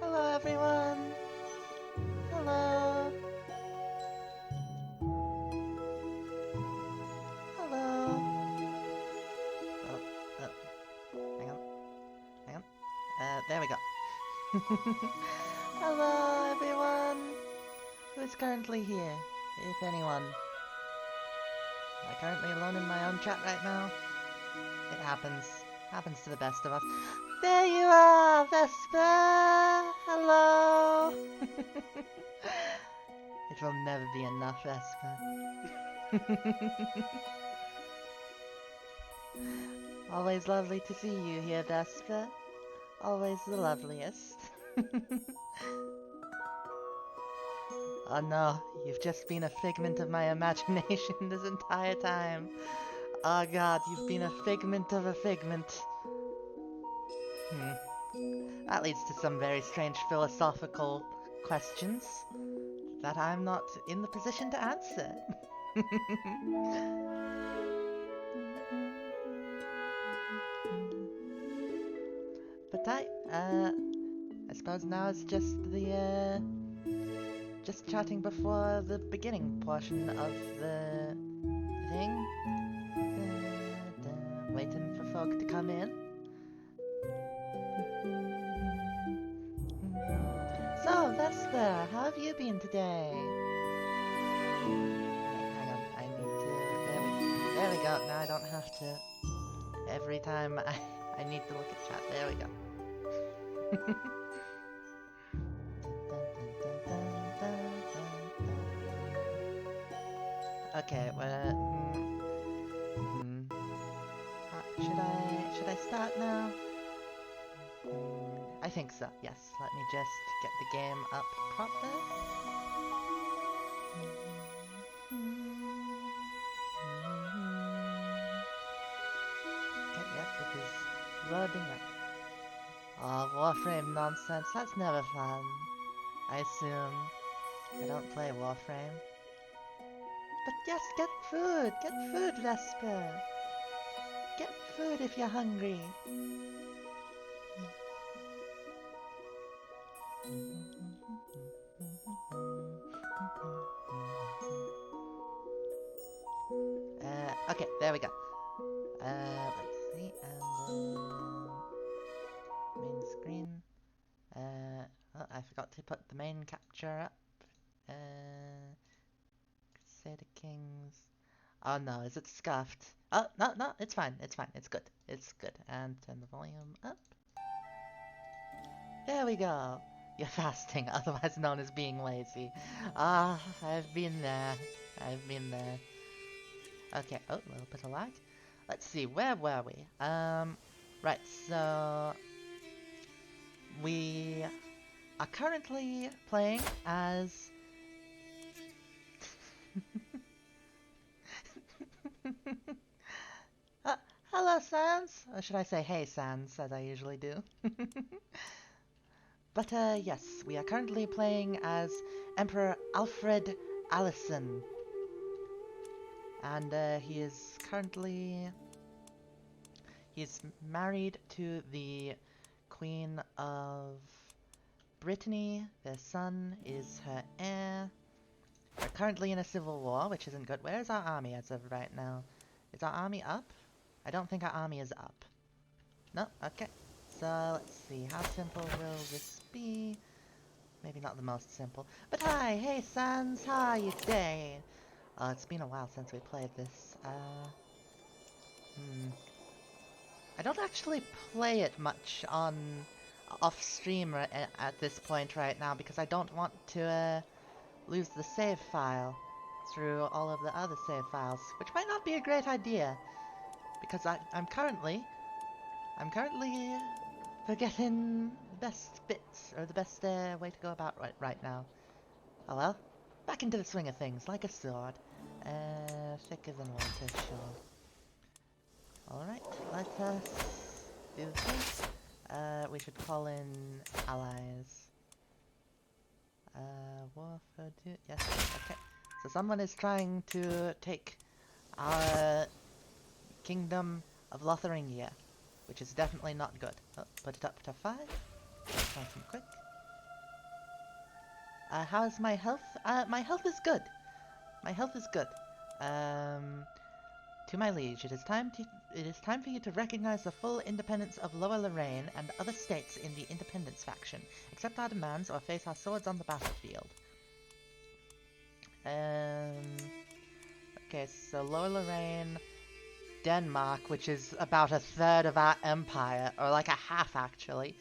Hello everyone! Hello! Hello! Hang on. Hang on. There we go. Hello everyone! Who is currently here? if anyone. Am I currently alone in my own chat right now? It happens. Happens to the best of us. There you are, Vesper! Hello! It will never be enough, Vesper. Always lovely to see you here, Vesper. Always the loveliest. Oh no, you've just been a figment of my imagination this entire time. Oh god, you've been a figment of a figment. That leads to some very strange philosophical questions that I'm not in the position to answer. But I suppose now it's just the, just chatting before the beginning portion of the thing. Waiting for folk to come in. So, Vesper, how have you been today? Hang on, I need to... There we go, now I don't have to... Every time I need to look at chat, there we go. Okay, well, should I start now? I think so, yes. Let me just get the game up proper. Okay, yep, it is loading up. Oh, Warframe nonsense, that's never fun. I assume. I don't play Warframe. But yes, get food, Vesper! Get food if you're hungry. Okay, there we go. Let's see, and main screen. Oh, I forgot to put the main capture up. Crusader Kings. Oh no, is it scuffed? Oh, no, it's fine, it's good, it's good. And turn the volume up. There we go. You're fasting, otherwise known as being lazy. Ah, I've been there. Okay, oh, a little bit of lag. Let's see, where were we? Right, so... We are currently playing as... Hello, Sans! Or should I say, hey, Sans, as I usually do. But, yes, we are currently playing as Emperor Alfred Allison. And, he is currently... He's married to the Queen of Brittany. Their son is her heir. We're currently in a civil war, which isn't good. Where's our army as of right now? Is our army up? I don't think our army is up. No? Okay. So, let's see. How simple will this be? Maybe not the most simple. But hi! Hey, Sans! How are you today? It's been a while since we played this. I don't actually play it much on off stream at this point right now because I don't want to lose the save file through all of the other save files, which might not be a great idea because I'm currently forgetting the best bits or the best way to go about right now. Oh well, back into the swing of things like a sword, thicker than water, sure. Alright, let us do this. We should call in allies. War for yes, okay. So someone is trying to take our kingdom of Lotharingia, which is definitely not good. Oh, put it up to 5. Nice and quick. How's my health? My health is good. My health is good. To my liege, it is time for you to recognize the full independence of Lower Lorraine and other states in the Independence faction. Accept our demands or face our swords on the battlefield. Okay, so Lower Lorraine, Denmark, which is about a third of our empire, or like a half actually.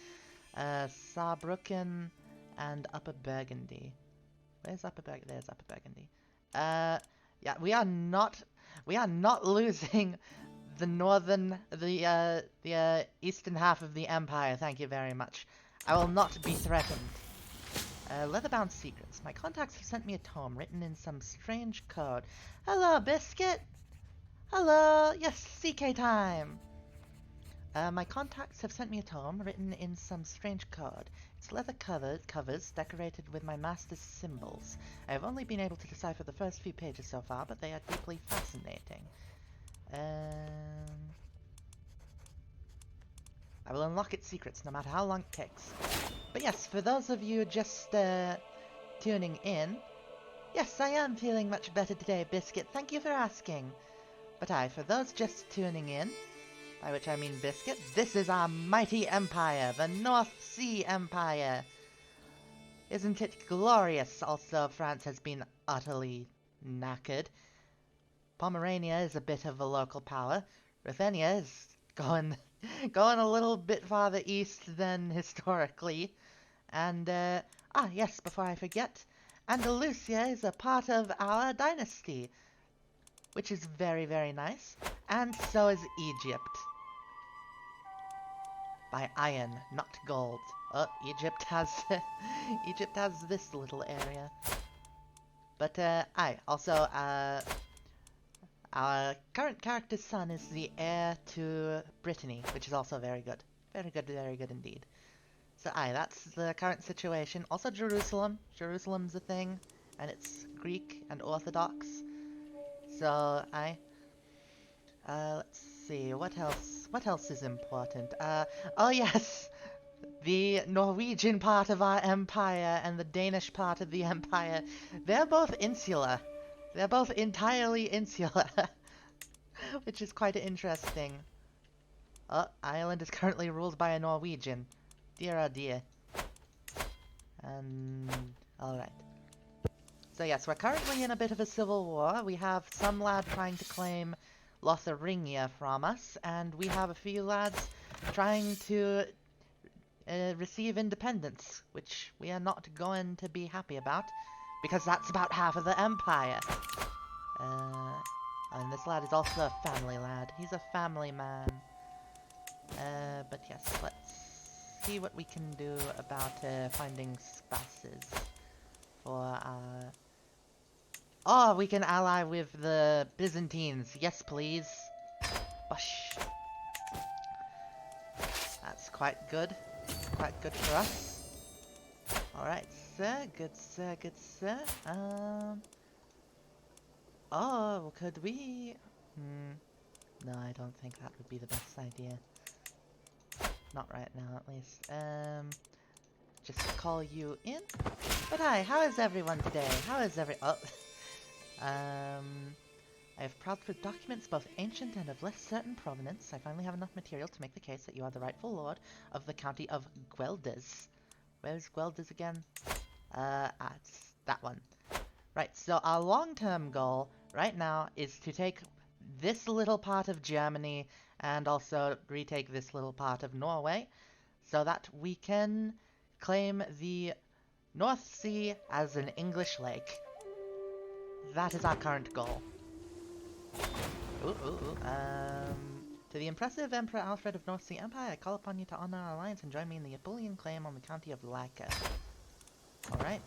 Saarbrücken and Upper Burgundy. Where's Upper Burgundy? There's Upper Burgundy. Yeah, we are not losing the eastern half of the empire. Thank you very much. I will not be threatened. Leatherbound secrets. My contacts have sent me a tome written in some strange code. Hello, Biscuit. Hello. Yes, CK time. My contacts have sent me a tome written in some strange code. Its leather covers decorated with my master's symbols. I have only been able to decipher the first few pages so far, but they are deeply fascinating. I will unlock its secrets no matter how long it takes. But yes, for those of you just tuning in, yes, I am feeling much better today, Biscuit. Thank you for asking. But for those just tuning in, by which I mean Biscuit, this is our mighty empire, the North Sea Empire. Isn't it glorious? Also, France has been utterly knackered. Pomerania is a bit of a local power. Ruthenia is going a little bit farther east than historically. And, yes, before I forget, Andalusia is a part of our dynasty, which is very, very nice. And so is Egypt. By iron, not gold. Oh, Egypt has Egypt has this little area. But also our current character's son is the heir to Brittany, which is also very good. Very good indeed. So that's the current situation. Also Jerusalem. Jerusalem's a thing, and it's Greek and Orthodox. So let's see, what else is important? Oh yes! The Norwegian part of our empire and the Danish part of the empire, they're both insular. They're both entirely insular, which is quite interesting. Oh, Ireland is currently ruled by a Norwegian. Dear oh dear. Alright. So yes, we're currently in a bit of a civil war. We have some lad trying to claim Lotharingia from us, and we have a few lads trying to receive independence, which we are not going to be happy about, because that's about half of the empire. And this lad is also a family lad. He's a family man. But yes, let's see what we can do about finding spouses for our... Oh, we can ally with the Byzantines. Yes, please. Bush. That's quite good. Quite good for us. Alright, sir. Good sir, good sir. Oh, could we... No, I don't think that would be the best idea. Not right now, at least. Just call you in. But hi, how is everyone today? How is I have prowled through documents both ancient and of less certain provenance. I finally have enough material to make the case that you are the rightful lord of the county of Guelders. Where's Guelders again? It's that one. Right, so our long-term goal right now is to take this little part of Germany and also retake this little part of Norway, so that we can claim the North Sea as an English lake. That is our current goal. To the impressive Emperor Alfred of North Sea Empire, I call upon you to honor our alliance and join me in the Apulian claim on the county of Laca. Alright,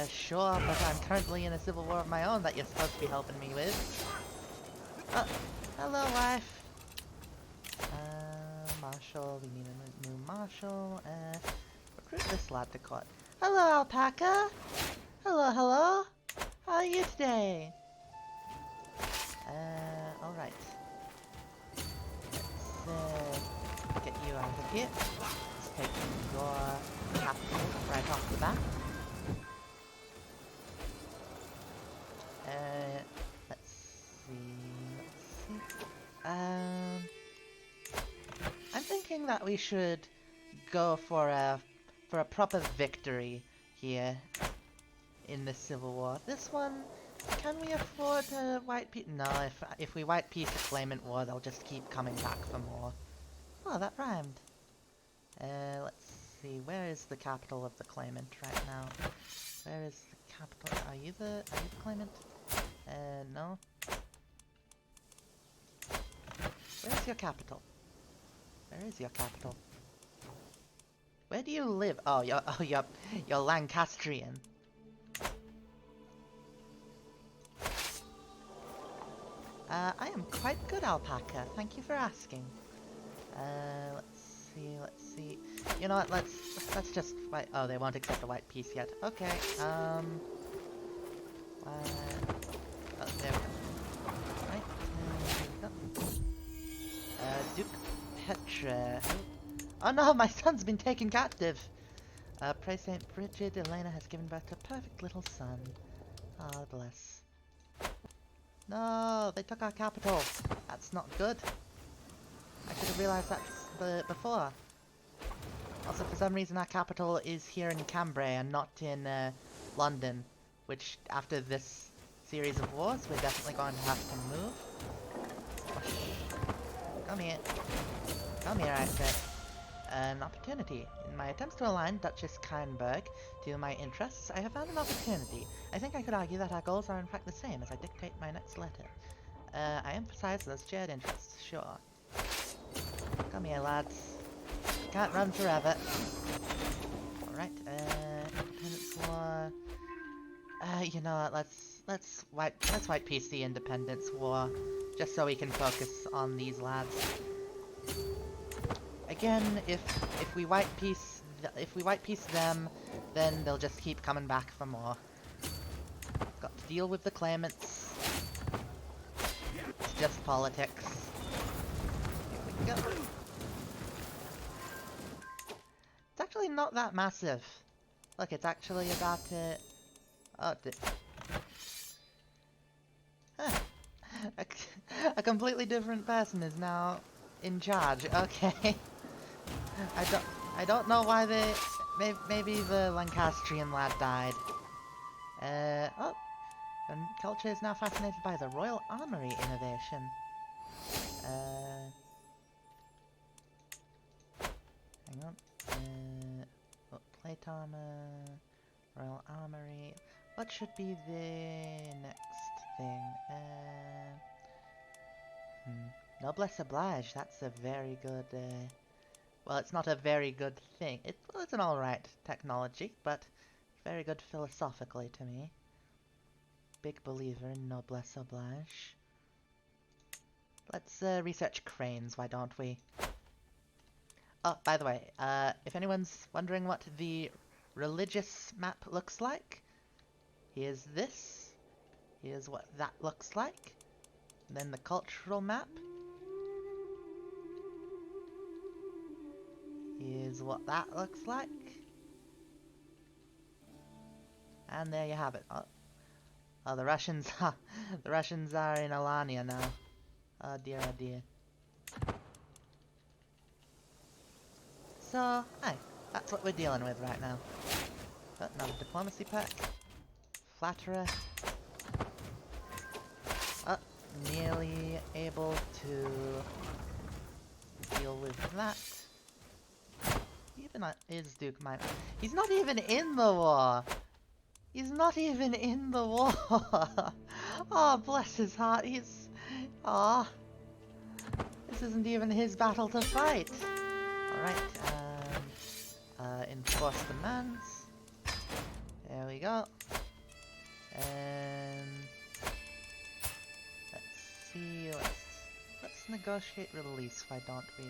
sure, but I'm currently in a civil war of my own that you're supposed to be helping me with. Oh, hello, wife. Marshal, we need a new marshal. Recruit this lad to court. Hello, Alpaca! Hello, hello! How are you today? Alright. Let's get you out of here. Let's take your capital right off the bat. Let's see. I'm thinking that we should go for a proper victory here in the Civil War. This one Can we afford a white peace? No, if we white peace the claimant war, they'll just keep coming back for more. Oh, that rhymed. Let's see. Where is the capital of the claimant right now? Where is the capital? Are you the claimant? No. Where's your capital? Where is your capital? Where do you live? Oh, you're Lancastrian. I am quite good, Alpaca. Thank you for asking. Let's see. You know what? Let's just white. Oh, they won't accept a white piece yet. Okay. Oh, there. Right. Go. Duke Petra. Oh no, my son's been taken captive. Pray Saint Bridget, Elena has given birth to a perfect little son. Ah, bless. No, they took our capital. That's not good. I should have realised that before. Also, for some reason, our capital is here in Cambrai and not in London, which, after this series of wars, we're definitely going to have to move. Come here. Come here, I said. An opportunity. In my attempts to align Duchess Keinberg to my interests, I have found an opportunity. I think I could argue that our goals are in fact the same as I dictate my next letter. I emphasize those shared interests, sure. Come here, lads. Can't run forever. Alright, Independence War. You know what, let's white peace the Independence War, just so we can focus on these lads. Again, if we white peace them, then they'll just keep coming back for more. Got to deal with the claimants. It's just politics. Here we go. It's actually not that massive. Look, it's actually about to... Oh, huh. A completely different person is now in charge. Okay. I don't know why they... Maybe the Lancastrian lad died. Oh. And culture is now fascinated by the Royal Armoury innovation. Hang on. Oh, plate armor... Royal Armoury... What should be the next thing? Noblesse oblige. That's a very good... Well, it's not a very good thing. Well, it's an alright technology, but very good philosophically to me. Big believer in noblesse oblige. Let's research cranes, why don't we? Oh, by the way, if anyone's wondering what the religious map looks like, here's this. Here's what that looks like. And then the cultural map. Here's what that looks like. And there you have it. Oh, the Russians are in Alania now. Oh dear, oh dear. So, hi, that's what we're dealing with right now. Oh, another diplomacy pack. Flatterer. Oh, nearly able to deal with that. Even is Duke Minor. He's not even in the war! He's not even in the war! Oh, bless his heart, he's... Aw. This isn't even his battle to fight! Alright, enforce demands. There we go. And... Let's see, let's negotiate release, why don't we?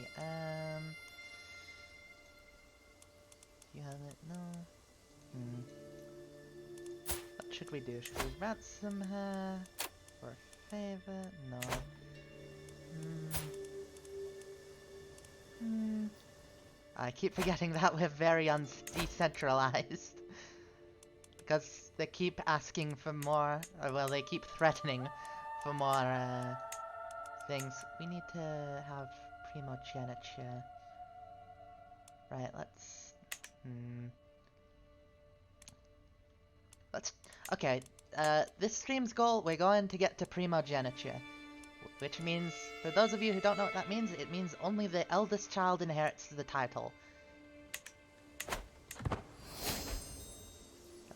You have it? No? What should we do? Should we ransom her? For a favor? No. I keep forgetting that we're very decentralized. Because they keep asking for more, well, they keep threatening for more, things. We need to have Primogeniture. Right, let's... okay, this stream's goal, we're going to get to Primogeniture. Which means, for those of you who don't know what that means, it means only the eldest child inherits the title.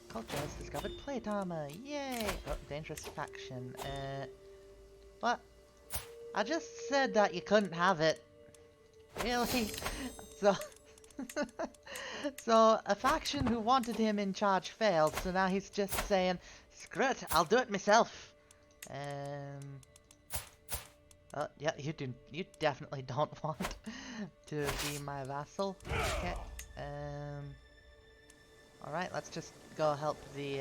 Culture has discovered plate armor, yay! Oh, dangerous faction. What? I just said that you couldn't have it. Really? So... so, a faction who wanted him in charge failed, so now he's just saying, screw it, I'll do it myself. Oh, yeah, you definitely don't want to be my vassal. Okay. Alright, let's just go help the,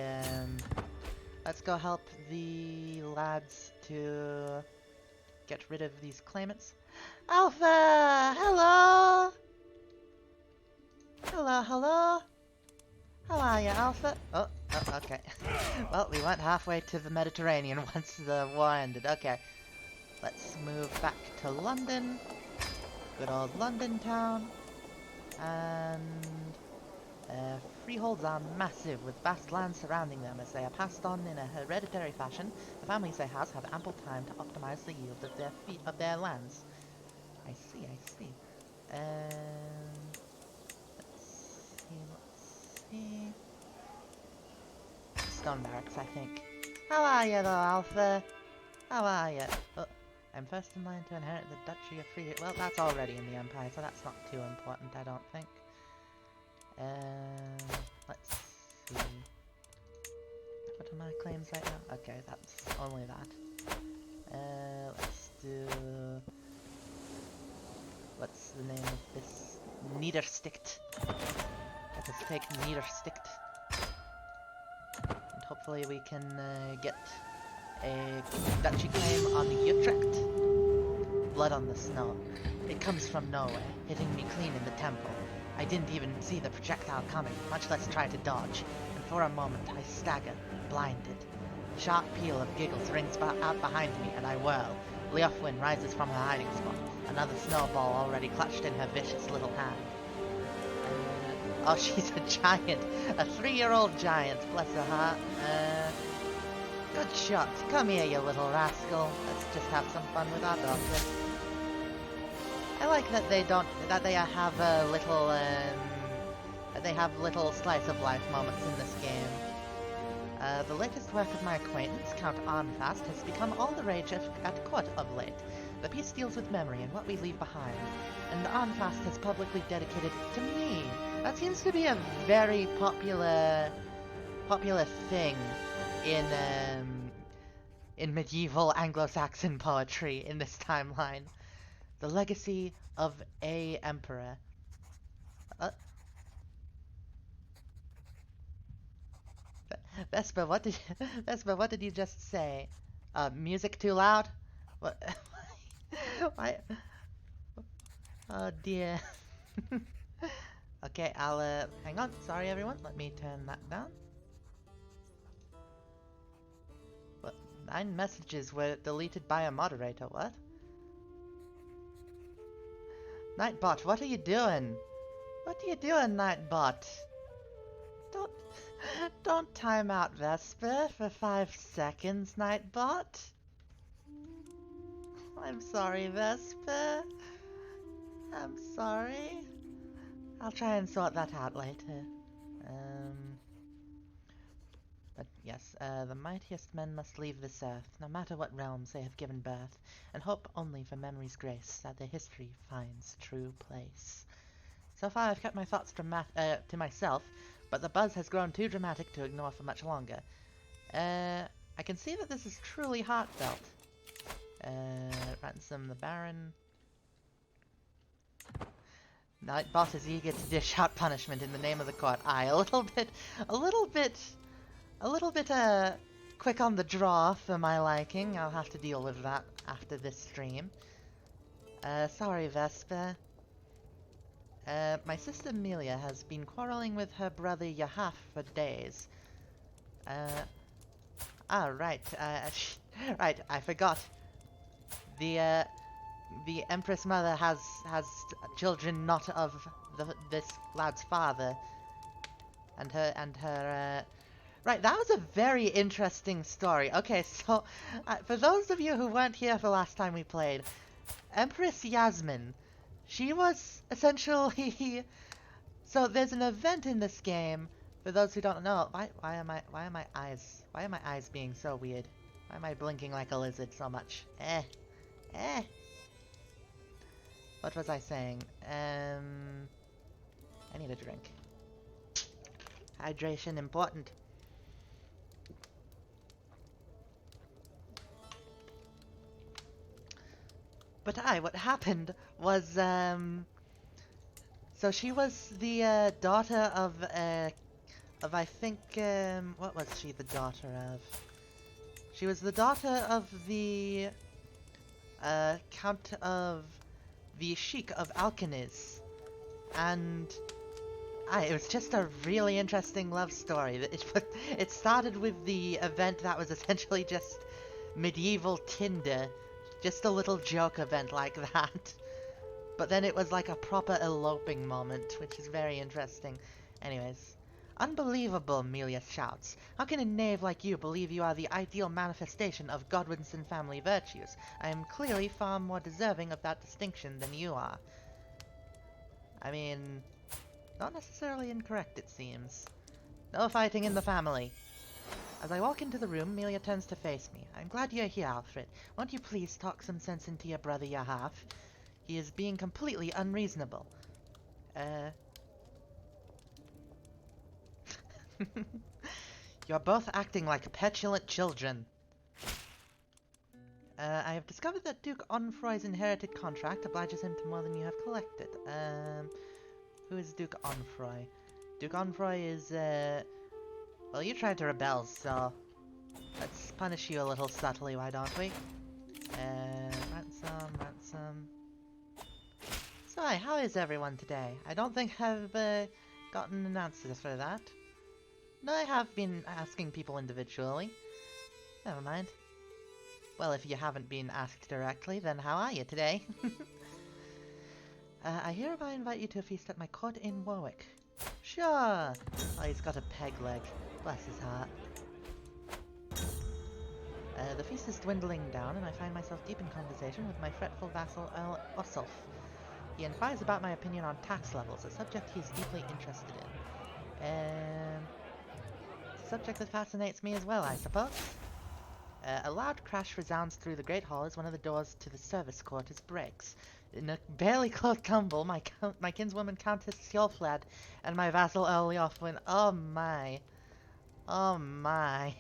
lads to get rid of these claimants. Alpha! Hello! Hello, hello! How are you, Alpha? Oh, okay. Well, we went halfway to the Mediterranean once the war ended. Okay. Let's move back to London. Good old London town. And... freeholds are massive, with vast lands surrounding them. As they are passed on in a hereditary fashion, the families they house have ample time to optimize the yield of their lands. I see, I see. Let's see. Stone barracks, I think. How are you, though, Alpha? How are you? Oh, I'm first in line to inherit the Duchy of Free... Well, that's already in the Empire, so that's not too important, I don't think. Let's see. What are my claims right now? Okay, that's only that. Let's do... What's the name of this? Niedersticht. Let us take Niedersticht. And hopefully we can get a duchy claim on Utrecht. Blood on the snow. It comes from nowhere, hitting me clean in the temple. I didn't even see the projectile coming, much less try to dodge, and for a moment I stagger, blinded. A sharp peal of giggles rings out behind me, and I whirl. Leofwin rises from her hiding spot, another snowball already clutched in her vicious little hand. Oh, she's a giant! A 3-year-old giant, bless her heart. Good shot. Come here, you little rascal. Let's just have some fun with our daughter. I like that they have a little, they have little slice of life moments in this game. The latest work of my acquaintance, Count Arnfast, has become all the rage at court of late. The piece deals with memory and what we leave behind, and Arnfast has publicly dedicated it to me. That seems to be a very popular thing in medieval Anglo-Saxon poetry in this timeline. The legacy of a emperor. Vespa, what did you just say? Music too loud? What? Why? Oh dear. Okay, I'll hang on. Sorry everyone. Let me turn that down. What? 9 messages were deleted by a moderator. What? Nightbot, what are you doing? What are you doing, Nightbot? Don't time out Vesper for 5 seconds, Nightbot. I'm sorry, Vesper. I'm sorry. I'll try and sort that out later. But yes, the mightiest men must leave this earth, no matter what realms they have given birth, and hope only for memory's grace that their history finds true place. So far I've kept my thoughts to myself, but the buzz has grown too dramatic to ignore for much longer. I can see that this is truly heartfelt. Ransom the Baron. Nightbot is eager to dish out punishment in the name of the court. Aye, a little bit quick on the draw for my liking. I'll have to deal with that after this stream. Sorry, Vesper. My sister Amelia has been quarreling with her brother Yahaf for days. Right, right, I forgot. The Empress Mother has children not of this lad's father, and her Right, that was a very interesting story. Okay, so for those of you who weren't here the last time we played, Empress Yasmin, she was essentially so there's an event in this game. For those who don't know, why are my eyes being so weird? Why am I blinking like a lizard so much? Eh. What was I saying? I need a drink. Hydration important. But what happened was, so she was the daughter of I think, what was she the daughter of? She was the daughter of the, Count of the Sheik of Alcanis. And, it was just a really interesting love story. It started with the event that was essentially just medieval Tinder. Just a little joke event like that. But then it was like a proper eloping moment, which is very interesting. Anyways. Unbelievable, Amelia shouts. How can a knave like you believe you are the ideal manifestation of Godwin's family virtues? I am clearly far more deserving of that distinction than you are. I mean, not necessarily incorrect, it seems. No fighting in the family. As I walk into the room, Amelia turns to face me. I'm glad you're here, Alfred. Won't you please talk some sense into your brother you have? He is being completely unreasonable. You're both acting like petulant children. I have discovered that Duke Onfroy's inherited contract obliges him to more than you have collected. Who is Duke Onfroy? Duke Onfroy is, well, you tried to rebel, so let's punish you a little subtly, why don't we? Ransom. So, hi, how is everyone today? I don't think I've, gotten an answer for that. No, I have been asking people individually. Never mind. Well, if you haven't been asked directly, then how are you today? I hereby invite you to a feast at my court in Warwick. Sure! Oh, he's got a peg leg. Bless his heart. The feast is dwindling down, and I find myself deep in conversation with my fretful vassal Earl Ossulf. He inquires about my opinion on tax levels, a subject he is deeply interested in. It's a subject that fascinates me as well, I suppose. A loud crash resounds through the great hall as one of the doors to the service quarters breaks. In a barely closed tumble, my kinswoman Countess Sjolflad and my vassal Earl Leofwin. Oh my. Oh my.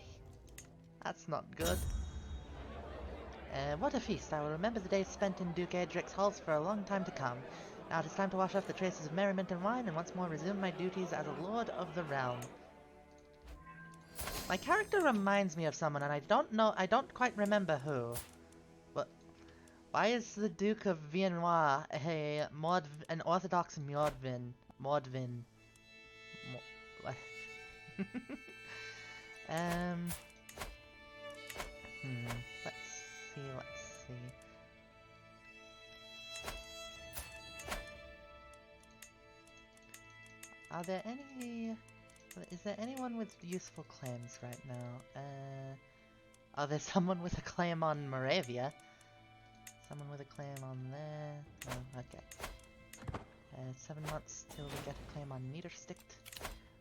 That's not good. What a feast. I will remember the days spent in Duke Adric's halls for a long time to come. Now it is time to wash off the traces of merriment and wine and once more resume my duties as a lord of the realm. My character reminds me of someone, and I don't quite remember who. But why is the Duke of Viennois an Orthodox Mordvin? What? Let's see. Are there any... Is there anyone with useful claims right now? Oh, there's someone with a claim on Moravia. Someone with a claim on there. Oh, okay. 7 months till we get a claim on Niedersticht.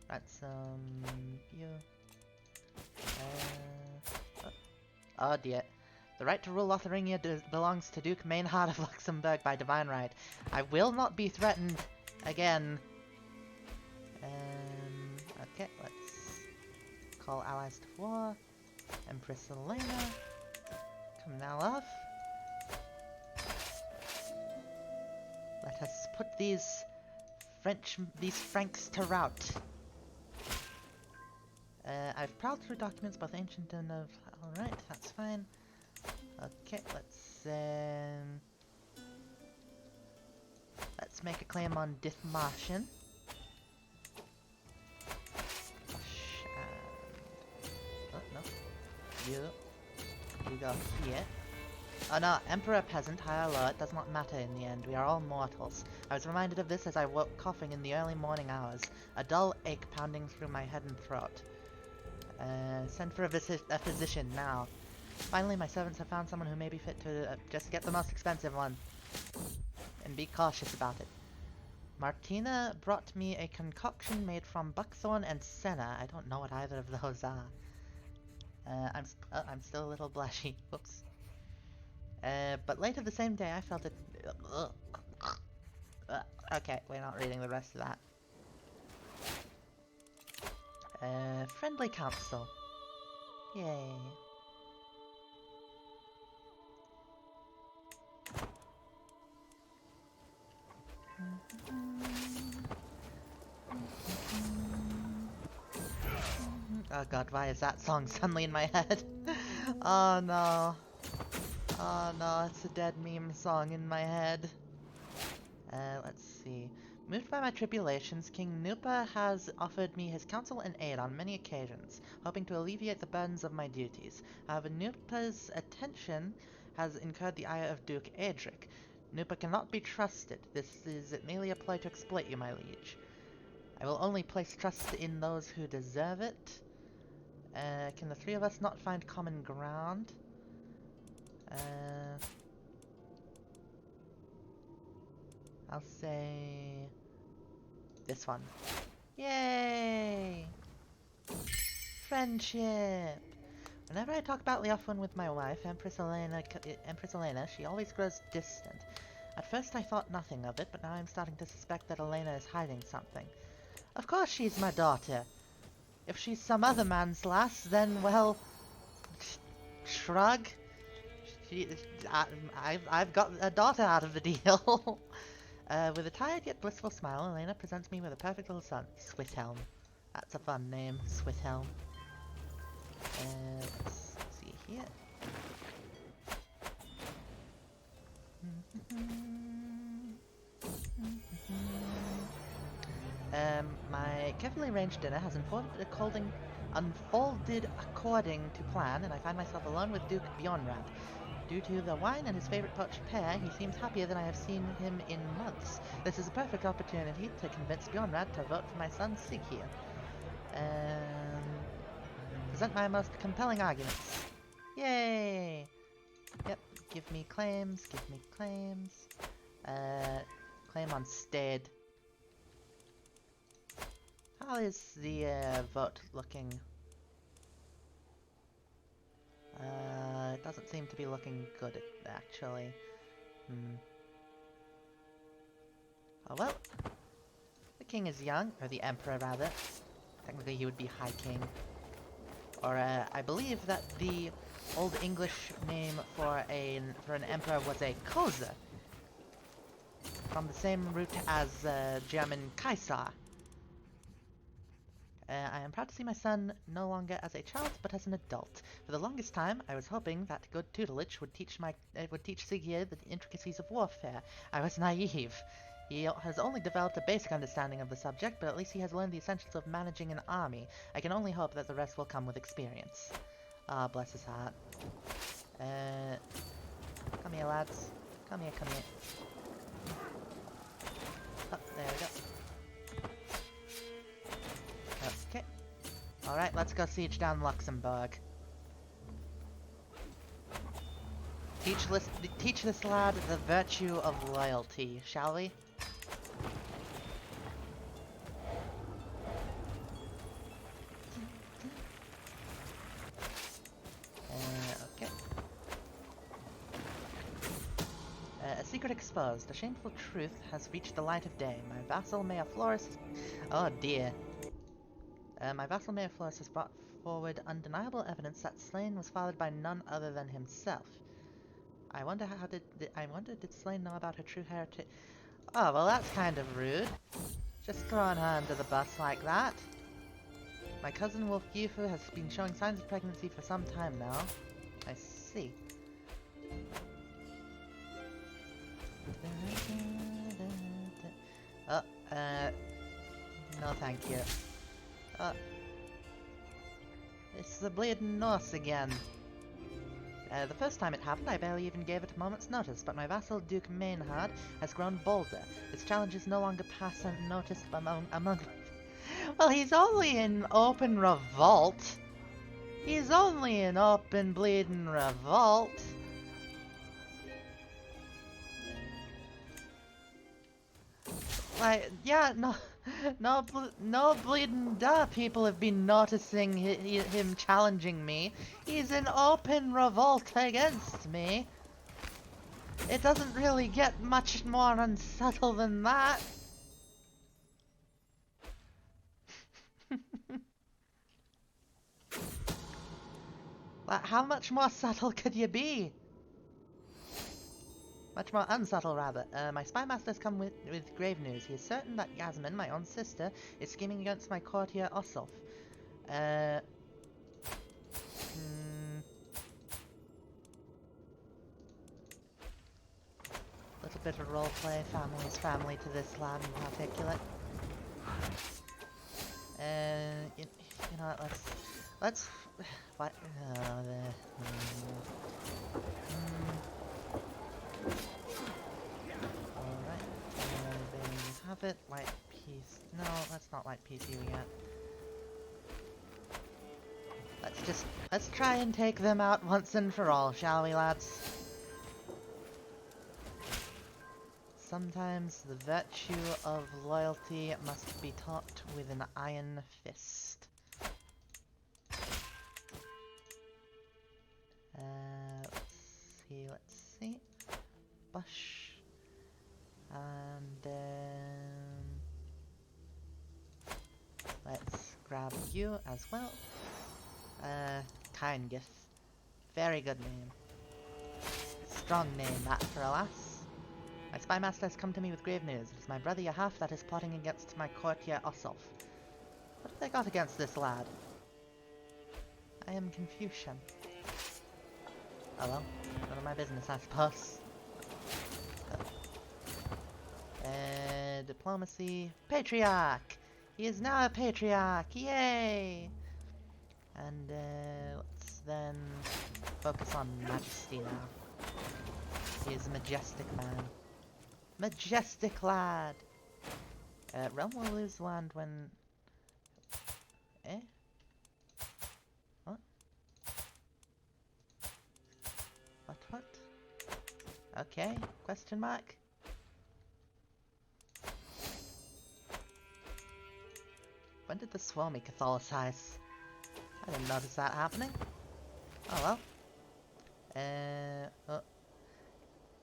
Ransom... you... Oh dear. The right to rule Lotharingia belongs to Duke Maynhard of Luxembourg by divine right. I will not be threatened again. Okay, let's call allies to war. Empress Elena. Come now, love. Let us put these Franks to rout. I've prowled through documents, both ancient and of... Alright, that's fine. Okay, let's make a claim on Dithmarschen. Oh, no. You go here. Oh no, Emperor Peasant, high or low, it does not matter in the end. We are all mortals. I was reminded of this as I woke coughing in the early morning hours, a dull ache pounding through my head and throat. Send for a physician now. Finally, my servants have found someone who may be fit to just get the most expensive one. And be cautious about it. Martina brought me a concoction made from buckthorn and senna. I don't know what either of those are. I'm still a little blushy. Whoops. But later the same day I felt it... okay, we're not reading the rest of that. Friendly council. Yay. Oh god, why is that song suddenly in my head? Oh no. Oh no, it's a dead meme song in my head. Let's see. Moved by my tribulations, King Nupa has offered me his counsel and aid on many occasions, hoping to alleviate the burdens of my duties. However, Nupa's attention has incurred the ire of Duke Adric. Nupa cannot be trusted. This is merely a ploy to exploit you, my liege. I will only place trust in those who deserve it. Can the three of us not find common ground? I'll say... this one. Yay! Friendship! Whenever I talk about Leofwin with my wife, Empress Elena, she always grows distant. At first I thought nothing of it, but now I'm starting to suspect that Elena is hiding something. Of course she's my daughter. If she's some other man's lass, then, well... shrug. I've got a daughter out of the deal. With a tired yet blissful smile, Elena presents me with a perfect little son, Swithelm. That's a fun name, Swithelm. Let's see here. My carefully arranged dinner has unfolded according to plan, and I find myself alone with Duke Bjornrad. Due to the wine and his favorite poached pear, he seems happier than I have seen him in months. This is a perfect opportunity to convince Bjornrad to vote for my son Sighyr. Present my most compelling arguments. Yay! Yep, give me claims, give me claims. Claim on stead. How is the vote looking? It doesn't seem to be looking good, actually. Oh well. The king is young, or the emperor rather. Technically he would be High King. Or I believe that the Old English name for an emperor was a Kaiser. From the same root as German Kaiser. I am proud to see my son no longer as a child, but as an adult. For the longest time, I was hoping that good tutelage would teach Sighyr the intricacies of warfare. I was naive. He has only developed a basic understanding of the subject, but at least he has learned the essentials of managing an army. I can only hope that the rest will come with experience. Ah, bless his heart. Come here, lads. Come here, come here. Oh, there we go. Okay. Alright, let's go siege down Luxembourg. Teach this lad the virtue of loyalty, shall we? Okay. A secret exposed. A shameful truth has reached the light of day. My vassal Mayor Flores... Oh dear. My vassal Mayor Flores has brought forward undeniable evidence that Slain was fathered by none other than himself. I wonder did Slain know about her true heritage? Oh, well that's kind of rude. Just throwing her under the bus like that. My cousin Wolf Yufu has been showing signs of pregnancy for some time now. I see. Oh, no thank you. It's the bleeding Norse again. The first time it happened, I barely even gave it a moment's notice, but my vassal Duke Maynhard has grown bolder. His challenges no longer pass unnoticed among... Well, he's only in open revolt. He's only an open bleeding revolt. Like, yeah, no bleeding duh. People have been noticing him challenging me. He's an open revolt against me. It doesn't really get much more unsubtle than that. Like, how much more subtle could you be? Much more unsubtle, rather. My spy master's come with grave news. He is certain that Yasmin, my own sister, is scheming against my courtier Ossulf. Little bit of roleplay, family's family to this lad in particular. You know what, let's, what, alright, there you have it, white piece, no, let's not white piece you yet. Let's try and take them out once and for all, shall we, lads? Sometimes the virtue of loyalty must be taught with an iron fist. Let's see. Bush. And then let's grab you as well. Kindgith. Very good name. Strong name, that for a lass. My spy master has come to me with grave news. It is my brother Yahaf that is plotting against my courtier Ossulf. What have they got against this lad? I am Confucian. Oh well, none of my business, I suppose. Diplomacy. Patriarch! He is now a patriarch! Yay! And let's then focus on majesty now. He is a majestic man. Majestic lad! Realm will lose land when... Eh? What? What? Okay, question mark? When did the Swami Catholicize? I didn't notice that happening. Oh well.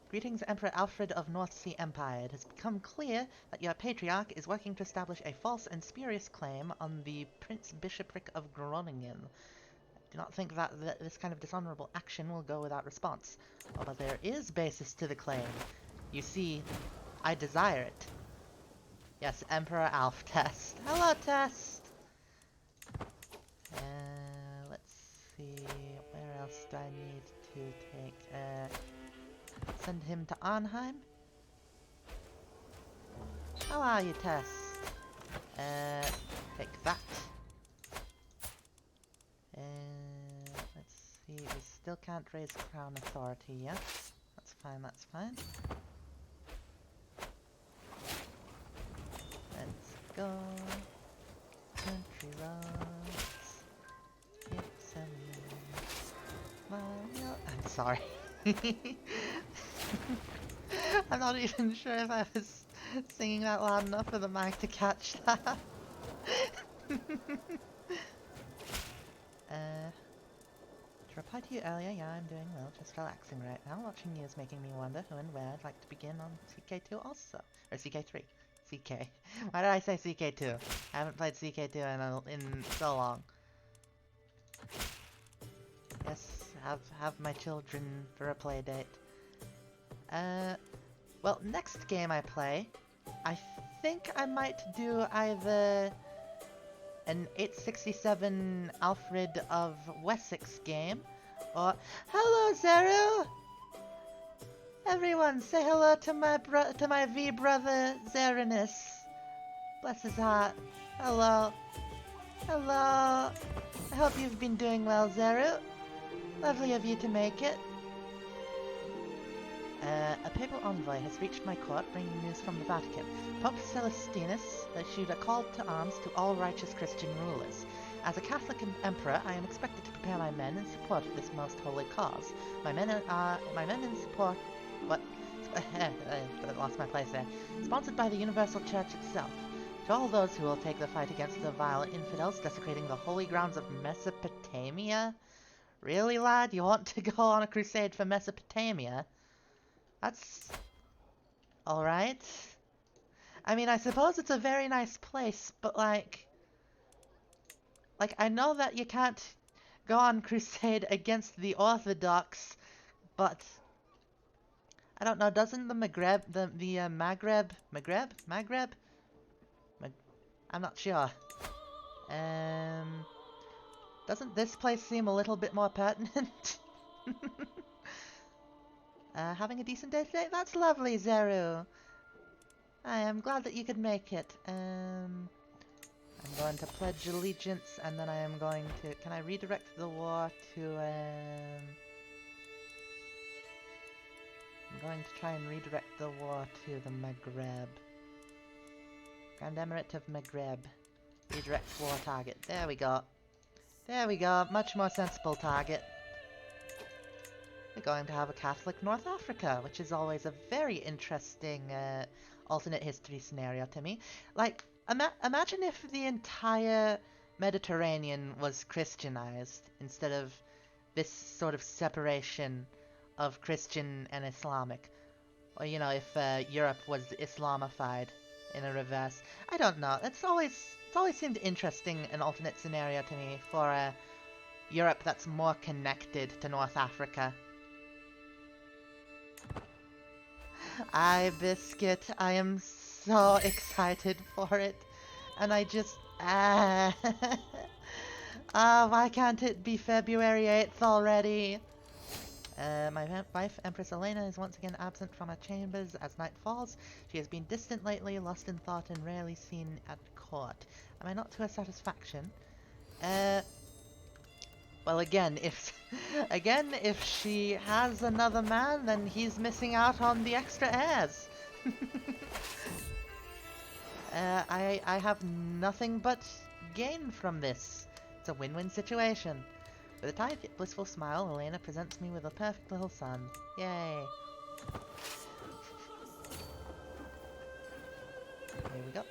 Greetings, Emperor Alfred of North Sea Empire. It has become clear that your patriarch is working to establish a false and spurious claim on the Prince Bishopric of Groningen. Do not think that this kind of dishonorable action will go without response. Oh, but there is basis to the claim. You see, I desire it. Yes, Emperor Alf Test. Hello, Test! Let's see, where else do I need to take, send him to Arnheim? How are you, Test? Take that. Let's see, we still can't raise Crown Authority yet. That's fine, that's fine. Let's go. Country roads. It's a mile. I'm sorry. I'm not even sure if I was singing that loud enough for the mic to catch that. To reply to you earlier, yeah, I'm doing well, just relaxing right now. Watching you is making me wonder who and where I'd like to begin on CK2 also. Or CK3. CK. Why did I say CK2? I haven't played CK2 in so long. Yes, have my children for a play date. Well, next game I play, I think I might do either an 867 Alfred of Wessex game, or... Hello, Zeru! Everyone, say hello to my V brother, Zerinus. Bless his heart. Hello. Hello. I hope you've been doing well, Zeru. Lovely of you to make it. A papal envoy has reached my court bringing news from the Vatican. Pope Celestinus issued a call to arms to all righteous Christian rulers. As a Catholic emperor, I am expected to prepare my men in support of this most holy cause. My men in support... What? I lost my place there. Sponsored by the Universal Church itself. To all those who will take the fight against the vile infidels desecrating the holy grounds of Mesopotamia? Really, lad? You want to go on a crusade for Mesopotamia? That's... alright. I mean, I suppose it's a very nice place, but like, I know that you can't go on crusade against the Orthodox, but I don't know, doesn't the Maghreb, Maghreb? I'm not sure. Doesn't this place seem a little bit more pertinent? Having a decent day today? That's lovely, Zeru. I am glad that you could make it. I'm going to pledge allegiance, and then I am going to... Can I redirect the war to, I'm going to try and redirect the war to the Maghreb. Grand Emirate of Maghreb. Redirect war target. There we go. There we go. Much more sensible target. We're going to have a Catholic North Africa, which is always a very interesting alternate history scenario to me. Like, imagine if the entire Mediterranean was Christianized instead of this sort of separation of Christian and Islamic. Or, you know, if Europe was Islamified in a reverse. I don't know. It's always seemed interesting, an alternate scenario to me for Europe that's more connected to North Africa. Biscuit, I am so excited for it. And I just... why can't it be February 8th already? My wife, Empress Elena, is once again absent from her chambers as night falls. She has been distant lately, lost in thought, and rarely seen at court. Am I not to her satisfaction? Well, again, if she has another man, then he's missing out on the extra heirs. I have nothing but gain from this. It's a win-win situation. With a tired yet blissful smile, Elena presents me with a perfect little son. Yay! Here we go.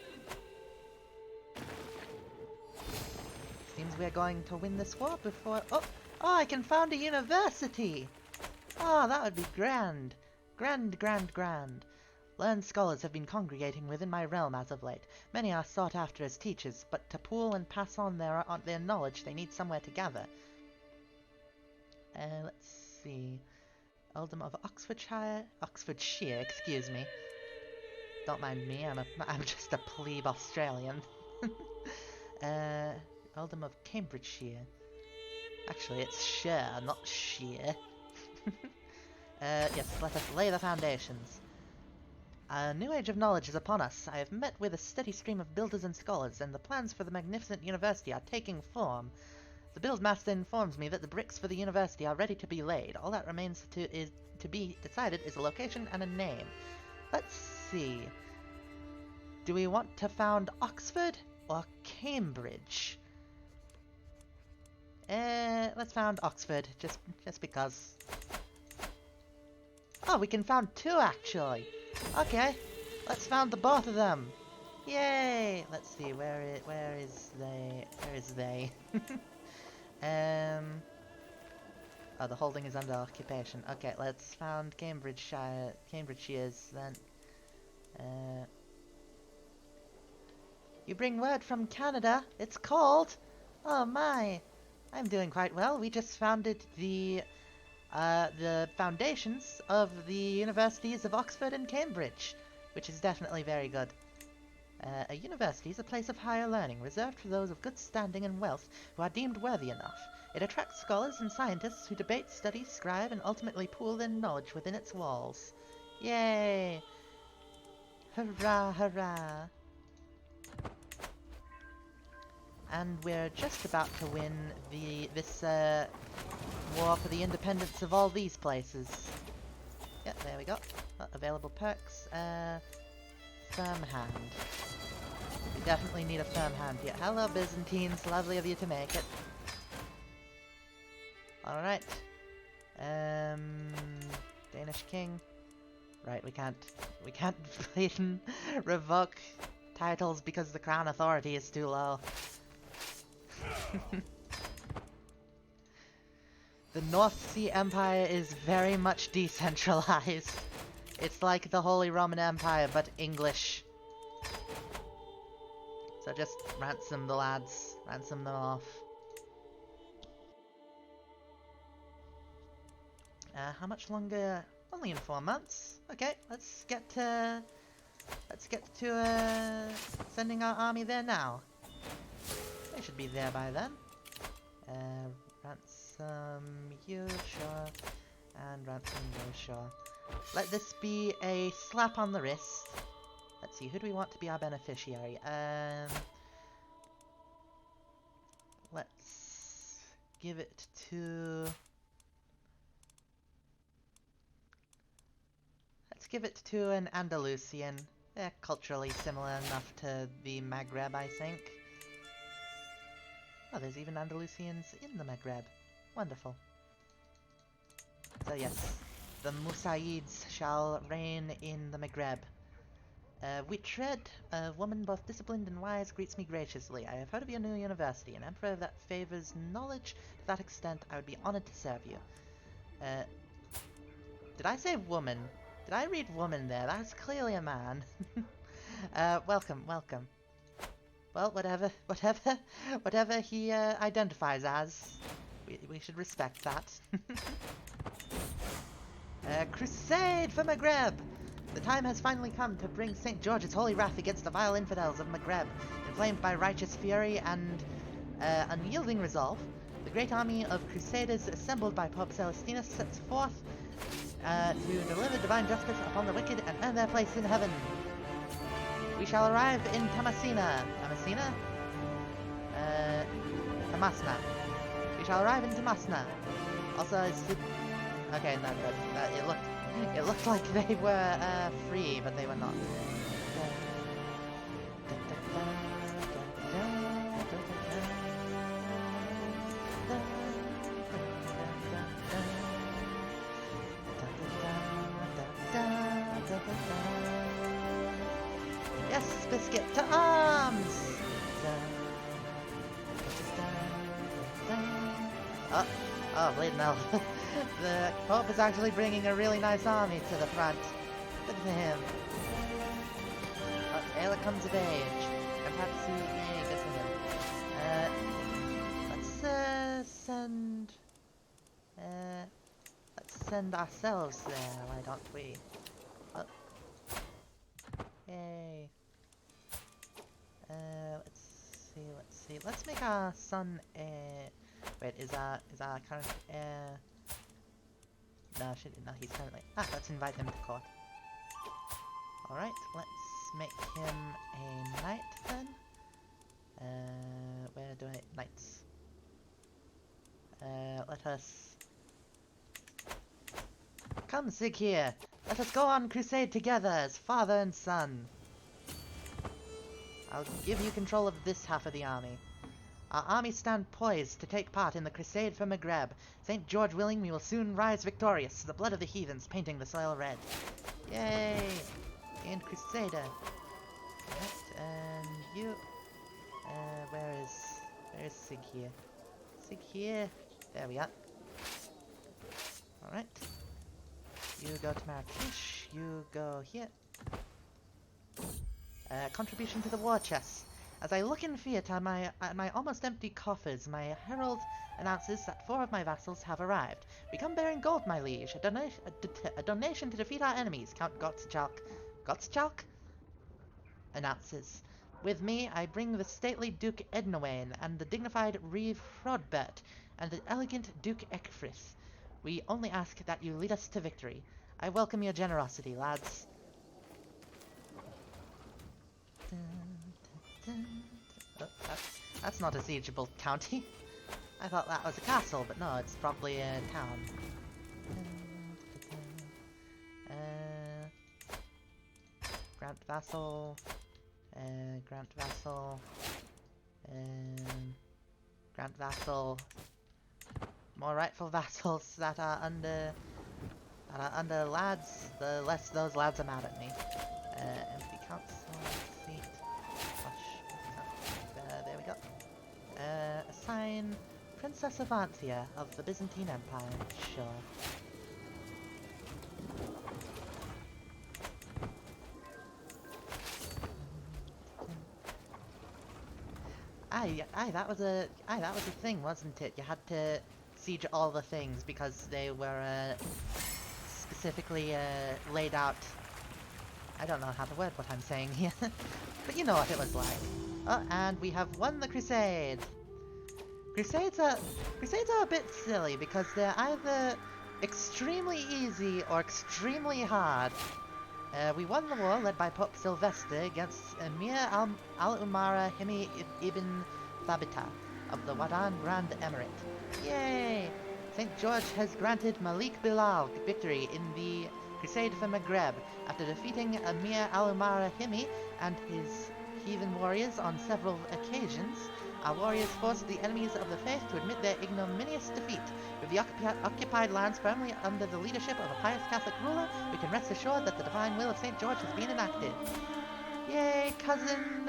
Seems we're going to win this war before... Oh, I can found a university! Oh, that would be grand. Grand. Learned scholars have been congregating within my realm as of late. Many are sought after as teachers, but to pool and pass on their knowledge, they need somewhere to gather. Let's see. Earldom of Oxfordshire, excuse me. Don't mind me, I'm just a plebe Australian. Earldom of Cambridgeshire. Actually, it's Shire, not Sheer. Yes, let us lay the foundations. A new age of knowledge is upon us. I have met with a steady stream of builders and scholars, and the plans for the magnificent university are taking form. The buildmaster informs me that the bricks for the university are ready to be laid. All that remains to be decided is a location and a name. Let's see. Do we want to found Oxford or Cambridge? Let's found Oxford, just because. Oh, we can found two actually. Okay, let's found the both of them. Yay! Let's see, where is they? Oh, the holding is under occupation. Okay, let's found Cambridgeshire's then. You bring word from Canada? It's cold! Oh my! I'm doing quite well. We just founded the foundations of the universities of Oxford and Cambridge, which is definitely very good. A university is a place of higher learning, reserved for those of good standing and wealth who are deemed worthy enough. It attracts scholars and scientists who debate, study, scribe, and ultimately pool their knowledge within its walls. Yay! Hurrah, hurrah! And we're just about to win this war for the independence of all these places. Yep, there we go. Available perks. Firm hand. We definitely need a firm hand here. Hello, Byzantines. Lovely of you to make it. Alright. Danish king. Right, we can't revoke titles because the crown authority is too low. The North Sea Empire is very much decentralized. It's like the Holy Roman Empire, but English. So just ransom the lads. Ransom them off. How much longer? Only in 4 months. Okay, let's get to sending our army there now. They should be there by then. Ransom you, sure. And ransom you, sure. Let this be a slap on the wrist. Let's see, who do we want to be our beneficiary? Let's give it to... Let's give it to an Andalusian. They're culturally similar enough to the Maghreb, I think. Oh, there's even Andalusians in the Maghreb. Wonderful. So yes, the Musaids shall reign in the Maghreb. Witred, a woman both disciplined and wise, greets me graciously. I have heard of your new university, an emperor that favors knowledge. To that extent, I would be honored to serve you. Did I say woman? Did I read woman there? That's clearly a man. Welcome, welcome. Well, whatever he identifies as, we should respect that. Crusade for Maghreb! The time has finally come to bring St. George's holy wrath against the vile infidels of Maghreb. Inflamed by righteous fury and unyielding resolve, the great army of crusaders assembled by Pope Celestinus sets forth to deliver divine justice upon the wicked and earn their place in heaven. We shall arrive in Tamasina. Tamasina? Tamasna. We shall arrive in Tamasna. Also, okay, no, good. It looked like they were free, but they were not. Yes, Biscuit, to arms! Oh, bleeding hell. The Pope is actually bringing a really nice army to the front. Good for him. Oh, Taylor comes of age. And perhaps he... Yeah, good for him. Let's send ourselves there, why don't we? Oh. Yay. Let's see. Let's make our son heir. Wait, is our current heir... No, he's currently... let's invite him to court. Alright, let's make him a knight then. Where do I... Knights. Let us... Come, Sig here! Let us go on crusade together as father and son. I'll give you control of this half of the army. Our army stand poised to take part in the crusade for Maghreb. St. George willing, we will soon rise victorious, the blood of the heathens painting the soil red. Yay! Gained Crusader. Right, and you... where is Sig here? Sig here. There we are. Alright. You go to Marrakesh. You go here. Contribution to the war chest. As I look in fear at my almost empty coffers, my herald announces that 4 of my vassals have arrived. We come bearing gold, my liege. A donation to defeat our enemies. Count Gottschalk announces. With me, I bring the stately Duke Ednawain, and the dignified Reeve Hrodbert, and the elegant Duke Ecgfrith. We only ask that you lead us to victory. I welcome your generosity, lads. Oh, that's not a siegeable county. I thought that was a castle, but no, it's probably a town. Grant vassal. Grant Vassal. Grant Vassal. More rightful vassals that are under lads, the less those lads are mad at me. Empty council seat. There we go. Assign Princess Avantia of the Byzantine Empire. Sure. That was a thing, wasn't it? You had to siege all the things because they were specifically laid out. I don't know how to word what I'm saying here, but you know what it was like. Oh, and we have won the crusade. Crusades are a bit silly because they're either extremely easy or extremely hard. We won the war led by Pope Sylvester against Emir al-Umara Himi ibn Thabita of the Wadan Grand Emirate. Yay! St. George has granted Malik Bilal victory in the Crusade for Maghreb after defeating Emir al-Umara Himi and his heathen warriors on several occasions. Our warriors forced the enemies of the faith to admit their ignominious defeat. With the occupied lands firmly under the leadership of a pious Catholic ruler, we can rest assured that the divine will of St. George has been enacted. Yay, cousin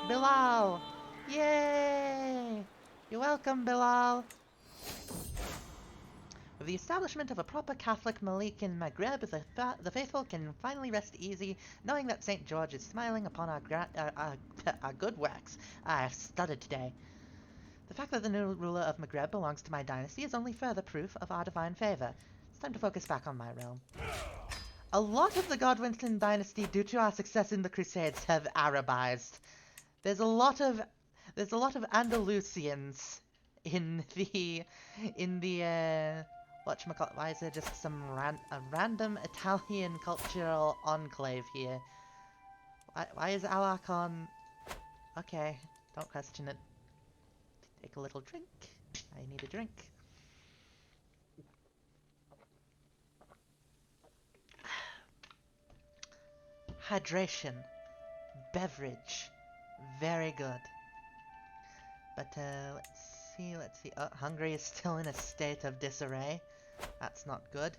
Bilal! Yay! You're welcome, Bilal! With the establishment of a proper Catholic Malik in Maghreb, the faithful can finally rest easy, knowing that St. George is smiling upon our good works. I have stuttered today. The fact that the new ruler of Maghreb belongs to my dynasty is only further proof of our divine favor. It's time to focus back on my realm. A lot of the Godwin dynasty, due to our success in the Crusades, have Arabized. There's a lot of Andalusians in the whatchamacallit, why is there just some random Italian cultural enclave here? Why is Alarcon... Okay, don't question it. Take a little drink. I need a drink. Hydration. Beverage. Very good. But, let's see. Oh, Hungary is still in a state of disarray. That's not good.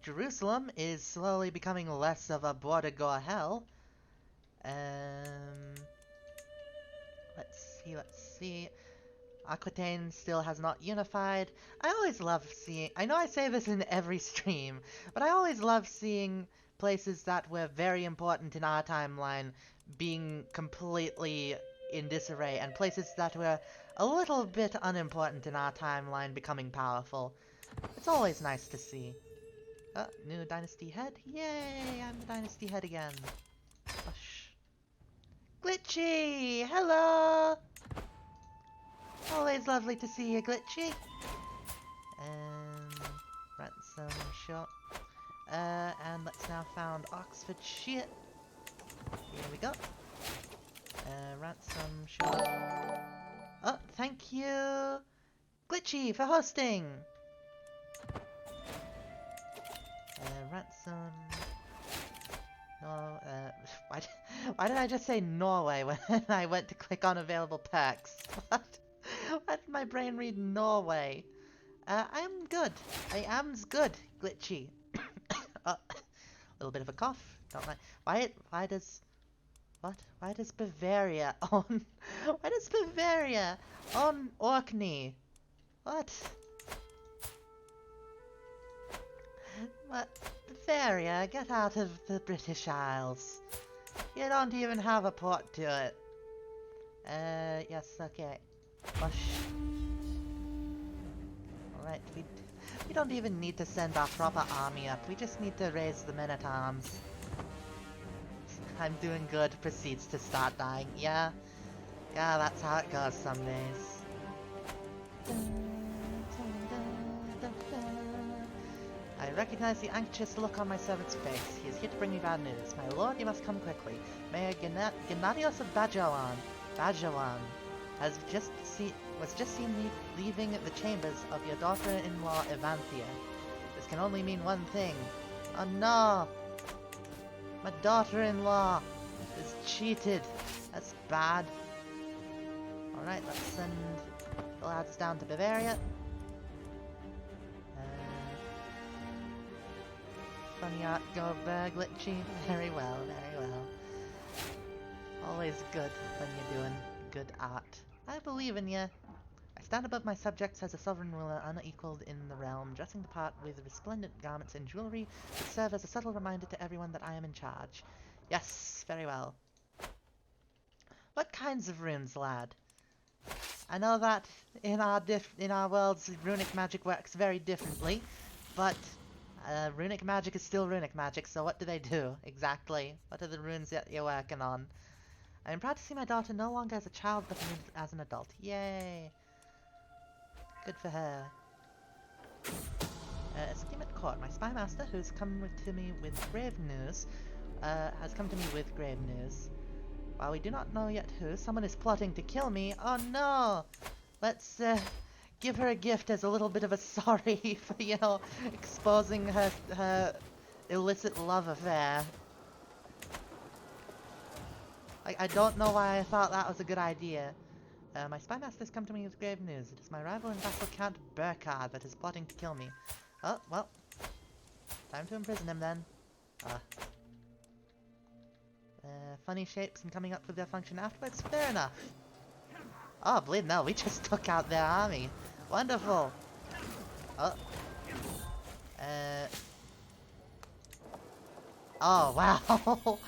Jerusalem is slowly becoming less of a border-gore hell. Let's see. Aquitaine still has not unified. I always love seeing... I know I say this in every stream, but I always love seeing places that were very important in our timeline being completely in disarray, and places that were a little bit unimportant in our timeline becoming powerful. It's always nice to see. Oh, new dynasty head. Yay, I'm the dynasty head again. Hush. Glitchy! Hello! Always lovely to see you, Glitchy. Ransom shot. And let's now found Oxfordshire. Here we go. Ransom shot. Oh, thank you, Glitchy, for hosting. Ransom. No, why did I just say Norway when I went to click on available perks? What? Why did my brain read Norway? I'm good. I am's good, Glitchy. A little bit of a cough. Don't mind. Why does Bavaria own... Why does Bavaria own Orkney? What? What? Bavaria, get out of the British Isles. You don't even have a port to it. Yes, okay. Push. Alright, we don't even need to send our proper army up. We just need to raise the men-at-arms. I'm doing good. Proceeds to start dying. Yeah, that's how it goes some days. I recognize the anxious look on my servant's face. He is here to bring me bad news. My lord, you must come quickly. Mayor Gennadios of Bajoan was just seen leaving the chambers of your daughter-in-law Evanthia. This can only mean one thing. Oh no! My daughter-in-law is cheated. bad. Alright, let's send the lads down to Bavaria. Funny art, go glitchy. Very well, very well. Always good when you're doing good art. I believe in you. I stand above my subjects as a sovereign ruler unequaled in the realm, dressing the part with resplendent garments and jewelry that serve as a subtle reminder to everyone that I am in charge. Yes, very well. What kinds of runes, lad? I know that in our worlds, runic magic works very differently, but runic magic is still runic magic, so what do they do, exactly? What are the runes that you're working on? I am proud to see my daughter no longer as a child, but as an adult. Yay! Good for her. A scheme at court. My spy master, who's come to me with grave news, has come to me with grave news. While we do not know yet who, someone is plotting to kill me. Oh no! Let's, give her a gift as a little bit of a sorry for, you know, exposing her illicit love affair. I don't know why I thought that was a good idea. My spy master's come to me with grave news. It is my rival and vassal Count Burkhard that is plotting to kill me. Oh, well. Time to imprison him then. Funny shapes and coming up with their function afterwards? Fair enough. Oh, bleed no, we just took out their army. Wonderful. Oh. Oh, wow.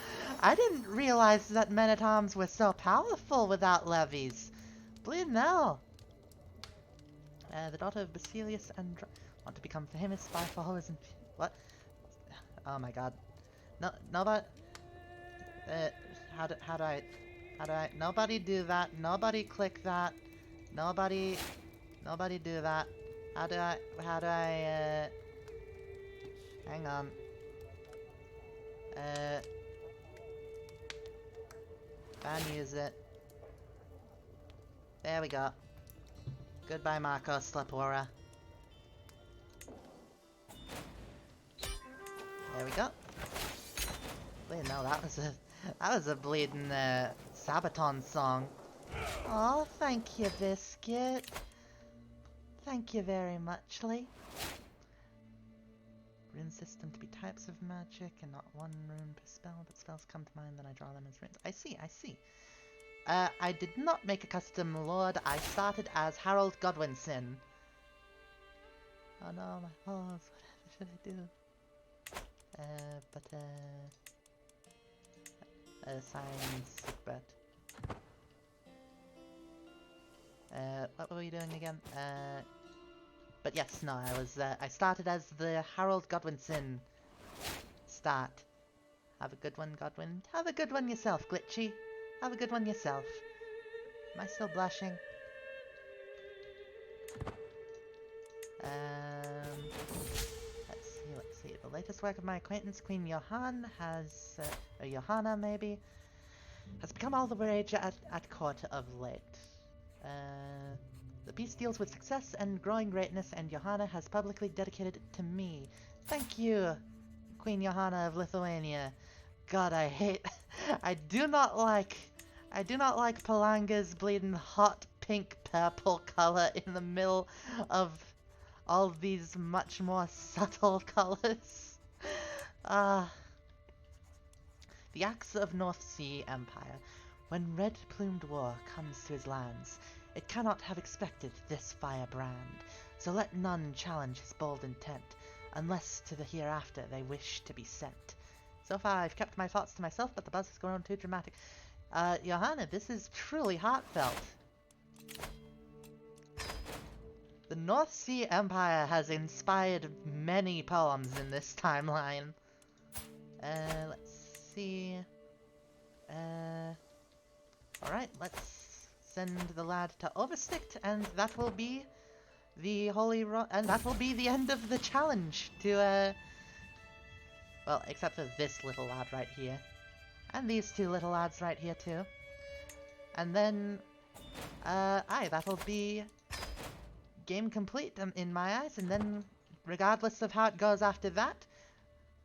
I didn't realize that men-at-arms were so powerful without levies. Bleed no. The daughter of Basilius and want to become famous by followers and what? Oh my god. No, nobody. How do I? Nobody do that. Nobody click that. Nobody do that. How do I? Hang on. Ban use it. There we go. Goodbye, Marco Slepora. There we go. Wait, no, that was a bleeding Sabaton song. Oh, thank you, Biscuit. Thank you very much, Lee. Rune system to be types of magic and not one rune per spell, but spells come to mind, then I draw them as runes. I see. I did not make a custom lord. I started as Harold Godwinson. Oh no, my balls. What should I do? Assign secret. What were we doing again? But yes, no, I started as the Harold Godwinson. Start. Have a good one, Godwin. Have a good one yourself, Glitchy. Have a good one yourself. Am I still blushing? Let's see. The latest work of my acquaintance, Queen Johanna, has, or Johanna maybe, has become all the rage at court of late. The piece deals with success and growing greatness, and Johanna has publicly dedicated it to me. Thank you, Queen Johanna of Lithuania. God, I do not like Palanga's bleeding hot pink purple color in the middle of all these much more subtle colors. The axe of North Sea Empire. When red-plumed war comes to his lands, it cannot have expected this firebrand, so let none challenge his bold intent, unless to the hereafter they wish to be sent. So far I've kept my thoughts to myself, but the buzz has grown too dramatic. Johanna, this is truly heartfelt. The North Sea Empire has inspired many poems in this timeline. Let's see. Alright, let's send the lad to Oversticked, and that will be the and that will be the end of the challenge to, well, except for this little lad right here. And these two little lads right here too. And then, that'll be game complete in my eyes, and then regardless of how it goes after that,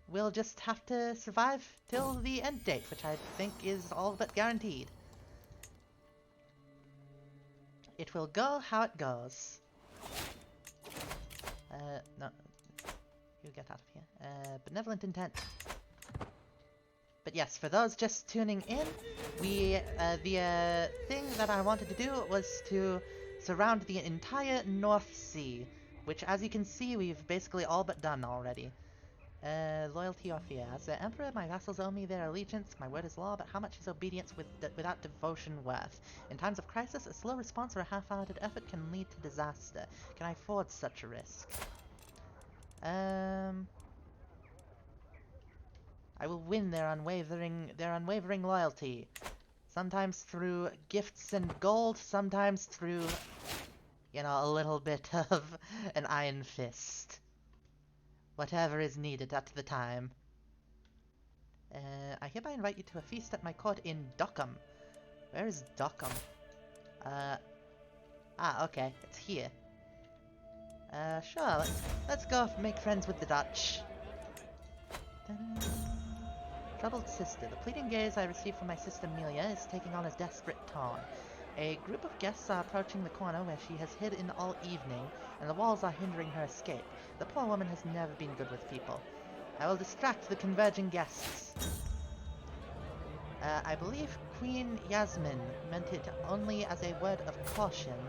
we'll just have to survive till the end date, which I think is all but guaranteed. it will go how it goes. No. You get out of here. Benevolent intent. But yes, for those just tuning in, the thing that I wanted to do was to surround the entire North Sea, which, as you can see, we've basically all but done already. Loyalty or fear. As the Emperor, my vassals owe me their allegiance. My word is law, but how much is obedience without devotion worth? In times of crisis, a slow response or a half-hearted effort can lead to disaster. Can I afford such a risk? I will win their unwavering loyalty. Sometimes through gifts and gold, sometimes through, you know, a little bit of an iron fist. Whatever is needed at the time. I hereby invite you to a feast at my court in Dockham. Where is Dockham? Okay, it's here. Sure, let's go make friends with the Dutch. Troubled sister. The pleading gaze I received from my sister Amelia is taking on a desperate tone. A group of guests are approaching the corner where she has hidden all evening, and the walls are hindering her escape. The poor woman has never been good with people. I will distract the converging guests. I believe Queen Yasmin meant it only as a word of caution.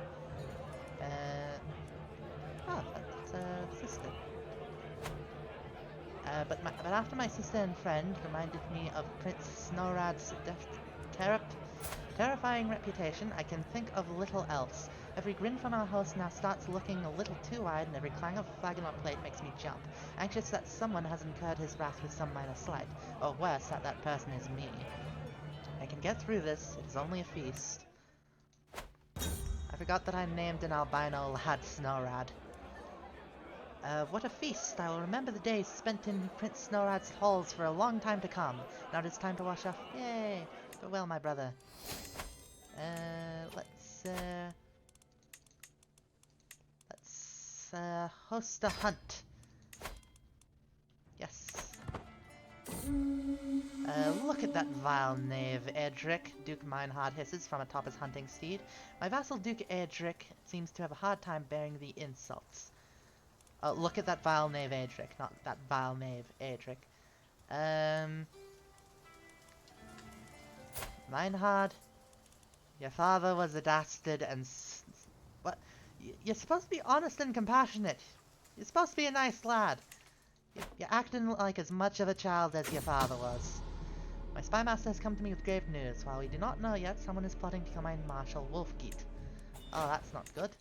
That's a sister. But after my sister and friend reminded me of Prince Snorad's terrifying reputation, I can think of little else. Every grin from our host now starts looking a little too wide, and every clang of flagon or plate makes me jump, anxious that someone has incurred his wrath with some minor slight, or worse, that that person is me. I can get through this, it is only a feast. I forgot that I named an albino lad Snorad. What a feast! I will remember the days spent in Prince Snorad's halls for a long time to come. Now it is time to wash off. Yay! Farewell, my brother. Let's host a hunt. Yes. Look at that vile knave, Edric, Duke Meinhard hisses from atop his hunting steed. My vassal Duke Edric seems to have a hard time bearing the insults. Look at that vile knave, Edric, not that vile knave, Edric. Meinhard, your father was a dastard and what? You're supposed to be honest and compassionate. You're supposed to be a nice lad. You're acting like as much of a child as your father was. My spy master has come to me with grave news. While we do not know yet, someone is plotting to kill my Marshal Wolfgeet. Oh, that's not good.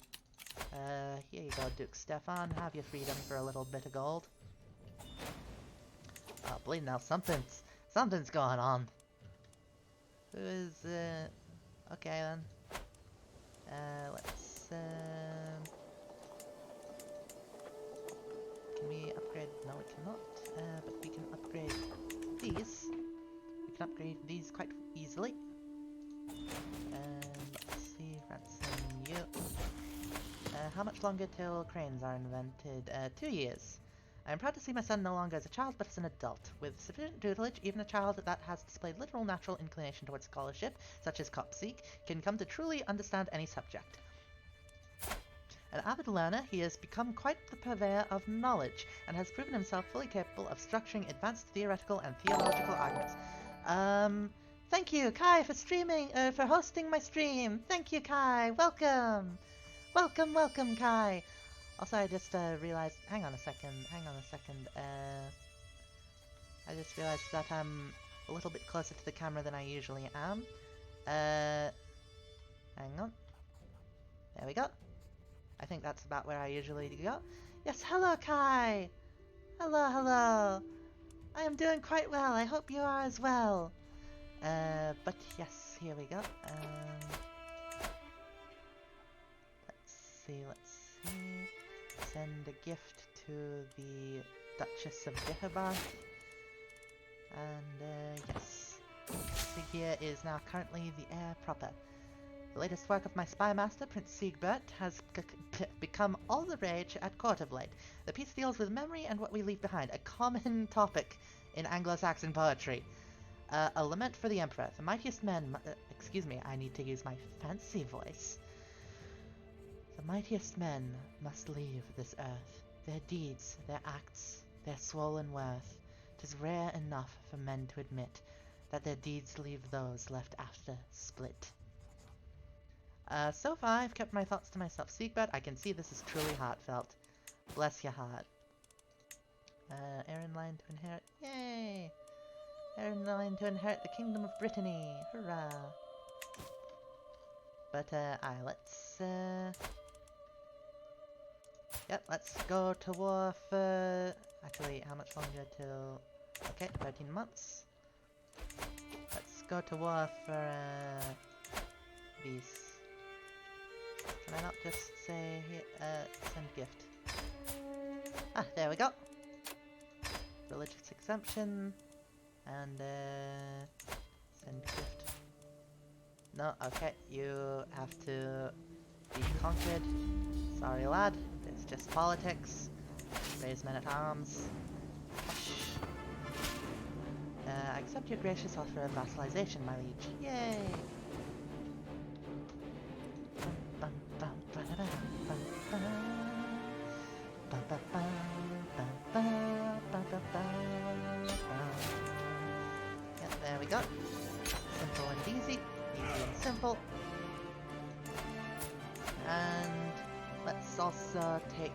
Here you go, Duke Stefan. Have your freedom for a little bit of gold. Oh, bleeding now, something's going on. Who is, okay then. Let's, can we upgrade? No, we cannot. But we can upgrade these. We can upgrade these quite easily. Let's see, ransom you. How much longer till cranes are invented? 2 years. I am proud to see my son no longer as a child, but as an adult. With sufficient tutelage, even a child that has displayed literal natural inclination towards scholarship, such as Copseek, can come to truly understand any subject. An avid learner, he has become quite the purveyor of knowledge, and has proven himself fully capable of structuring advanced theoretical and theological arguments. Thank you, Kai, for for hosting my stream. Thank you, Kai. Welcome. Welcome, Kai. Also, I just realized. Hang on a second. I just realized that I'm a little bit closer to the camera than I usually am. Hang on. There we go. I think that's about where I usually go. Yes, hello, Kai. Hello. I am doing quite well. I hope you are as well. But yes, here we go. Let's see. Send a gift to the Duchess of Dehobart. And, yes. Sigia is now currently the heir proper. The latest work of my spy master, Prince Siegbert, has become all the rage at court of late. The piece deals with memory and what we leave behind, a common topic in Anglo-Saxon poetry. A lament for the Emperor. The mightiest men... excuse me, I need to use my fancy voice. The mightiest men must leave this earth. Their deeds, their acts, their swollen worth. 'Tis rare enough for men to admit that their deeds leave those left after split. So far I've kept my thoughts to myself. Siegbert, I can see this is truly heartfelt. Bless your heart. Aaron line to inherit. Yay! Aaron line to inherit the kingdom of Brittany. Hurrah! But, let's, yep, let's go to war for... Actually, how much longer till... Okay, 13 months. Let's go to war for, these. Can I not just say, send gift? Ah, there we go! Religious exemption. And, send gift. No, okay, you have to be conquered. Sorry, lad. It's just politics. Raise men-at-arms. I accept your gracious offer of vassalization, my liege. Yay! Yep, there we go. Simple and easy. Easy and simple. And let's also take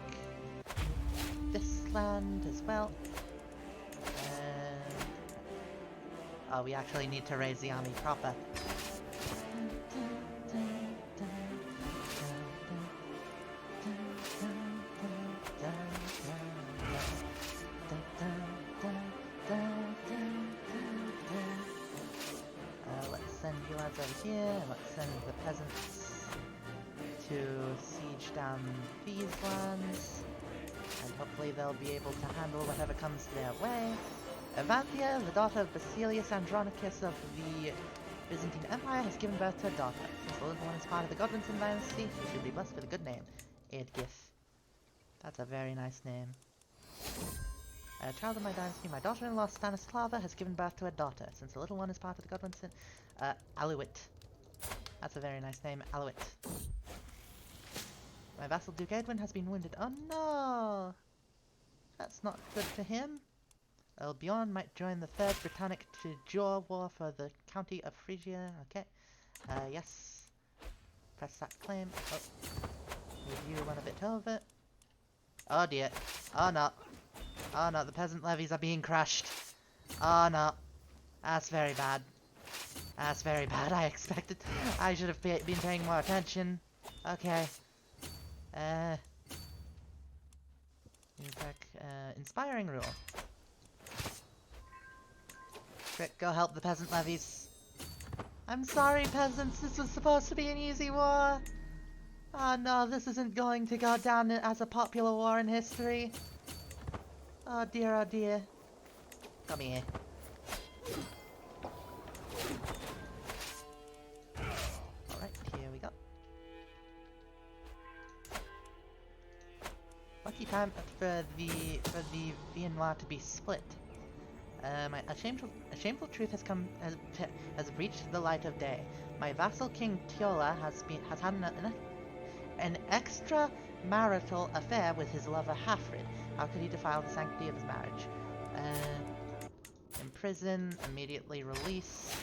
this land as well. Oh, we actually need to raise the army proper. Let's send you lads over here, and let's send the peasants to siege down these lands, and hopefully they'll be able to handle whatever comes their way. Evanthia, the daughter of Basilius Andronicus of the Byzantine Empire, has given birth to a daughter. Since the little one is part of the Godwin dynasty, she should be blessed with a good name, Eadgith. That's a very nice name. A child of my dynasty, my daughter-in-law Stanislava has given birth to a daughter. Since the little one is part of the Godwin Aluit. That's a very nice name, Aluit. My vassal Duke Edwin has been wounded. Oh no! That's not good for him. Bjorn might join the 3rd Britannic Jor War for the county of Frisia. Okay. Yes. Press that claim. Oh. Move you one a bit over. Oh dear. Oh no. Oh no, the peasant levies are being crushed. Oh no. That's very bad. That's very bad. I expected... I should have been paying more attention. Okay. Inspiring rule. Quick, go help the peasant levies. I'm sorry, peasants, this was supposed to be an easy war. Oh no, this isn't going to go down as a popular war in history. Oh dear, oh dear. Come here. Alright, here we go. Lucky time for the Viennois to be split. A shameful truth has breached the light of day. My vassal King Tiola has had an extramarital affair with his lover Hafrid. How could he defile the sanctity of his marriage? Imprison, immediately release.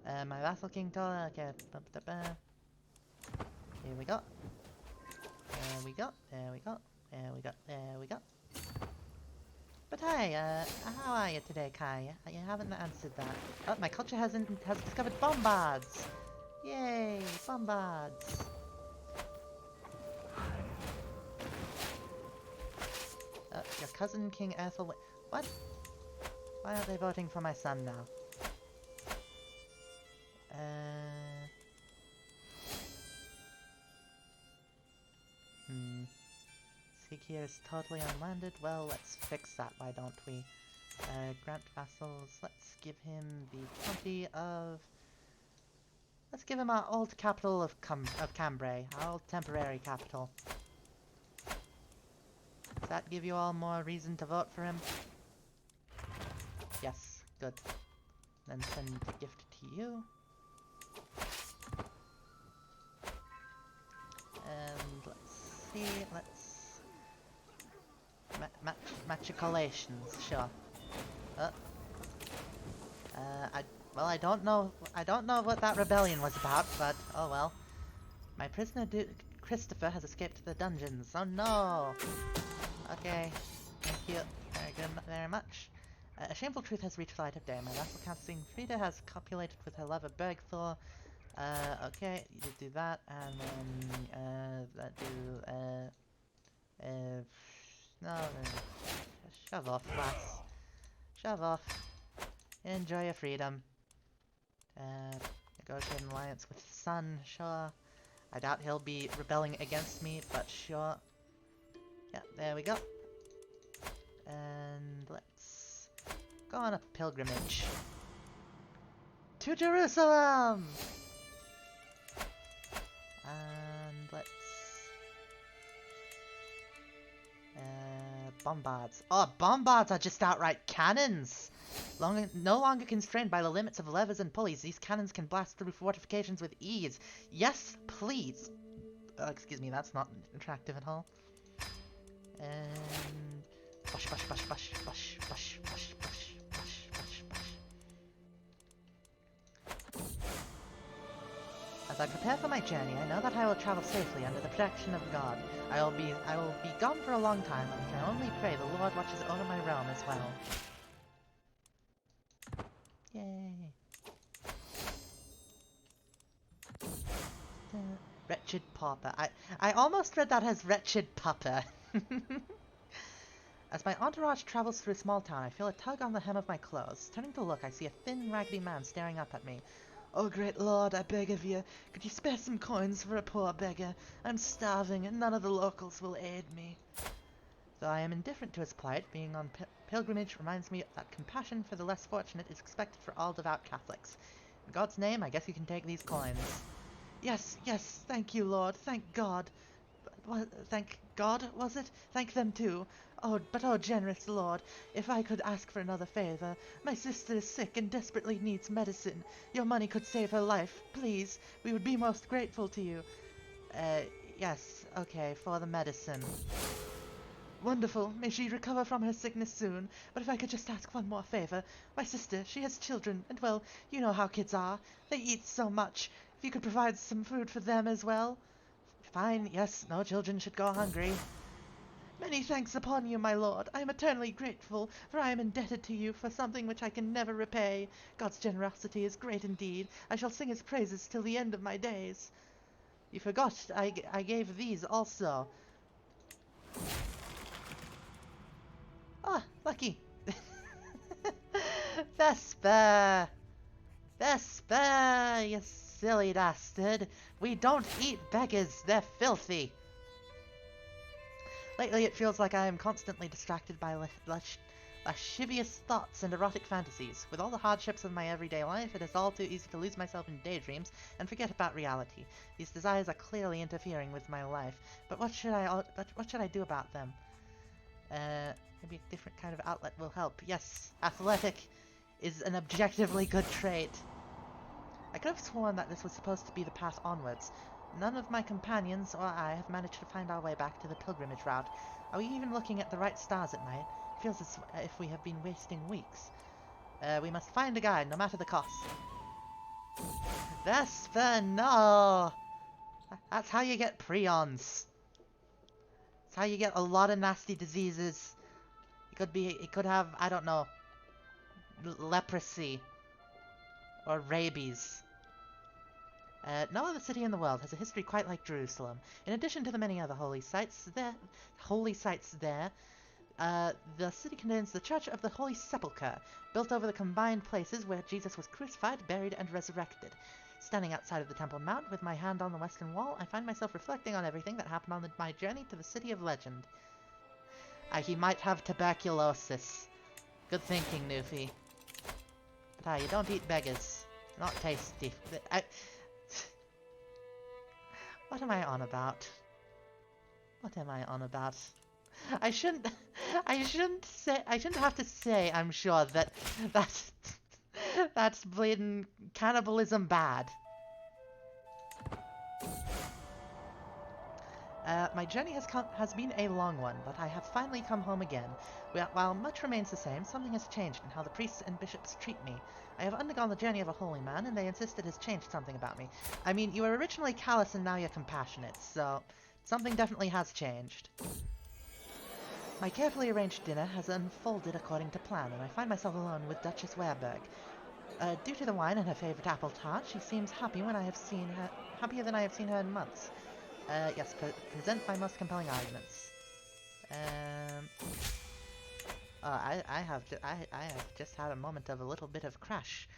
My vassal King Tiola. Okay. Here we go. There we go. There we go. There we go. There we go. But hey, how are you today, Kai? You haven't answered that. Oh, my culture has discovered bombards! Yay, bombards! Your cousin King Ethel... What? Why aren't they voting for my son now? Here is totally unlanded. Well, let's fix that, why don't we? Grant vassals. Let's give him the county of... Let's give him our old capital of Cambrai. Our old temporary capital. Does that give you all more reason to vote for him? Yes, good. Then send the gift to you. And let's see, let's... Machicolations, sure. I don't know what that rebellion was about, but oh well. My prisoner Christopher has escaped the dungeons. Oh no! Okay, thank you very much. A shameful truth has reached the light of day. My vassal Countessine Frida has copulated with her lover Bergthor. Okay, you do that, and then, no, shove off, lass. Shove off. Enjoy your freedom. Negotiate an alliance with the sun, sure. I doubt he'll be rebelling against me, but sure. Yeah, there we go. And let's go on a pilgrimage to Jerusalem! And let's... bombards. Oh, bombards are just outright cannons! No longer constrained by the limits of levers and pulleys, these cannons can blast through fortifications with ease. Yes, please! Excuse me, that's not attractive at all. And... Bush, bush, bush, bush, bush, bush, bush, bush, bush, bush, bush. As I prepare for my journey, I know that I will travel safely under the protection of God. I will be gone for a long time, and I can only pray the Lord watches over my realm as well. Yay. Wretched pauper. I almost read that as wretched pupper. As my entourage travels through a small town, I feel a tug on the hem of my clothes. Turning to look, I see a thin, raggedy man staring up at me. Oh, great lord, I beg of you, could you spare some coins for a poor beggar? I'm starving, and none of the locals will aid me. Though I am indifferent to his plight, being on pilgrimage reminds me that compassion for the less fortunate is expected for all devout Catholics. In God's name, I guess you can take these coins. Yes, yes, thank you, Lord, thank God. Thank God, was it? Thank them too. Oh, generous Lord, if I could ask for another favor. My sister is sick and desperately needs medicine. Your money could save her life. Please, we would be most grateful to you. Yes, okay, for the medicine. Wonderful. May she recover from her sickness soon. But if I could just ask one more favor. My sister, she has children, and well, you know how kids are. They eat so much. If you could provide some food for them as well. Fine, yes, no children should go hungry. Many thanks upon you, my lord. I am eternally grateful, for I am indebted to you for something which I can never repay. God's generosity is great indeed. I shall sing his praises till the end of my days. You forgot, I gave these also. Ah, lucky. Vesper! Vesper, you silly dastard. We don't eat beggars, they're filthy. Lately it feels like I am constantly distracted by lascivious thoughts and erotic fantasies. With all the hardships of my everyday life, it is all too easy to lose myself in daydreams and forget about reality. These desires are clearly interfering with my life, but what should I do about them? Maybe a different kind of outlet will help. Yes, athletic is an objectively good trait. I could have sworn that this was supposed to be the path onwards. None of my companions or I have managed to find our way back to the pilgrimage route. Are we even looking at the right stars at night? It feels as if we have been wasting weeks. We must find a guide, no matter the cost. Vesper, no! That's how you get prions. That's how you get a lot of nasty diseases. It could have, I don't know, leprosy. Or rabies. No other city in the world has a history quite like Jerusalem. In addition to the many other holy sites there, the city contains the Church of the Holy Sepulchre, built over the combined places where Jesus was crucified, buried, and resurrected. Standing outside of the Temple Mount with my hand on the western wall, I find myself reflecting on everything that happened on my journey to the City of Legend. He might have tuberculosis. Good thinking, Newfie. But you don't eat beggars. Not tasty. What am I on about? What am I on about? I shouldn't have to say, I'm sure, that's bleeding cannibalism bad. My journey has been a long one, but I have finally come home again. While much remains the same, something has changed in how the priests and bishops treat me. I have undergone the journey of a holy man, and they insist it has changed something about me. I mean, you were originally callous and now you're compassionate, so something definitely has changed. My carefully arranged dinner has unfolded according to plan, and I find myself alone with Duchess Wehrberg. Due to the wine and her favorite apple tart, she seems happier than I have seen her in months. Yes, present my most compelling arguments. I have just had a moment of a little bit of crash,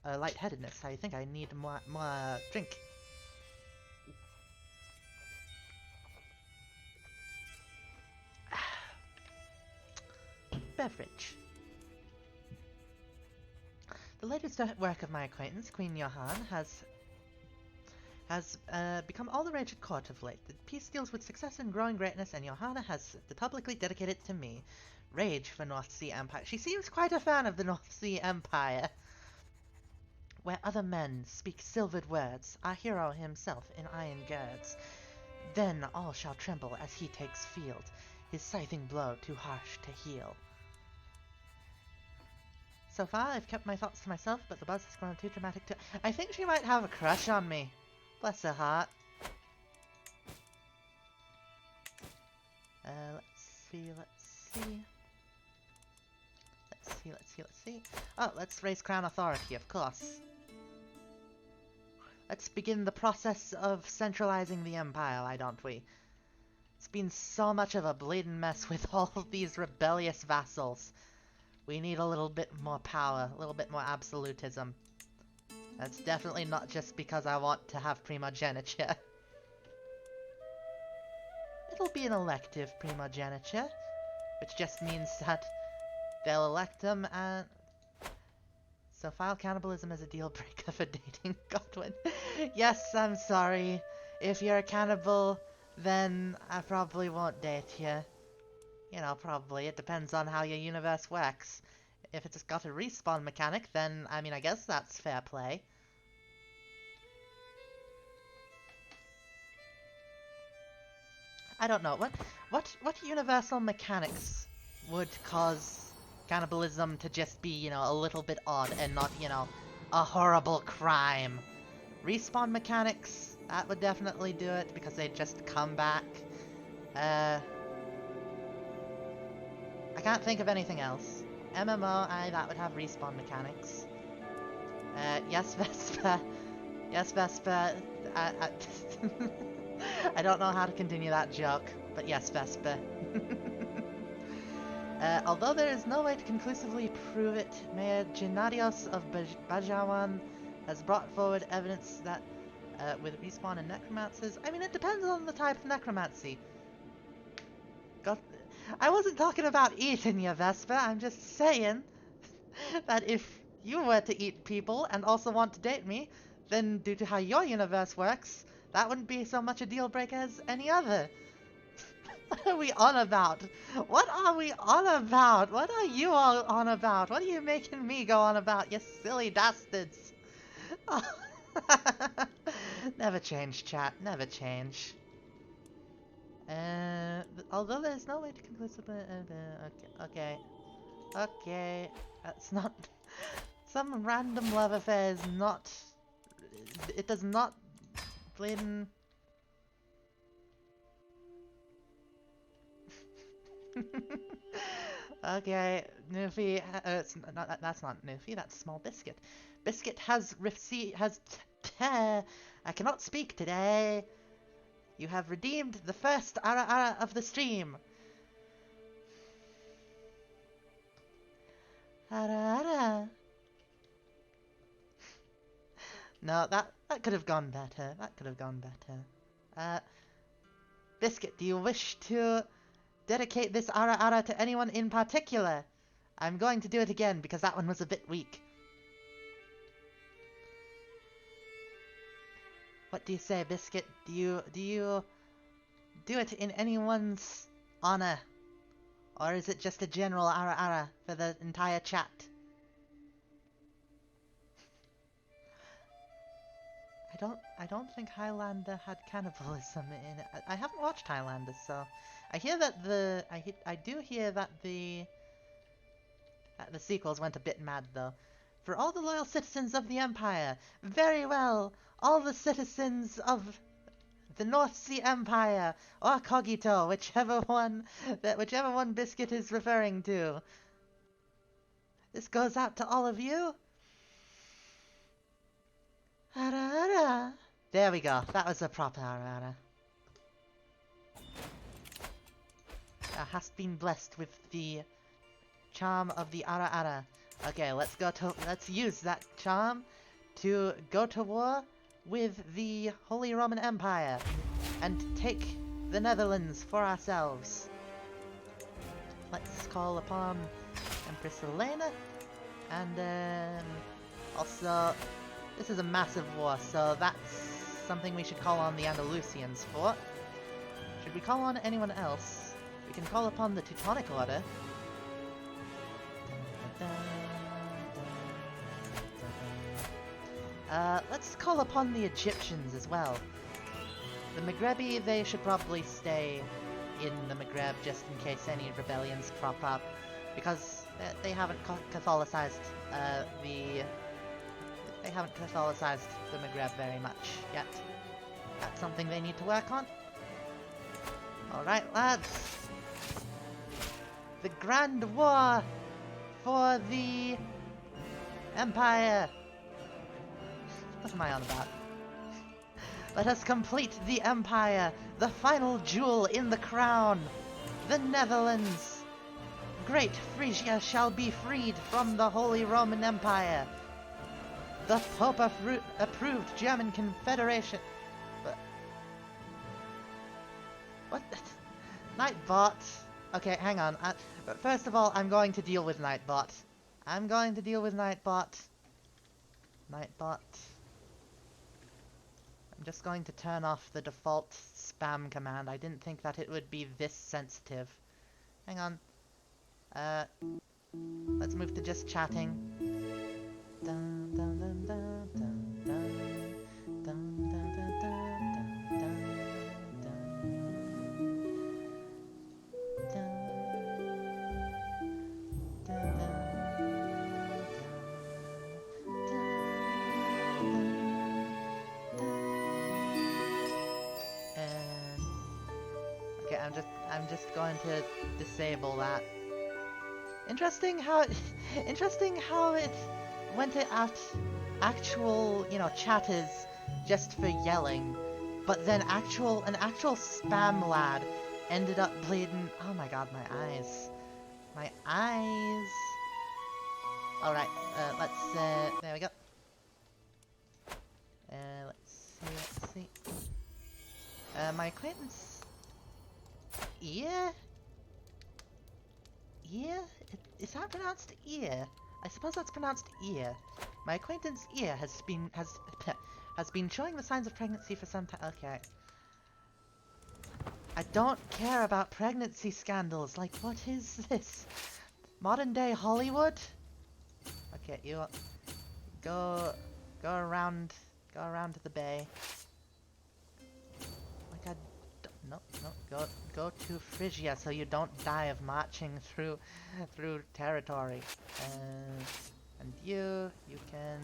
lightheadedness. I think I need more drink. Beverage. The latest work of my acquaintance, Queen Johann, has become all the rage at court of late. The piece deals with success and growing greatness, and Johanna has publicly dedicated it to me. Rage for North Sea Empire. She seems quite a fan of the North Sea Empire. Where other men speak silvered words, our hero himself in iron girds. Then all shall tremble as he takes field, his scything blow too harsh to heal. So far, I've kept my thoughts to myself, but the buzz has grown too dramatic to... I think she might have a crush on me. Bless her heart. Let's see. Oh, let's raise Crown Authority, of course. Let's begin the process of centralizing the Empire, why don't we? It's been so much of a bleeding mess with all of these rebellious vassals. We need a little bit more power, a little bit more absolutism. That's definitely not just because I want to have primogeniture. It'll be an elective primogeniture, which just means that they'll elect them and... So file cannibalism as a deal breaker for dating Godwin. Yes, I'm sorry. If you're a cannibal, then I probably won't date you. You know, probably. It depends on how your universe works. If it's got a respawn mechanic, then, I mean, I guess that's fair play. I don't know. What universal mechanics would cause cannibalism to just be, you know, a little bit odd and not, you know, a horrible crime? Respawn mechanics, that would definitely do it because they'd just come back. I can't think of anything else. MMO, that would have respawn mechanics. Yes, Vesper. Yes, Vesper. I don't know how to continue that joke, but yes, Vesper. Although there is no way to conclusively prove it, Mayor Gennadios of Bajawan has brought forward evidence that, with respawn and necromancers... I mean, it depends on the type of necromancy. God, I wasn't talking about eating you, Vesper. I'm just saying that if you were to eat people and also want to date me, then due to how your universe works, that wouldn't be so much a deal breaker as any other. What are we on about? What are we on about? What are you all on about? What are you making me go on about, you silly dastards? Oh. Never change, chat. Never change. Although there's no way to conclusively... Okay. That's not... Some random love affair is not... It does not... Bleeding... Okay, Newfie... that's not Newfie, that's Small Biscuit. Biscuit has I cannot speak today. You have redeemed the first ara of the stream. Ara. No, that could have gone better. That could have gone better. Biscuit, do you wish to dedicate this ara to anyone in particular? I'm going to do it again because that one was a bit weak. What do you say, Biscuit? Do you do it in anyone's honor? Or is it just a general ara for the entire chat? I I don't think Highlander had cannibalism in it. I haven't watched Highlander, so I hear that I do hear that the sequels went a bit mad though. For all the loyal citizens of the Empire, very well, all the citizens of the North Sea Empire, or Cogito, whichever one Biscuit is referring to. This goes out to all of you. Ara. There we go. That was a proper ara. Thou hast been blessed with the charm of the ara. Okay, let's use that charm to go to war with the Holy Roman Empire and take the Netherlands for ourselves. Let's call upon Empress Elena, and also this is a massive war, so that's something we should call on the Andalusians for. Should we call on anyone else? We can call upon the Teutonic Order. Let's call upon the Egyptians as well. The Maghrebi, they should probably stay in the Maghreb just in case any rebellions crop up, because they haven't Catholicized the Maghreb very much yet. That's something they need to work on. Alright, lads. The Grand War for the Empire. What am I on about? Let us complete the Empire, the final jewel in the crown, the Netherlands. Great Frisia shall be freed from the Holy Roman Empire. The Pope approved German Confederation. What? Nightbot. Okay, hang on. But first of all, I'm going to deal with Nightbot. Nightbot. I'm just going to turn off the default spam command. I didn't think that it would be this sensitive. Hang on. Let's move to just chatting. Dun, dun, dun, dun, dun, dun, dun, dun, dun, dun, dun, dun, I'm just going to disable that. Interesting how it went at actual, chat is just for yelling, but then an actual spam lad ended up bleeding. Oh my god, my eyes. Alright, there we go. Let's see. My acquaintance. Ear? Is that pronounced ear? I suppose that's pronounced ear. My acquaintance Ear has been showing the signs of pregnancy for some time. Okay. I don't care about pregnancy scandals. Like, what is this? Modern day Hollywood? Okay, you go around to the bay. Like, go to Phrygia so you don't die of marching through territory. And you can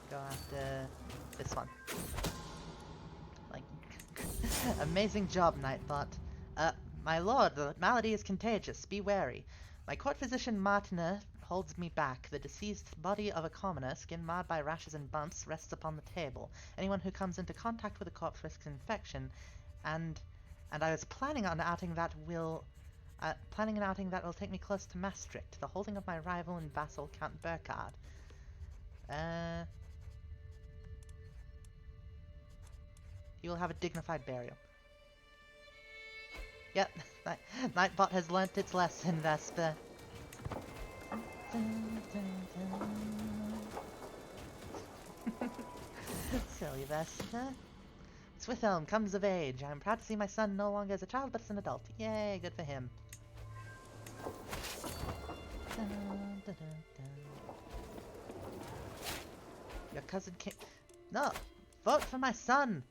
go after this one. Like, amazing job, Nightbot. My lord, the malady is contagious. Be wary. My court physician Martina holds me back. The deceased body of a commoner, skin marred by rashes and bumps, rests upon the table. Anyone who comes into contact with the corpse risks infection, and I was planning an outing that will take me close to Maastricht, the holding of my rival and vassal Count Burkhard. You will have a dignified burial. Yep, Nightbot has learnt its lesson, Vesper. Silly Vesper. Swithelm comes of age. I am proud to see my son no longer as a child, but as an adult. Yay, good for him. Your cousin came... No! Vote for my son!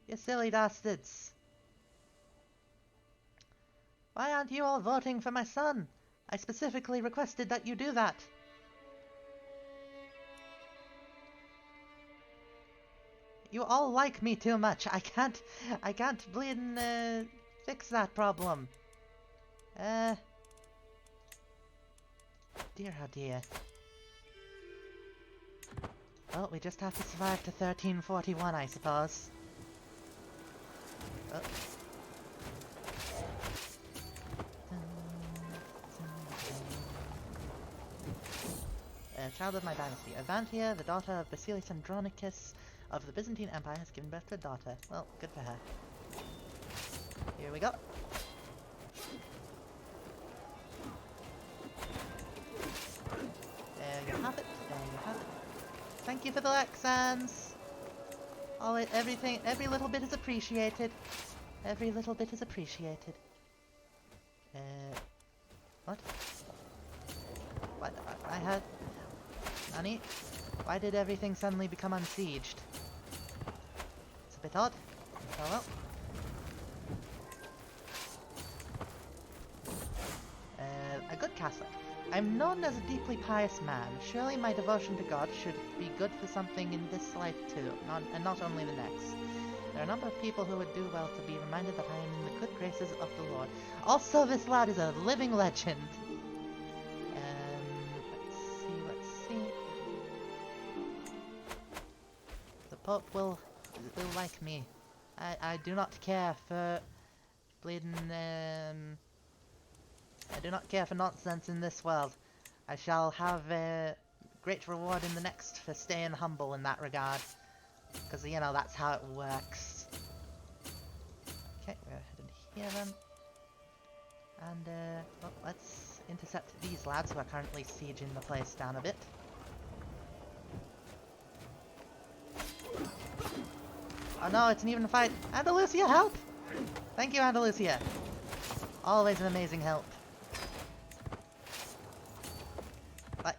You silly dastards! Why aren't you all voting for my son? I specifically requested that you do that. You all like me too much. I can't bleedin' fix that problem. Dear, oh dear. Well, we just have to survive to 1341, I suppose. Oh. Child of my dynasty. Avantia, the daughter of Basilius Andronicus of the Byzantine Empire, has given birth to a daughter. Well, good for her. Here we go. There you have it. There you have it. Thank you for the Lexans! Everything, every little bit is appreciated. Every little bit is appreciated. What? What? I had... Nani? Why did everything suddenly become unsieged? It's a bit odd. Oh well. A good Catholic. I'm known as a deeply pious man. Surely my devotion to God should be good for something in this life too, and not only the next. There are a number of people who would do well to be reminded that I am in the good graces of the Lord. Also, this lad is a living legend. Let's see. The Pope will like me. I do not care for bleeding, I do not care for nonsense in this world. I shall have a great reward in the next for staying humble in that regard. Because, you know, that's how it works. Okay, we're headed here then. And, well, let's intercept these lads who are currently sieging the place down a bit. Oh no, it's an even fight. Andalusia, help! Thank you, Andalusia. Always an amazing help.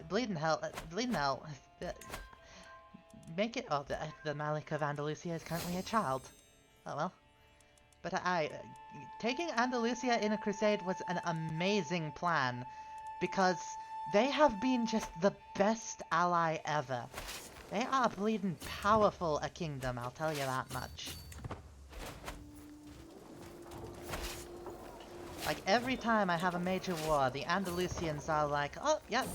Bleeding hell. Make it. Oh, the Malik of Andalusia is currently a child. Oh well. But taking Andalusia in a crusade was an amazing plan, because they have been just the best ally ever. They are bleeding powerful a kingdom, I'll tell you that much. Like, every time I have a major war, the Andalusians are like, oh, yep.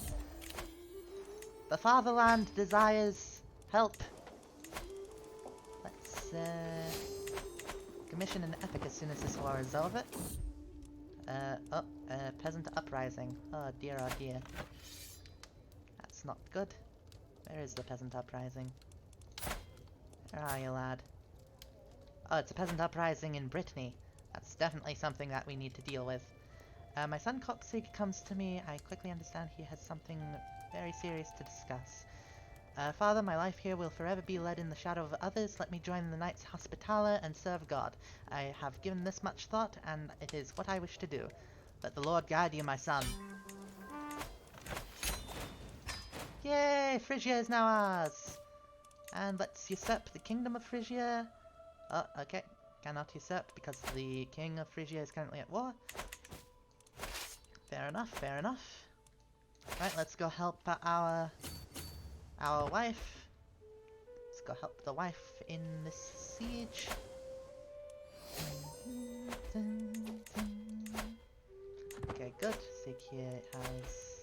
The fatherland desires help. Let's, commission an epic as soon as this war is over. Peasant Uprising. Oh dear, oh dear. That's not good. Where is the Peasant Uprising? Where are you, lad? Oh, it's a Peasant Uprising in Brittany. That's definitely something that we need to deal with. My son Coxig comes to me. I quickly understand he has something very serious to discuss. Father, my life here will forever be led in the shadow of others. Let me join the Knights Hospitaller and serve God. I have given this much thought, and it is what I wish to do. Let the Lord guide you, my son. Yay! Phrygia is now ours! And let's usurp the Kingdom of Phrygia. Oh, okay. Cannot usurp because the King of Phrygia is currently at war. Fair enough, fair enough. Right, let's go help our wife. Let's go help the wife in this siege. Okay, good. CK has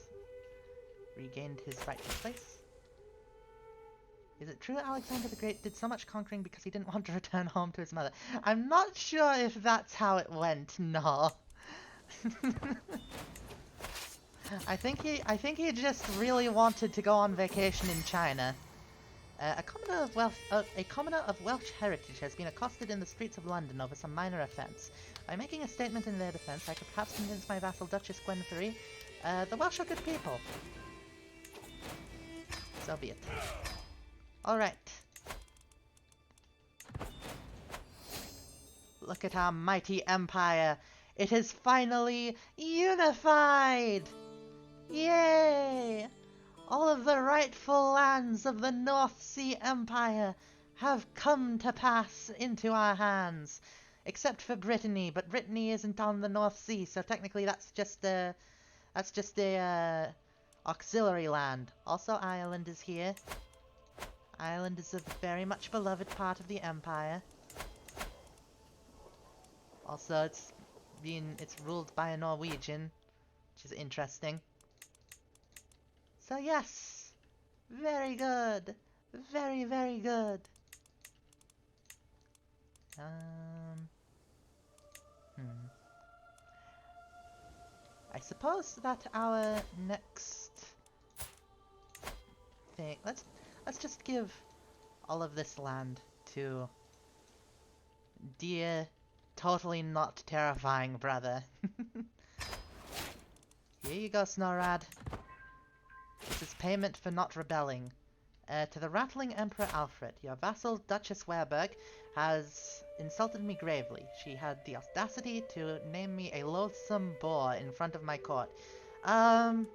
regained his rightful place. Is it true Alexander the Great did so much conquering because he didn't want to return home to his mother? I'm not sure if that's how it went, no. I think he just really wanted to go on vacation in China. A commoner of Welsh heritage has been accosted in the streets of London over some minor offence. By making a statement in their defence, I could perhaps convince my vassal Duchess Gwenfrey. The Welsh are good people. So be it. Alright. Look at our mighty empire. It is finally unified! Yay! All of the rightful lands of the North Sea Empire have come to pass into our hands. Except for Brittany, but Brittany isn't on the North Sea, so technically that's just a auxiliary land. Also, Ireland is here. Ireland is a very much beloved part of the Empire. Also, it's ruled by a Norwegian, which is interesting. So yes, very good, very, very good. I suppose that our next thing. Let's just give all of this land to dear, totally not terrifying brother. Here you go, Snorrad. This is payment for not rebelling. To the rattling Emperor Alfred, your vassal Duchess Wehrberg has insulted me gravely. She had the audacity to name me a loathsome boar in front of my court. Good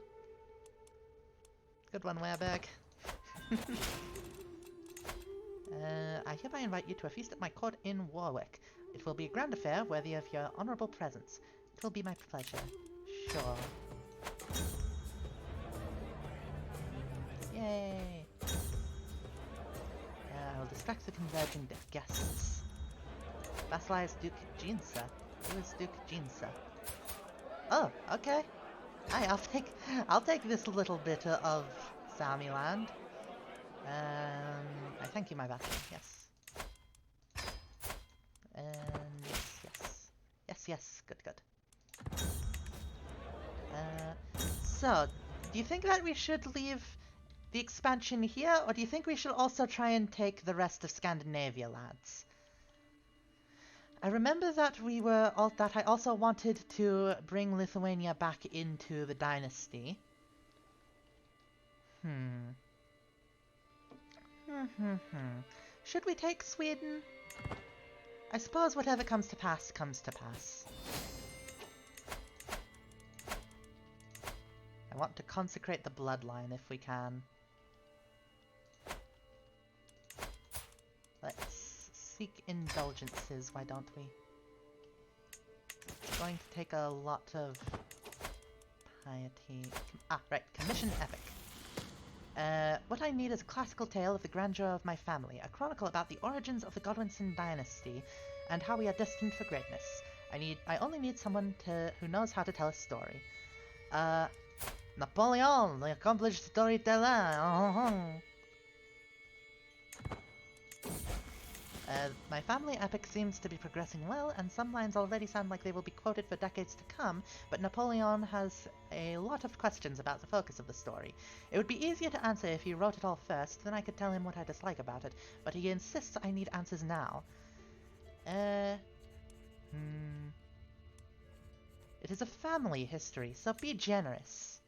one, Wehrberg. I hereby invite you to a feast at my court in Warwick. It will be a grand affair worthy of your honourable presence. It will be my pleasure. Sure. Yay! I'll distract the converging guests. Vassalize Duke Jinsa. Who is Duke Jinsa? Oh, okay. Hi, I'll take this little bit of Sami land. I thank you, my vassal. Yes. And yes. Good. So, do you think that we should leave the expansion here, or do you think we should also try and take the rest of Scandinavia, lads? I remember that I also wanted to bring Lithuania back into the dynasty. Should we take Sweden? I suppose whatever comes to pass, comes to pass. I want to consecrate the bloodline if we can. Let's seek indulgences, why don't we? It's going to take a lot of piety. Right, commission epic. What I need is a classical tale of the grandeur of my family, a chronicle about the origins of the Godwin dynasty, and how we are destined for greatness. I only need someone who knows how to tell a story. Napoleon, the accomplished storyteller. My family epic seems to be progressing well, and some lines already sound like they will be quoted for decades to come, but Napoleon has a lot of questions about the focus of the story. It would be easier to answer if he wrote it all first, then I could tell him what I dislike about it, but he insists I need answers now. It is a family history, so be generous.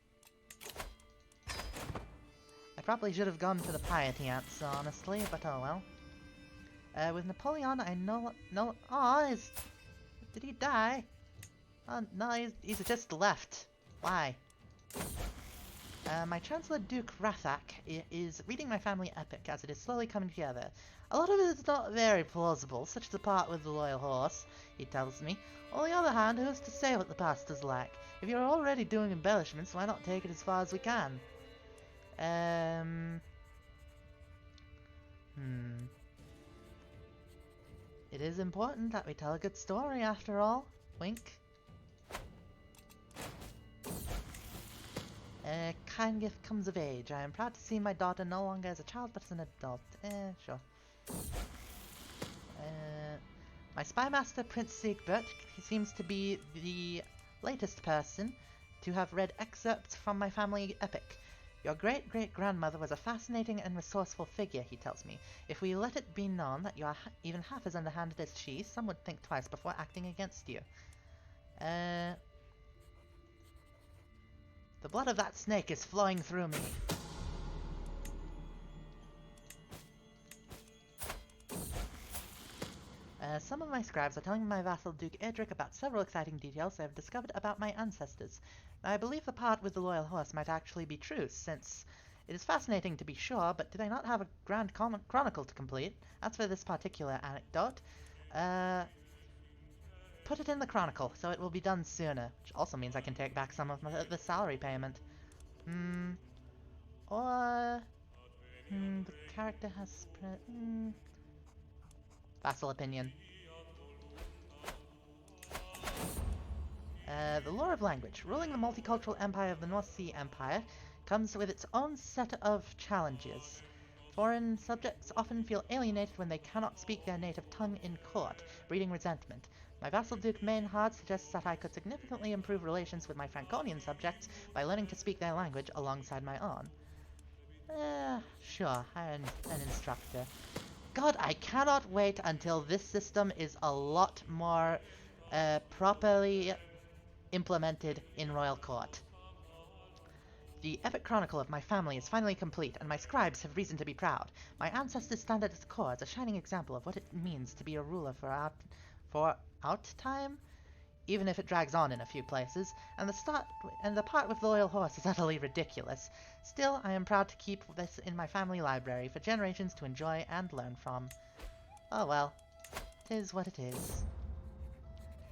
I probably should have gone for the piety answer, honestly, but oh well. With Napoleon, I know... Did he die? Oh, no, he's just left. Why? My Chancellor Duke Rathak is reading my family epic as it is slowly coming together. A lot of it is not very plausible, such as the part with the loyal horse, he tells me. On the other hand, who's to say what the past is like? If you're already doing embellishments, why not take it as far as we can? It is important that we tell a good story, after all. Wink. Kind gift comes of age. I am proud to see my daughter no longer as a child, but as an adult. Sure. My spymaster, Prince Siegbert, he seems to be the latest person to have read excerpts from my family epic. Your great-great-grandmother was a fascinating and resourceful figure, he tells me. If we let it be known that you are even half as underhanded as she, some would think twice before acting against you. The blood of that snake is flowing through me. Some of my scribes are telling my vassal Duke Edric about several exciting details they have discovered about my ancestors. Now, I believe the part with the loyal horse might actually be true, since It is fascinating to be sure, but do they not have a grand chronicle to complete? As for this particular anecdote, put it in the chronicle, so it will be done sooner. Which also means I can take back some of the salary payment. Or... the character has... vassal opinion. The lore of language. Ruling the multicultural empire of the North Sea Empire comes with its own set of challenges. Foreign subjects often feel alienated when they cannot speak their native tongue in court, breeding resentment. My vassal Duke Mainhard suggests that I could significantly improve relations with my Franconian subjects by learning to speak their language alongside my own. Sure, hire an instructor. God, I cannot wait until this system is a lot more properly implemented in royal court. The epic chronicle of my family is finally complete, and my scribes have reason to be proud. My ancestors stand at its core as a shining example of what it means to be a ruler for out time, even if it drags on in a few places, and the part with the loyal horse is utterly ridiculous. Still, I am proud to keep this in my family library for generations to enjoy and learn from. Oh well, 'tis what it is.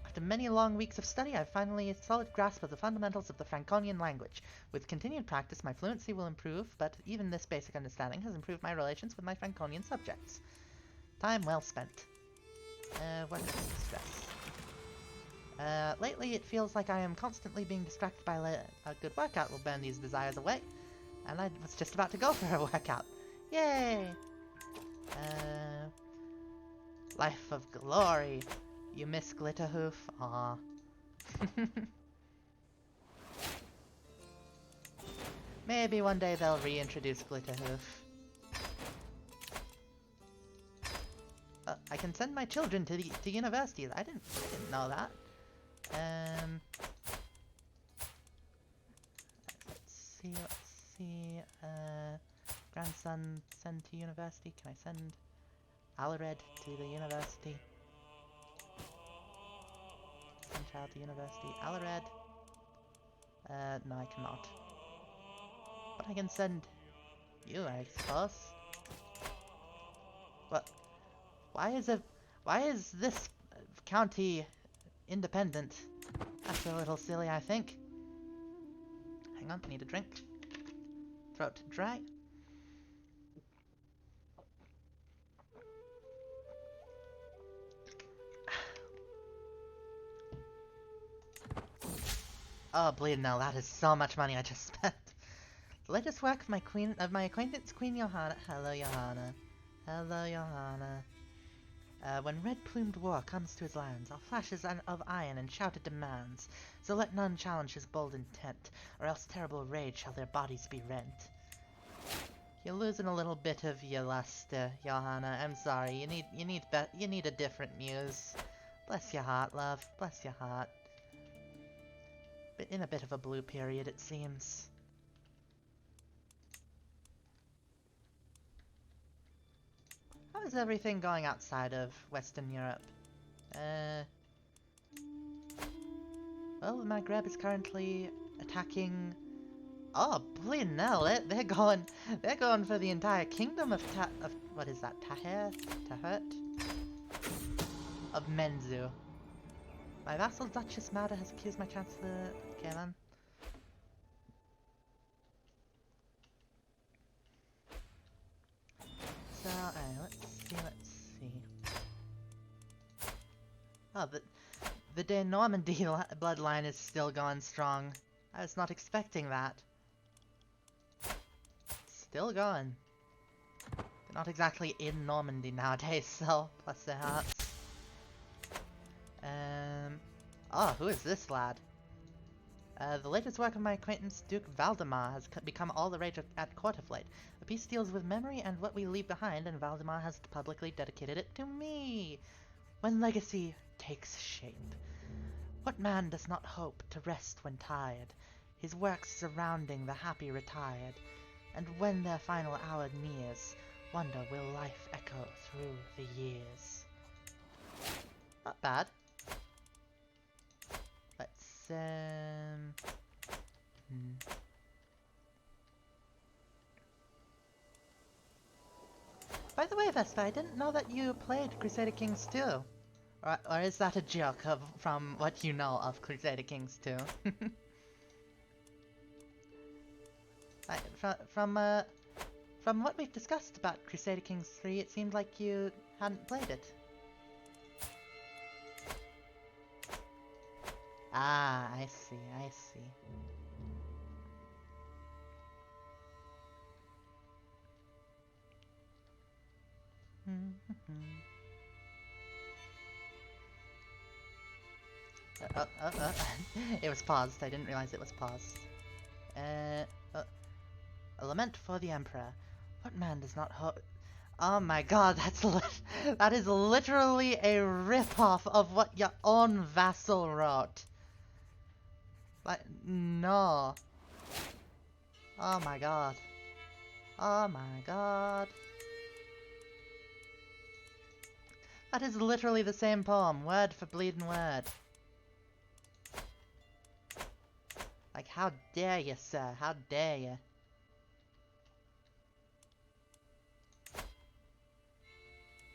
After many long weeks of study, I have finally a solid grasp of the fundamentals of the Franconian language. With continued practice, my fluency will improve, but even this basic understanding has improved my relations with my Franconian subjects. Time well spent. What is stress? Lately it feels like I am constantly being distracted by a good workout will burn these desires away. And I was just about to go for a workout. Yay! Life of glory. You miss Glitterhoof? Aw. Maybe one day they'll reintroduce Glitterhoof. I can send my children to university. I didn't know that. Let's see. Grandson send to university. Can I send Alared to the university? Send child to university. Alared. No, I cannot. But I can send you, I suppose. What? Why is this county independent? That's a little silly, I think. Hang on, I need a drink. Throat dry. Oh, bleeding now, that is so much money I just spent. The latest work of my acquaintance Queen Johanna. Hello, Johanna. Hello, Johanna. When red-plumed war comes to his lands, all flashes of iron and shouted demands, so let none challenge his bold intent, or else terrible rage shall their bodies be rent. You're losing a little bit of your luster, Johanna. I'm sorry. You need a different muse. Bless your heart, love. Bless your heart. But in a bit of a blue period, it seems. How is everything going outside of Western Europe? Well, the Maghreb is currently attacking. Oh, bleeding hell! They're going for the entire kingdom of what is that? Tahert? Of Menzu. My vassal Duchess Mare has accused my chancellor. Okay then. So, let's see. Oh, the De Normandy bloodline is still going strong. I was not expecting that. Still going. They're not exactly in Normandy nowadays, so bless their hearts. Oh, who is this lad? The latest work of my acquaintance Duke Valdemar has become all the rage at court of late. The piece deals with memory and what we leave behind, and Valdemar has publicly dedicated it to me. When legacy takes shape, what man does not hope to rest when tired? His works surrounding the happy retired, and when their final hour nears, wonder will life echo through the years. Not bad. Let's, By the way, Vespa, I didn't know that you played Crusader Kings 2. Or is that a joke from what you know of Crusader Kings 2? From what we've discussed about Crusader Kings 3, it seemed like you hadn't played it. Ah, I see, I see. It was paused. I didn't realize it was paused. A lament for the Emperor. What man does not Oh my god, that is literally a rip-off of what your own vassal wrote. Like, no. Oh my god. Oh my god. That is literally the same poem, word for bleeding word. Like, how dare you, sir? How dare you?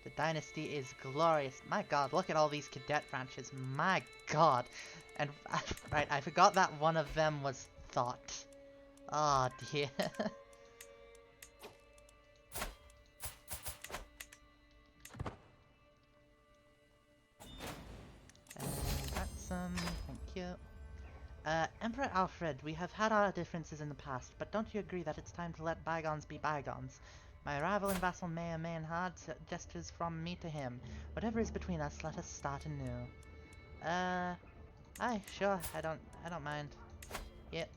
The dynasty is glorious. My god, look at all these cadet branches. My god. And, right, I forgot that one of them was thought. Oh dear. Ransom, thank you. Emperor Alfred, we have had our differences in the past, but don't you agree that it's time to let bygones be bygones? My rival and vassal may remain hard gestures from me to him. Whatever is between us, let us start anew. Aye, sure, I don't mind. Yep.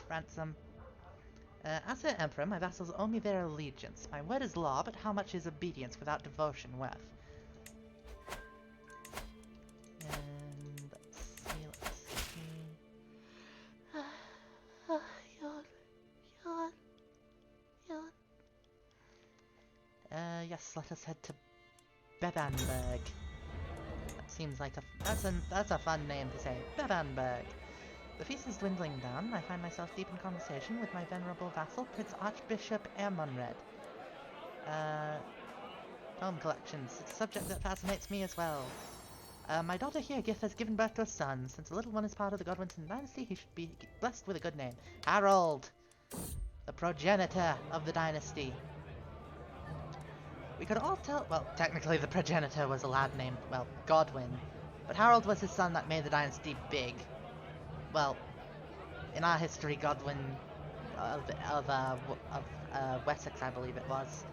Ransom. As their emperor, my vassals owe me their allegiance. My word is law, but how much is obedience without devotion worth? And let's see. Yes, let us head to Bebanberg. That seems like that's a fun name to say. Bebanberg. The feast is dwindling down. I find myself deep in conversation with my venerable vassal, Prince Archbishop Ermonred. Home collections. It's a subject that fascinates me as well. My daughter here, Gith, has given birth to a son. Since the little one is part of the Godwin dynasty, he should be blessed with a good name. Harold! The progenitor of the dynasty. We could all tell— well, technically the progenitor was a lad named, well, Godwin. But Harold was his son that made the dynasty big. Well, in our history, Godwin of Wessex, I believe it was.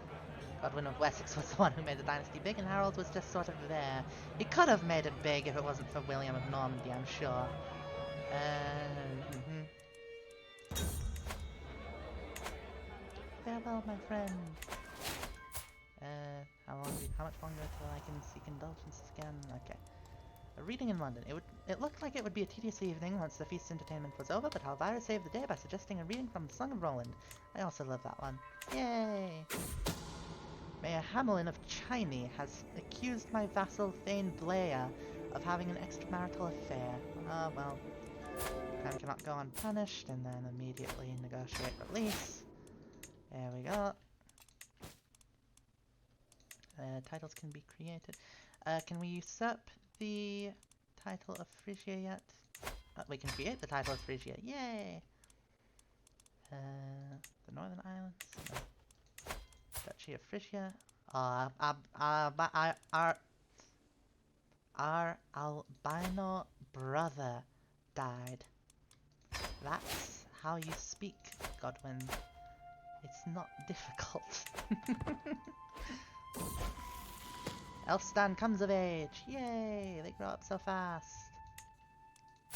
Godwin of Wessex was the one who made the dynasty big, and Harold was just sort of there. He could have made it big if it wasn't for William of Normandy, I'm sure. Farewell, my friend. How much longer till I can seek indulgences again? Okay. A reading in London. It looked like it would be a tedious evening once the feast entertainment was over, but Elvira saved the day by suggesting a reading from the Song of Roland. I also love that one. Yay! Mayor Hamelin of Chiny has accused my vassal Thane Blair of having an extramarital affair. Ah, well. Crime cannot go unpunished, and then immediately negotiate release. There we go. Titles can be created. Can we usurp the title of Phrygia yet? We can create the title of Phrygia. Yay! The Northern Islands. No. Duchy of Phrygia. Our albino brother died. That's how you speak, Godwin. It's not difficult. Elfstan comes of age! Yay! They grow up so fast.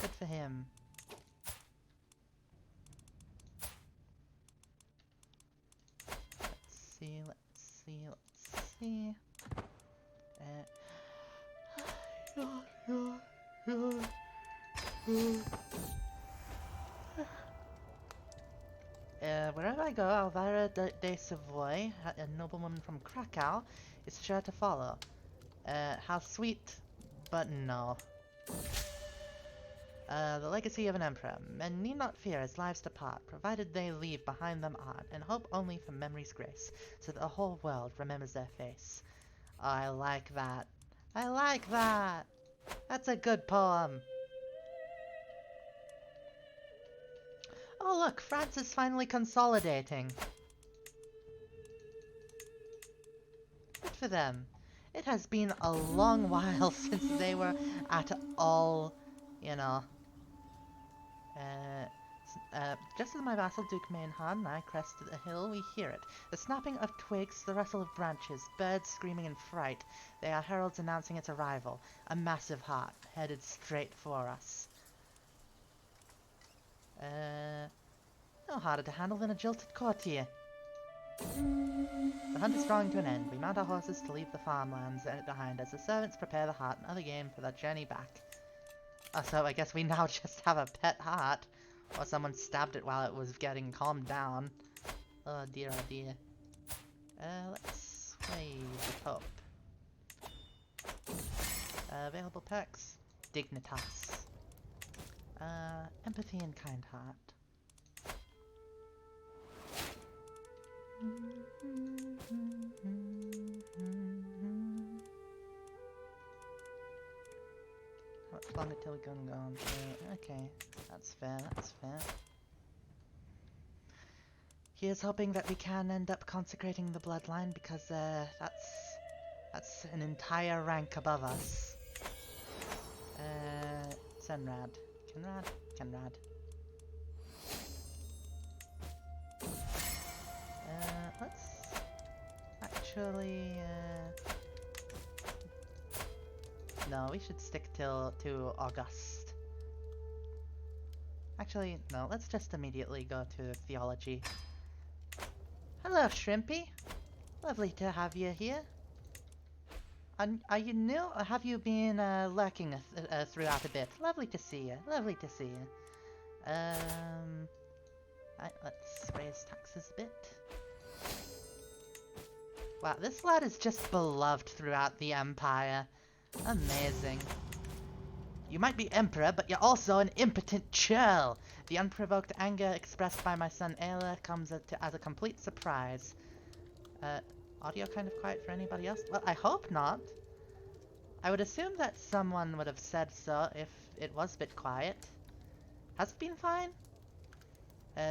Good for him. Let's see. Wherever I go, Elvira de Savoy, a noblewoman from Krakow, is sure to follow. How sweet, but no. The legacy of an emperor. Men need not fear as lives depart, provided they leave behind them art, and hope only for memory's grace, so that the whole world remembers their face. Oh, I like that. I like that! That's a good poem. Oh look, France is finally consolidating. Good for them. It has been a long while since they were at all, you know. Just as my vassal Duke Maynhard and I crest the hill, we hear it. The snapping of twigs, the rustle of branches, birds screaming in fright. They are heralds announcing its arrival. A massive heart, headed straight for us. No harder to handle than a jilted courtier. The hunt is drawing to an end. We mount our horses to leave the farmlands behind as the servants prepare the hart and other game for the journey back. Oh, so I guess we now just have a pet hart. Or someone stabbed it while it was getting calmed down. Oh dear, oh dear. Let's sway the Pope. Available perks. Dignitas. Empathy and kind heart. How much longer till we go on? Okay, that's fair, that's fair. Here's hoping that we can end up consecrating the bloodline because that's an entire rank above us. Senrad. Kenrad. Let's actually, no, we should stick to August. Actually, no, let's just immediately go to theology. Hello, Shrimpy. Lovely to have you here. Are you new, or have you been lurking throughout a bit? Lovely to see you. Lovely to see you. Right, let's raise taxes a bit. Wow, this lad is just beloved throughout the Empire. Amazing. You might be Emperor, but you're also an impotent churl. The unprovoked anger expressed by my son Ayla comes as a complete surprise. Audio kind of quiet for anybody else? Well, I hope not. I would assume that someone would have said so if it was a bit quiet. Has it been fine?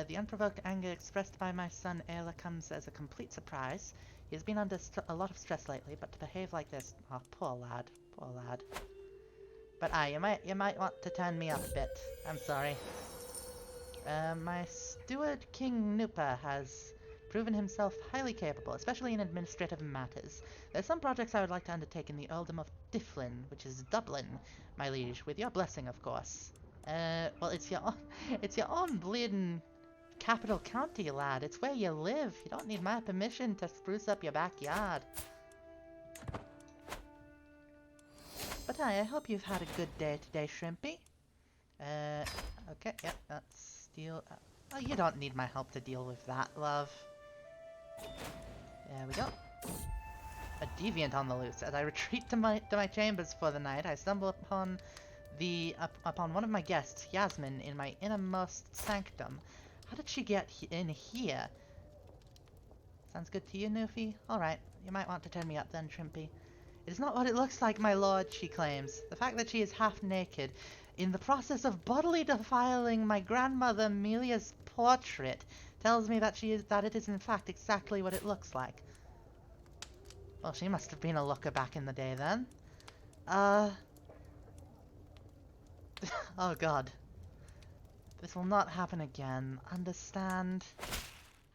The unprovoked anger expressed by my son Ayla comes as a complete surprise. He has been under a lot of stress lately, but to behave like this... Oh, poor lad. Poor lad. But you might want to turn me up a bit. I'm sorry. My steward, King Nupa, has proven himself highly capable, especially in administrative matters. There's some projects I would like to undertake in the earldom of Difflin, which is Dublin, my liege, with your blessing, of course. Well, it's your own bleeding capital county, lad. It's where you live. You don't need my permission to spruce up your backyard. But I hope you've had a good day today, Shrimpy. Okay, yeah, that's deal. Oh, you don't need my help to deal with that, love. There we go. A deviant on the loose. As I retreat to my chambers for the night, I stumble upon upon one of my guests, Yasmin, in my innermost sanctum. How did she get in here? Sounds good to you, Newfie? Alright, you might want to turn me up then, Shrimpy. It is not what it looks like, my lord, she claims. The fact that she is half naked, in the process of bodily defiling my grandmother Amelia's portrait, tells me that it is in fact exactly what it looks like. Well, she must have been a looker back in the day then. Oh god. This will not happen again. Understand?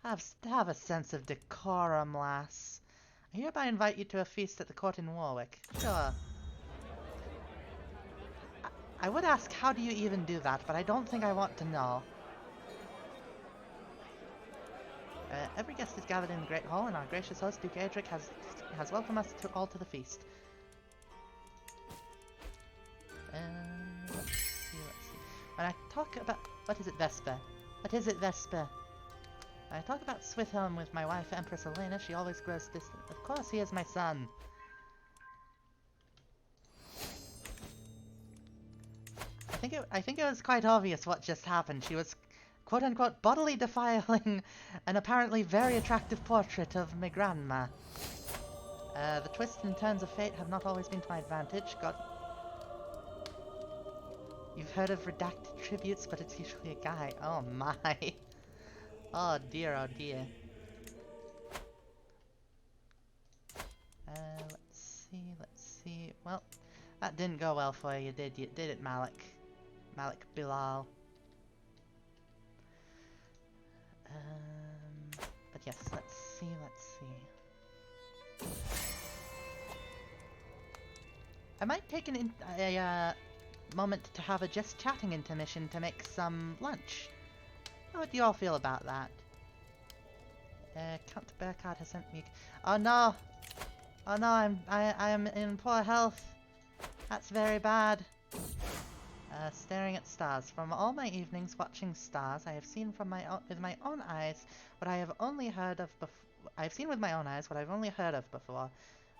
Have a sense of decorum, lass. I hereby invite you to a feast at the court in Warwick. Sure. I would ask how do you even do that, but I don't think I want to know. Every guest is gathered in the Great Hall, and our gracious host, Duke Adric, has welcomed us all to the feast. Let's see. When I talk about... What is it, Vesper? What is it, Vesper? When I talk about Swithhelm with my wife, Empress Elena, she always grows distant. Of course he is my son. I I think it was quite obvious what just happened. She was, quote unquote, bodily defiling an apparently very attractive portrait of my grandma. The twists and turns of fate have not always been to my advantage. God, you've heard of redacted tributes, but it's usually a guy. Oh my. Oh dear, oh dear. Let's see. Well, that didn't go well for you, did it, Malik? Malik Bilal. But yes, let's see. I might take a moment to have a just chatting intermission to make some lunch. How would you all feel about that? Count Burkhardt has sent me. Oh no! Oh no! I am in poor health. That's very bad. Staring at stars. From all my evenings watching stars, I have seen with my own eyes what I have only heard of before. I have seen with my own eyes what I've only heard of before.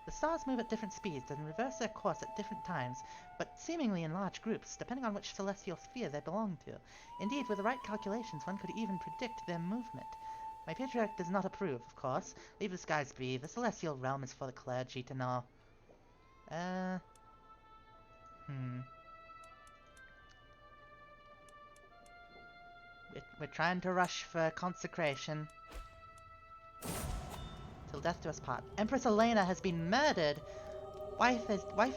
The stars move at different speeds and reverse their course at different times, but seemingly in large groups, depending on which celestial sphere they belong to. Indeed, with the right calculations, one could even predict their movement. My patriarch does not approve, of course. Leave the skies be. The celestial realm is for the clergy to know. We're trying to rush for consecration. Till death do us part. Empress Elena has been murdered! Wife,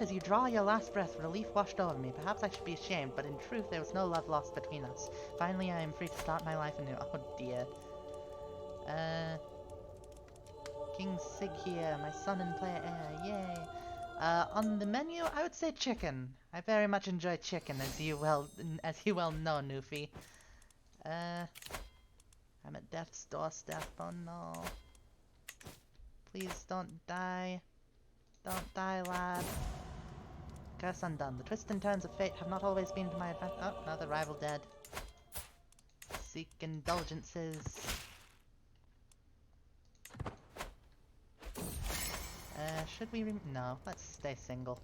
as you draw your last breath, relief washed over me. Perhaps I should be ashamed, but in truth there was no love lost between us. Finally I am free to start my life anew. Oh dear. King Sig here, my son and player heir, yay! On the menu, I would say chicken. I very much enjoy chicken, as you well know, Newfie. I'm at death's doorstep, oh no. Please don't die. Don't die, lad. Curse undone. The twists and turns of fate have not always been to my advantage. Oh, another rival dead. Seek indulgences. Should we no, let's stay single.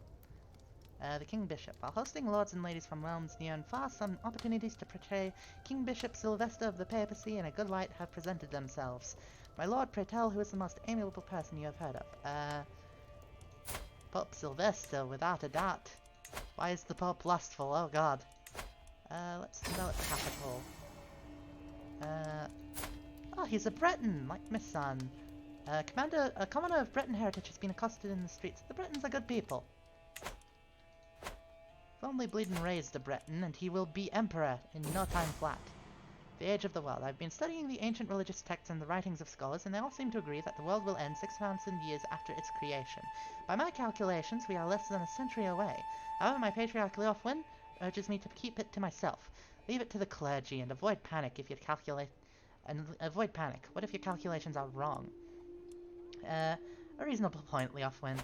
The King Bishop. While hosting lords and ladies from realms near and far, some opportunities to portray King Bishop Sylvester of the Papacy in a good light have presented themselves. My lord, pray tell, who is the most amiable person you have heard of? Pope Sylvester, without a doubt. Why is the Pope lustful? Oh god. Let's develop capital. Oh, he's a Breton, like my son. A commoner of Breton heritage has been accosted in the streets. The Bretons are good people. I've only bleeding raised a Breton, and he will be emperor in no time flat. The age of the world. I've been studying the ancient religious texts and the writings of scholars, and they all seem to agree that the world will end 6,000 years after its creation. By my calculations, we are less than a century away. However, my patriarch Leofwin urges me to keep it to myself. Leave it to the clergy, and avoid panic if you calculate. And avoid panic. What if your calculations are wrong? A reasonable point, Leofwin.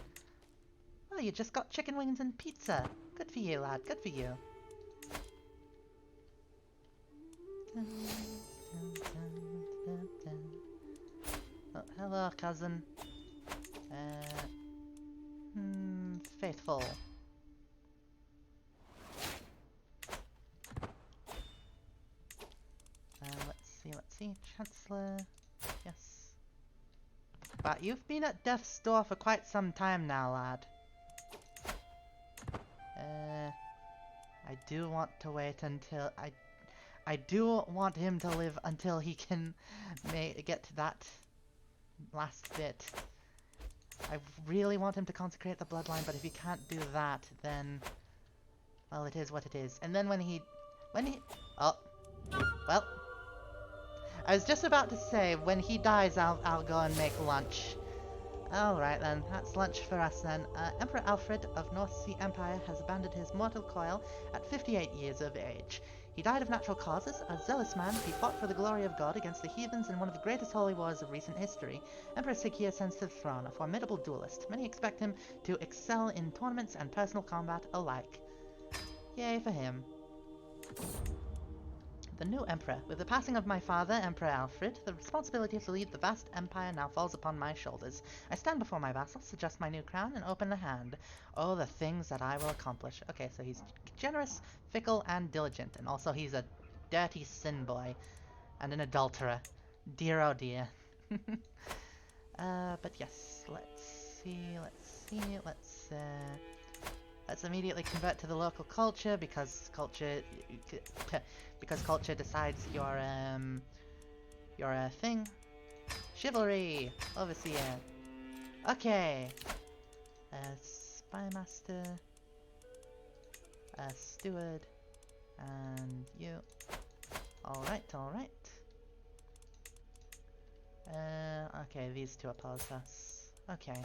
Oh, you just got chicken wings and pizza. Good for you, lad. Good for you. Oh, hello, cousin. Faithful. Let's see. Chancellor. Yes. But you've been at death's door for quite some time now, lad. I do want to wait until I do want him to live until he can get to that last bit. I really want him to consecrate the bloodline, but if he can't do that, then well, it is what it is. And then when he oh, well, I was just about to say when he dies, I'll go and make lunch. Alright then, that's lunch for us then. Emperor Alfred of North Sea Empire has abandoned his mortal coil at 58 years of age. He died of natural causes. A zealous man, he fought for the glory of God against the heathens in one of the greatest holy wars of recent history. Emperor Sig ascends to the throne, a formidable duelist. Many expect him to excel in tournaments and personal combat alike. Yay for him. The new emperor. With the passing of my father, Emperor Alfred, the responsibility to lead the vast empire now falls upon my shoulders. I stand before my vassals, adjust my new crown, and open a hand. Oh, the things that I will accomplish. Okay, so he's generous, fickle, and diligent, and also he's a dirty sin boy and an adulterer. Dear oh dear. But yes, let's immediately convert to the local culture because culture decides your thing. Chivalry, overseer. Okay. Spymaster, steward, and you. All right. Okay, these two oppose us. Okay.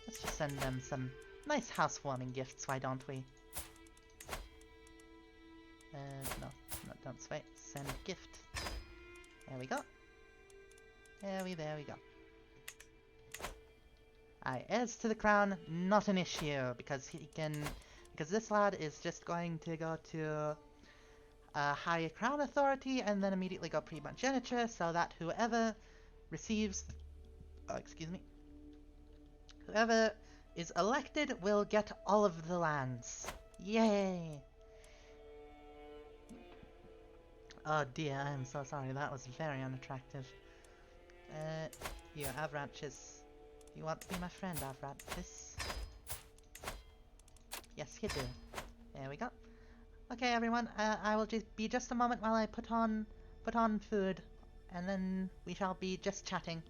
Let's just send them some nice housewarming gifts, why don't we? No, don't wait. Send gift. There we go. There we go. Aye, heirs to the crown, not an issue, because this lad is just going to go to higher crown authority and then immediately go Primogeniture, so that whoever receives, whoever is elected will get all of the lands. Yay! Oh dear, I am so sorry, that was very unattractive. You, Avranches. You want to be my friend, Avranches? Yes, you do. There we go. Okay, everyone, I will just be just a moment while I put on food, and then we shall be just chatting.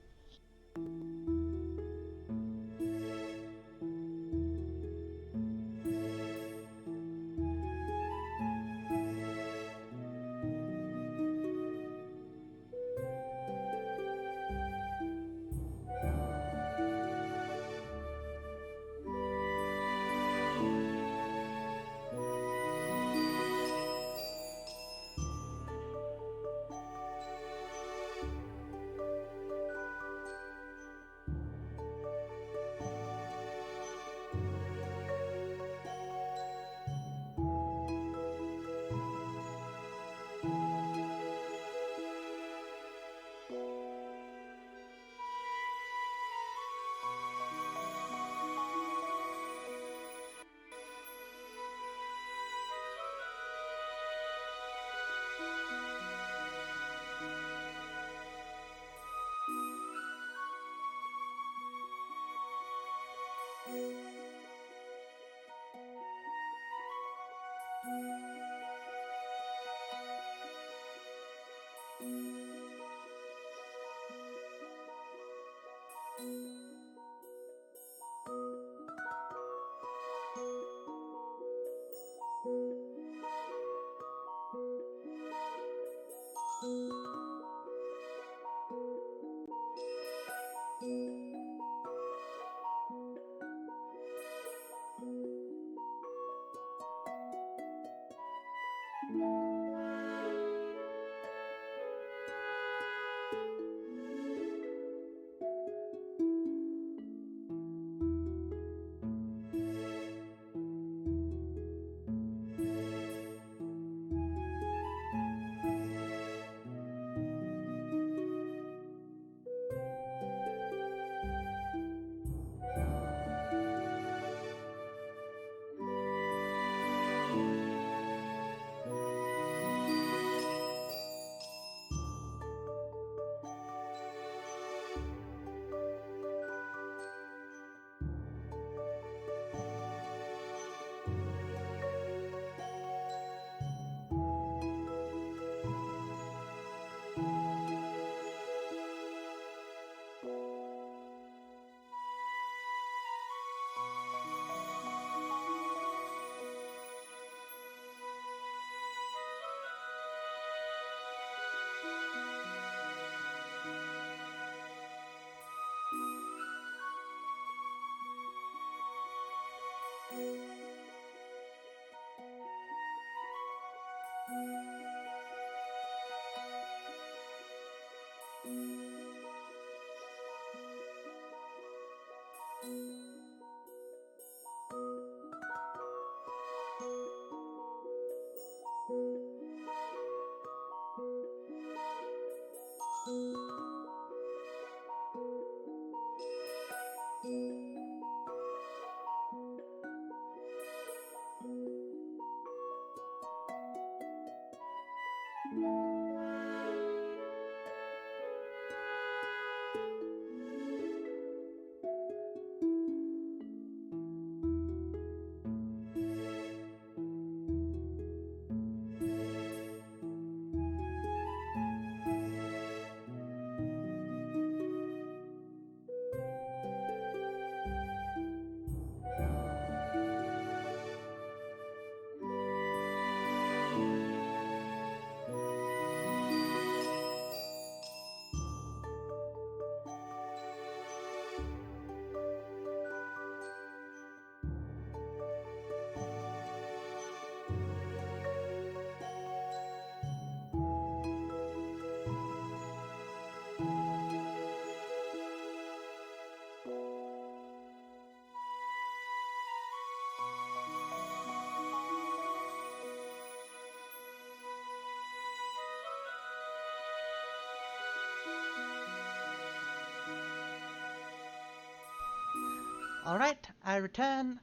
Alright, I return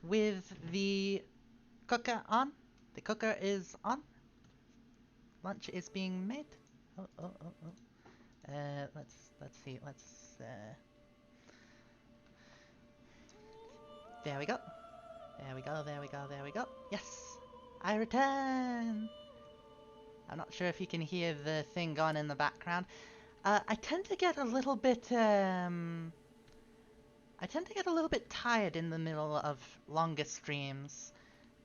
with the cooker on. The cooker is on. Lunch is being made. Let's see. There we go. There we go. Yes! I return! I'm not sure if you can hear the thing going in the background. I tend to get a little bit tired in the middle of longer streams.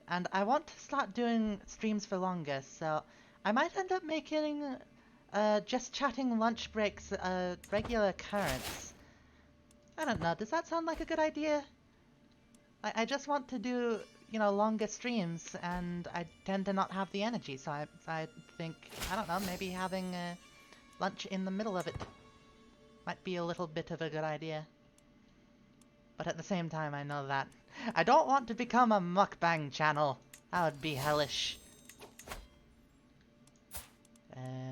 And I want to start doing streams for longer, so I might end up making just chatting lunch breaks a regular occurrence. I don't know, does that sound like a good idea? I just want to do, longer streams, and I tend to not have the energy, so I think, I don't know, maybe having lunch in the middle of it might be a little bit of a good idea. But at the same time, I know that I don't want to become a mukbang channel. That would be hellish.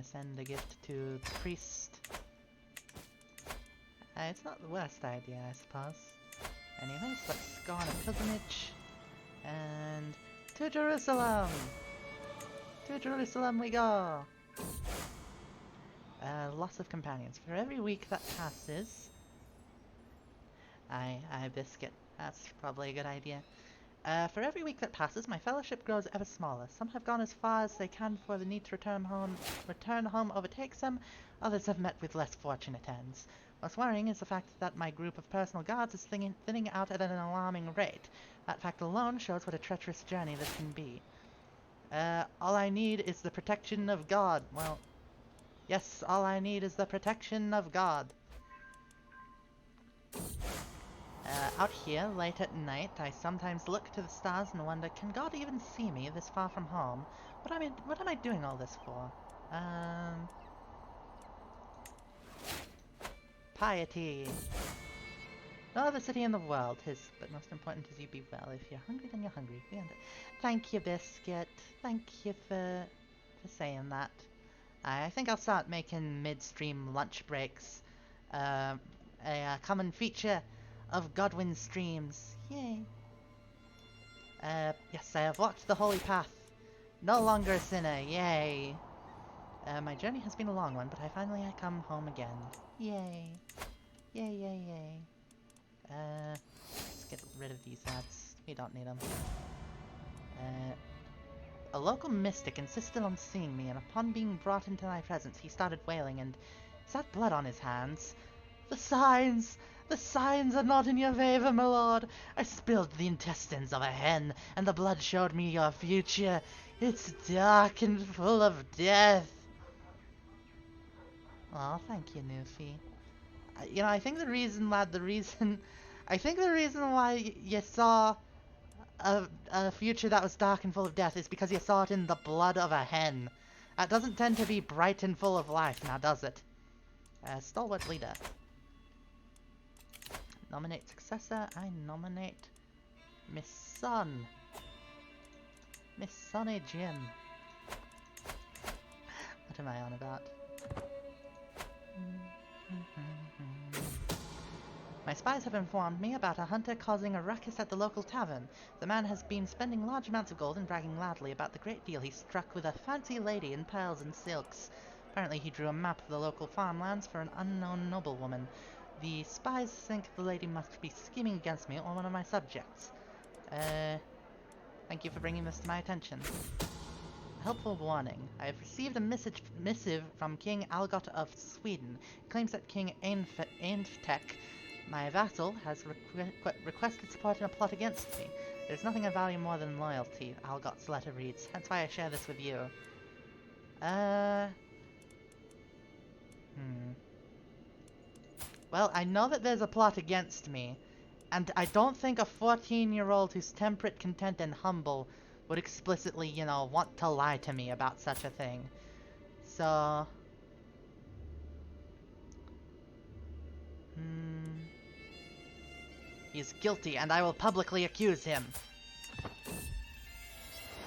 Send a gift to the priest. It's not the worst idea, I suppose. Anyways, let's go on a pilgrimage. And to Jerusalem! To Jerusalem we go! Lots of companions. For every week that passes... Aye, biscuit. That's probably a good idea. For every week that passes, my fellowship grows ever smaller. Some have gone as far as they can before the need to return home overtakes them. Others have met with less fortunate ends. What's worrying is the fact that my group of personal guards is thinning out at an alarming rate. That fact alone shows what a treacherous journey this can be. All I need is the protection of God. Well, yes, all I need is the protection of God. Out here, late at night, I sometimes look to the stars and wonder, can God even see me this far from home? What am I doing all this for? Piety. No other city in the world, but most important is you be well. If you're hungry, then you're hungry. Thank you, Biscuit. Thank you for saying that. I think I'll start making mid-stream lunch breaks. A common feature of Godwin's streams. Yay. Yes, I have walked the holy path. No longer a sinner. Yay. My journey has been a long one, but finally I come home again. Yay. Yay, yay, yay. Let's get rid of these ads. We don't need them. A local mystic insisted on seeing me, and upon being brought into my presence, he started wailing, and is that blood on his hands? The signs! The signs are not in your favor, my lord. I spilled the intestines of a hen, and the blood showed me your future. It's dark and full of death. Oh, thank you, Newfie. I think the reason why you saw a future that was dark and full of death is because you saw it in the blood of a hen. That doesn't tend to be bright and full of life, now does it? Stalwart leader. Nominate successor. I nominate Miss Sun. Miss Sunny Jim. What am I on about? My spies have informed me about a hunter causing a ruckus at the local tavern. The man has been spending large amounts of gold and bragging loudly about the great deal he struck with a fancy lady in pearls and silks. Apparently he drew a map of the local farmlands for an unknown noblewoman. The spies think the lady must be scheming against me or one of my subjects. Thank you for bringing this to my attention. A helpful warning. I have received a missive from King Algot of Sweden. It claims that King Ainftek, my vassal, has requested support in a plot against me. There's nothing I value more than loyalty, Algot's letter reads. That's why I share this with you. Well, I know that there's a plot against me, and I don't think a 14-year-old who's temperate, content, and humble would explicitly, want to lie to me about such a thing. So... He is guilty, and I will publicly accuse him.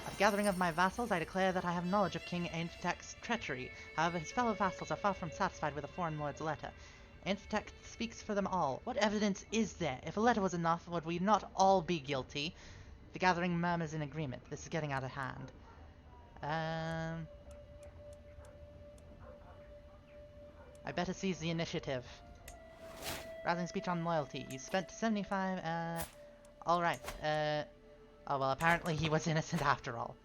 At the gathering of my vassals, I declare that I have knowledge of King Ainftek's treachery. However, his fellow vassals are far from satisfied with a foreign lord's letter. Ancient text speaks for them all. What evidence is there? If a letter was enough, would we not all be guilty? The gathering murmurs in agreement. This is getting out of hand. I better seize the initiative. Rousing speech on loyalty. You spent 75, alright, oh well, apparently he was innocent after all.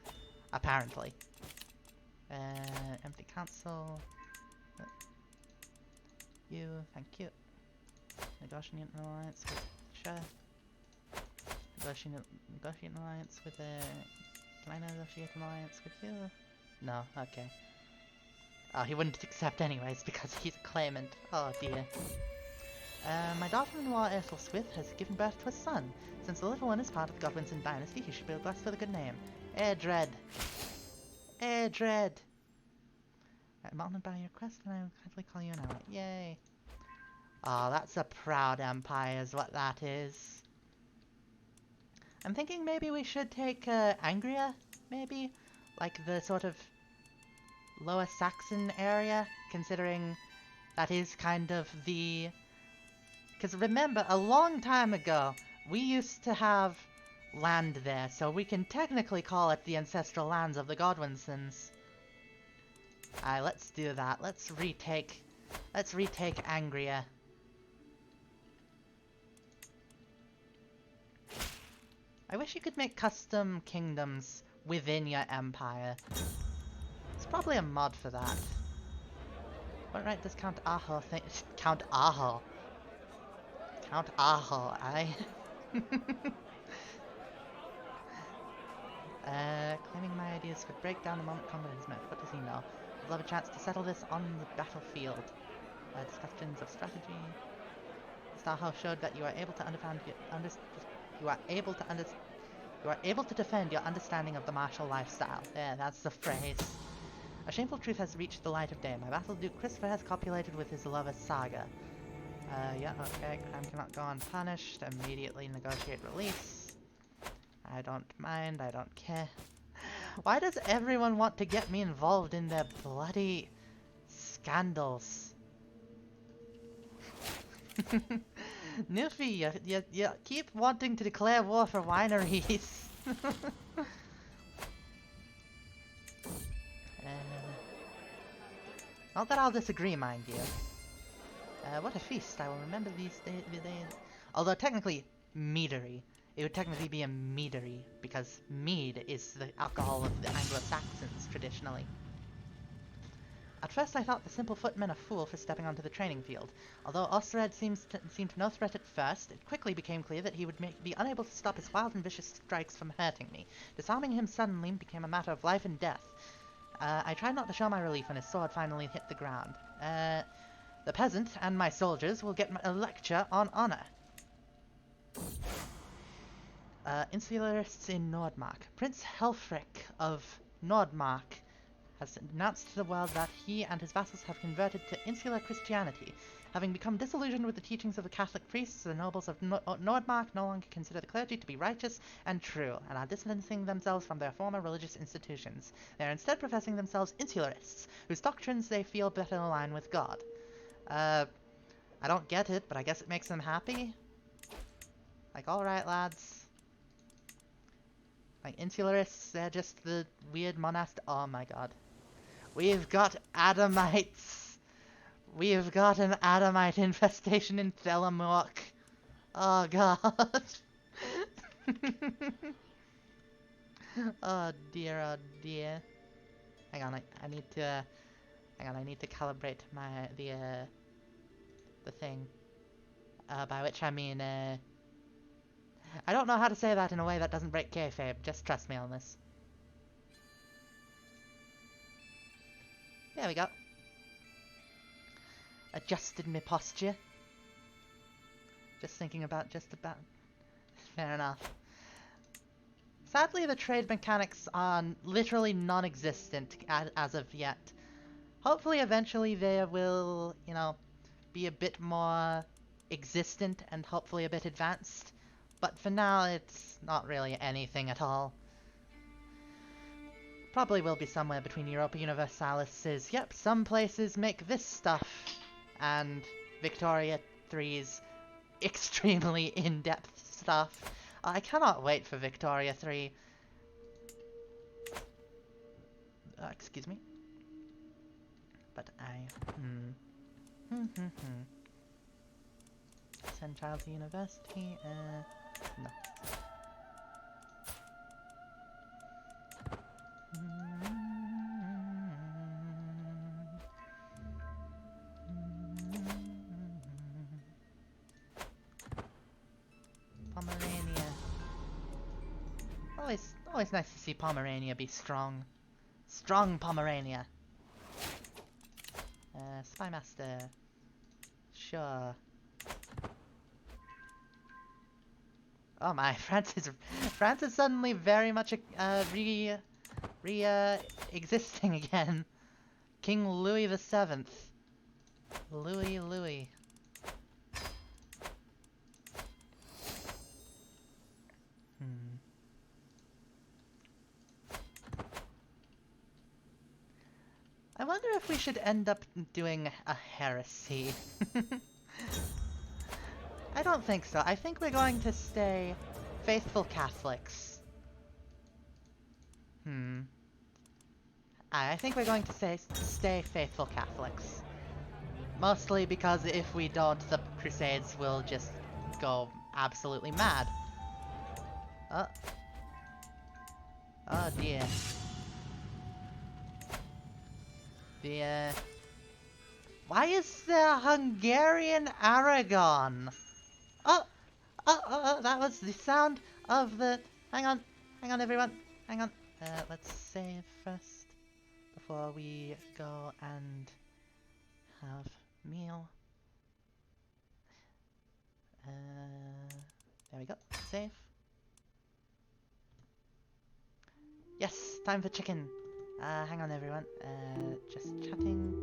Apparently. Empty council. You, thank you. Negotiating an alliance with Shah. Negotiating an alliance with, can I negotiate an alliance with you? No, okay. Oh, he wouldn't accept anyways because he's a claimant. Oh dear. My daughter-in-law Aethelswith has given birth to a son. Since the little one is part of the Godwin's dynasty, he should be blessed with a good name. Airdred. Airdred. I'm honored by your request, and I will kindly call you an ally. Yay. Oh, that's a proud empire is what that is. I'm thinking maybe we should take Angria, maybe? Like the sort of Lower Saxon area, considering that is kind of the... Because remember, a long time ago, we used to have land there, so we can technically call it the ancestral lands of the Godwinsons. Alright, let's do that. Let's retake Angria. I wish you could make custom kingdoms within your empire. There's probably a mod for that. What right does Count Aho think? Count Aho. Count Aho, aye. Claiming my ideas could break down the moment combat is met. What does he know? We'll have a chance to settle this on the battlefield. Discussions of strategy. Aho showed that you are able to defend your understanding of the martial lifestyle. There, that's the phrase. A shameful truth has reached the light of day. My battle duke Christopher has copulated with his lover Saga. Yeah, okay, crime cannot go unpunished. Immediately negotiate release. I don't mind, I don't care. Why does everyone want to get me involved in their bloody scandals? Newfie, you keep wanting to declare war for wineries. Not that I'll disagree, mind you. What a feast. I will remember these days. Although technically, meadery. It would technically be a meadery, because mead is the alcohol of the Anglo-Saxons, traditionally. At first I thought the simple footman a fool for stepping onto the training field. Although Osred seemed no threat at first, it quickly became clear that he would be unable to stop his wild and vicious strikes from hurting me. Disarming him suddenly became a matter of life and death. I tried not to show my relief when his sword finally hit the ground. The peasant and my soldiers will get a lecture on honor. Insularists in Nordmark. Prince Helfrich of Nordmark has announced to the world that he and his vassals have converted to insular Christianity. Having become disillusioned with the teachings of the Catholic priests, the nobles of Nordmark no longer consider the clergy to be righteous and true, and are distancing themselves from their former religious institutions. They are instead professing themselves insularists, whose doctrines they feel better align with God. I don't get it, but I guess it makes them happy? Like, alright lads. Like, insularists, they're just the weird oh my god. We've got Adamites! We've got an Adamite infestation in Thelamork. Oh god. Oh dear, oh dear. Hang on, I need to calibrate the thing. By which I mean, I don't know how to say that in a way that doesn't break kayfabe. Just trust me on this. There we go. Adjusted my posture. Just thinking about Fair enough. Sadly, the trade mechanics are literally non-existent as of yet. Hopefully, eventually they will, you know, be a bit more existent and hopefully a bit advanced. But for now, it's not really anything at all. Probably will be somewhere between Europa Universalis is, yep, some places make this stuff, and Victoria 3's extremely in-depth stuff. I cannot wait for Victoria 3. Excuse me. But Send child to university? No. Pomerania. Always nice to see Pomerania be strong. Strong Pomerania. Spymaster. Sure. Oh my, France is suddenly very much existing again. King Louis VII. Louis. I wonder if we should end up doing a heresy. I don't think so. I think we're going to stay faithful Catholics. I think we're going to stay faithful Catholics. Mostly because if we don't, the Crusades will just go absolutely mad. Oh dear. Why is there Hungarian Aragon? Oh, that was the sound of the... Hang on everyone, hang on. Let's save first before we go and have meal. There we go, save. Yes, time for chicken. Hang on everyone, just chatting.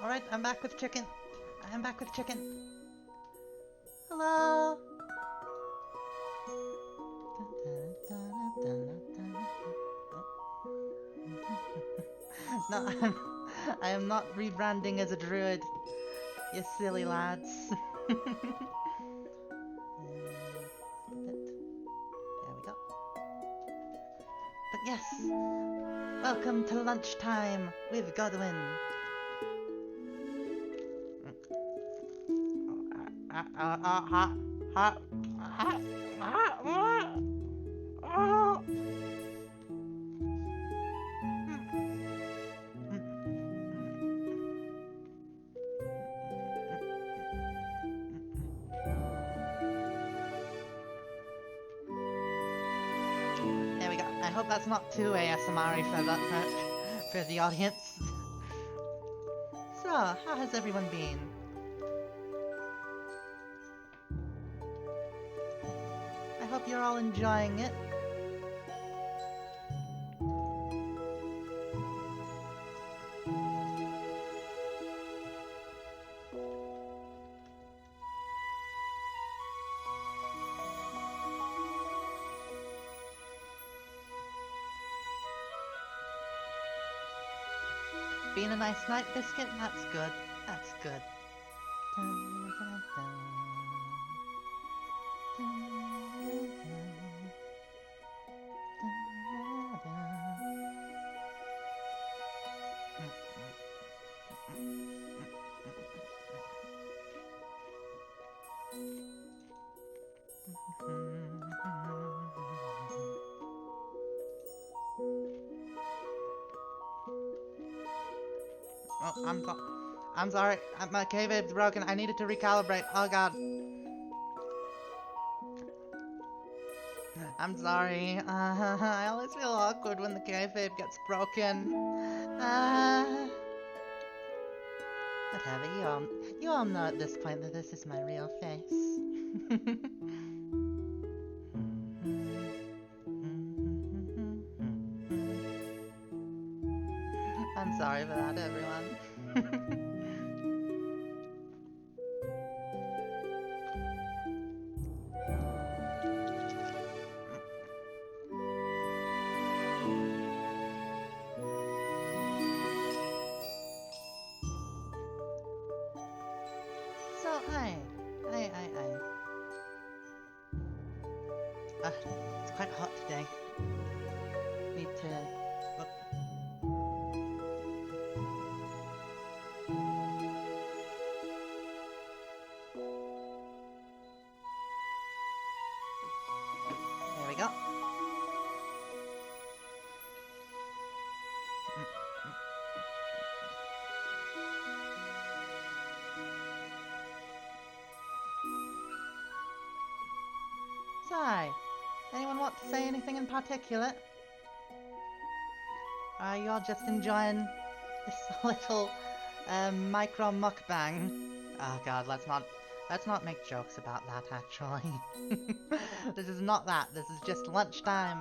Alright, I'm back with chicken. Hello? No, I am not rebranding as a druid. You silly lads. There we go. But yes, welcome to lunchtime with Godwin. There we go. I hope that's not too ASMR for the audience. So, how has everyone been? I hope you're all enjoying it. Been a nice night, Biscuit? That's good. That's good. Dun, dun, dun, dun. I'm sorry. My kayfabe's broken. I needed to recalibrate. Oh god. I'm sorry. I always feel awkward when the kayfabe gets broken. Whatever, you all know at this point that this is my real face. I'm sorry for that, everyone. So, aye. It's quite hot today. Need to... Oh. There we go. So, anyone want to say anything in particular? Are you all just enjoying this little micro mukbang? Oh god, let's not make jokes about that actually. This is not that, this is just lunchtime.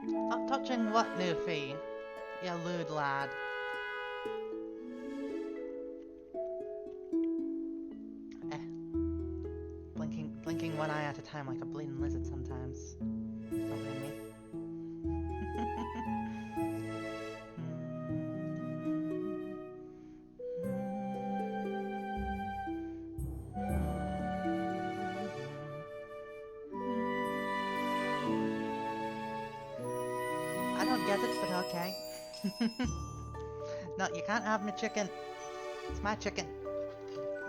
Not touching what, Newfie? You lewd lad. Blinking one eye at a time like a bleeding lizard sometimes. Don't blame me. I don't get it, but okay. No, you can't have my chicken. It's my chicken.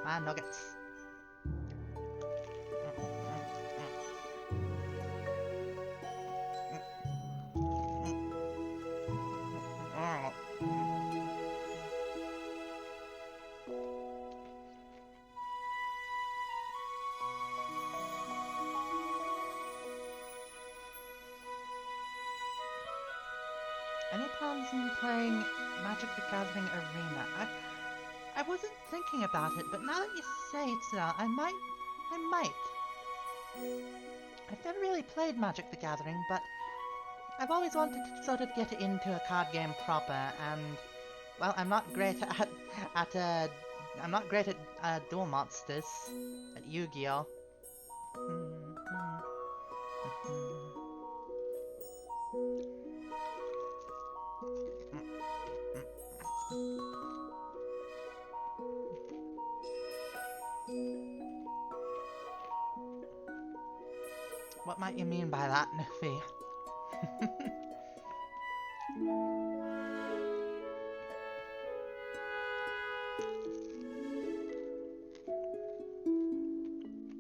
My nuggets. Any plans on playing Magic the Gathering Arena? I wasn't thinking about it, but now that you say it so, I might. I've never really played Magic the Gathering, but I've always wanted to sort of get into a card game proper, and well, I'm not great at Duel Monsters, at Yu-Gi-Oh. What might you mean by that, Nuffy?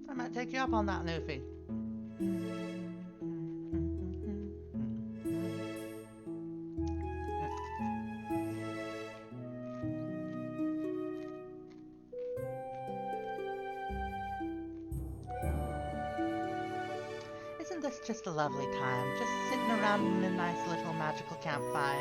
I might take you up on that, Nuffy. Isn't this just a lovely time? Just sitting around in a nice little magical campfire.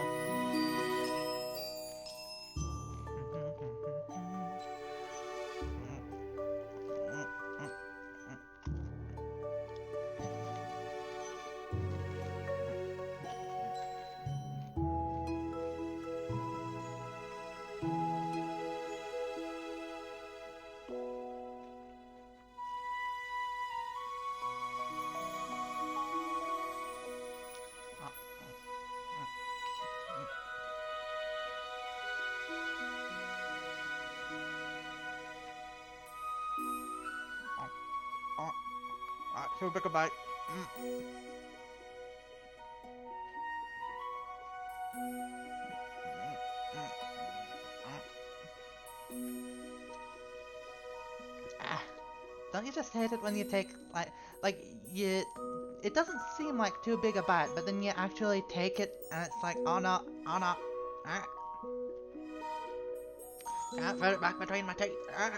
So big a bite. Ah, don't you just hate it when you take, you... It doesn't seem like too big a bite, but then you actually take it, and it's like, oh no, oh no. Ah. Can't fit it back between my teeth. Ah.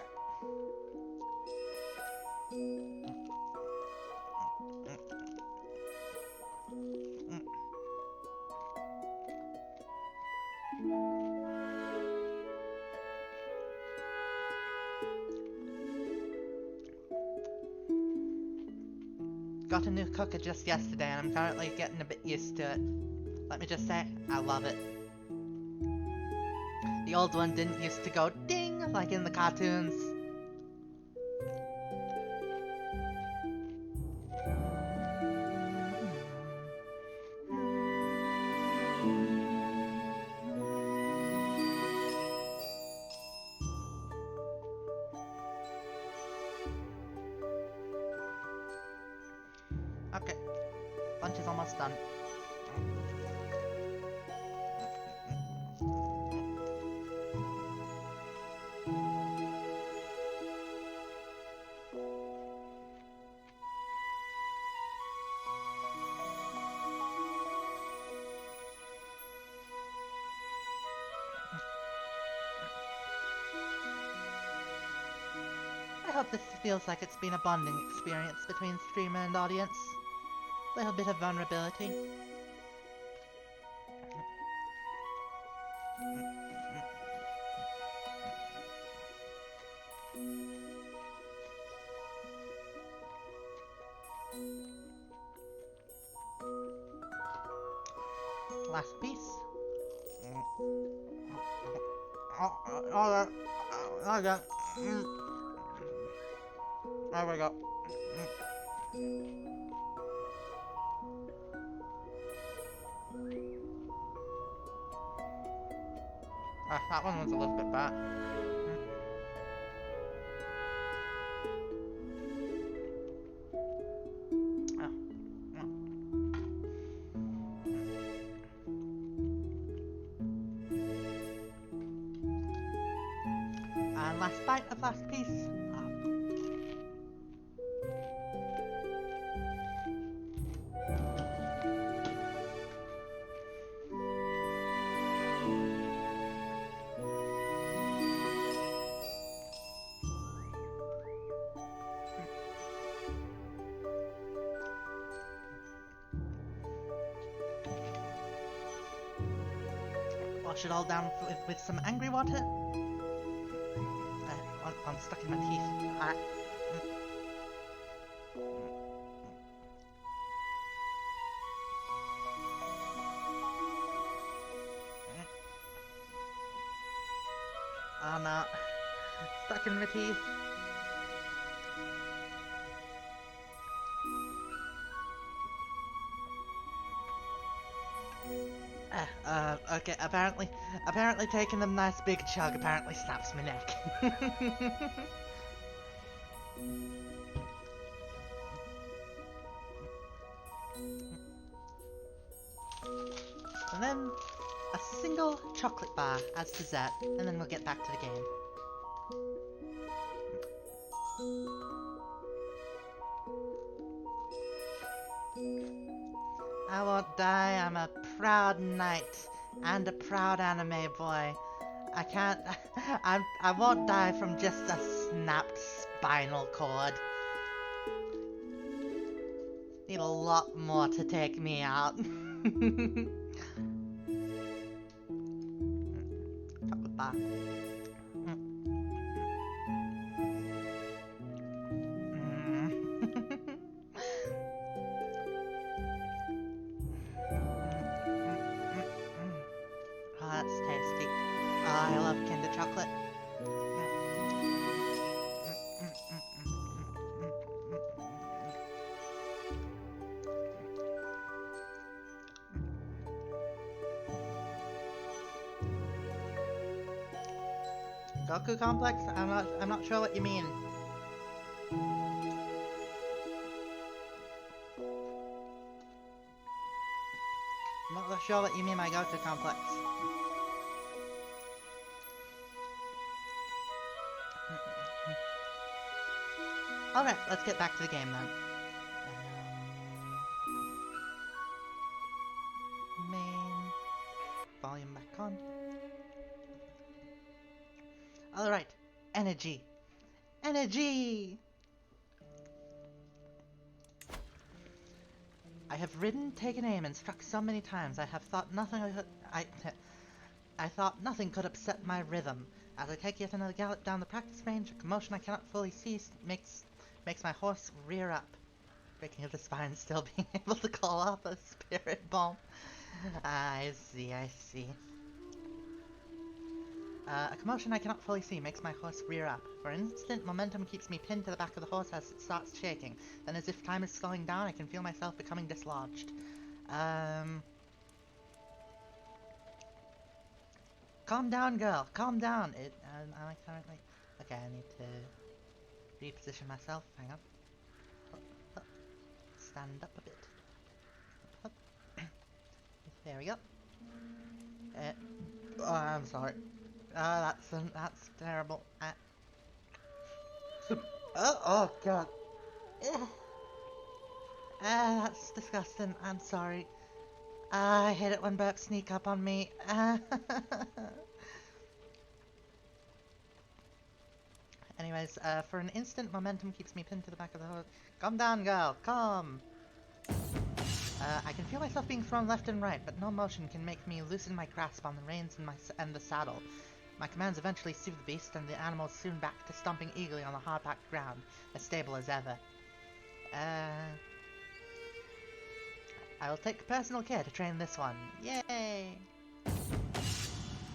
Got a new cooker just yesterday and I'm currently getting a bit used to it. Let me just say, I love it. The old one didn't used to go ding like in the cartoons. Okay, lunch is almost done. I hope this feels like it's been a bonding experience between streamer and audience. A little bit of vulnerability. Last piece. Okay. There we go. That one was a little bit bad. And last bite of last piece. Wash it all down with some angry water. I'm stuck in my teeth. Oh no. Stuck in my teeth. Okay, apparently taking a nice big chug apparently snaps my neck. And then a single chocolate bar as dessert, and then we'll get back to the game. I won't die, I'm a proud knight and a proud anime boy. I can't... I won't die from just a snapped spinal cord. Need a lot more to take me out. Chocolate bar. Oh, that's tasty. Oh, I love Kinder Chocolate. Goku Complex? I'm not sure what you mean. I'm not sure that you mean my go-to complex. Alright, let's get back to the game then. Main. Volume back on. Alright, energy. Energy! I have ridden, taken aim, and struck so many times. I have thought nothing I thought nothing could upset my rhythm. As I take yet another gallop down the practice range, a commotion I cannot fully see makes my horse rear up, breaking of the spine, still being able to call off a spirit bomb. I see. A commotion I cannot fully see makes my horse rear up. For an instant, momentum keeps me pinned to the back of the horse as it starts shaking. Then, as if time is slowing down, I can feel myself becoming dislodged. Calm down, girl. Calm down. Am I currently... Okay, I need to reposition myself. Hang on. Up. Stand up a bit. Up. There we go. Oh, I'm sorry. That's terrible. Oh god. That's disgusting. I'm sorry. I hate it when burps sneak up on me. Anyways, for an instant, momentum keeps me pinned to the back of the horse. Calm down, girl. Calm. I can feel myself being thrown left and right, but no motion can make me loosen my grasp on the reins and the saddle. My commands eventually soothe the beast, and the animal is soon back to stomping eagerly on the hard-packed ground, as stable as ever. I will take personal care to train this one. Yay!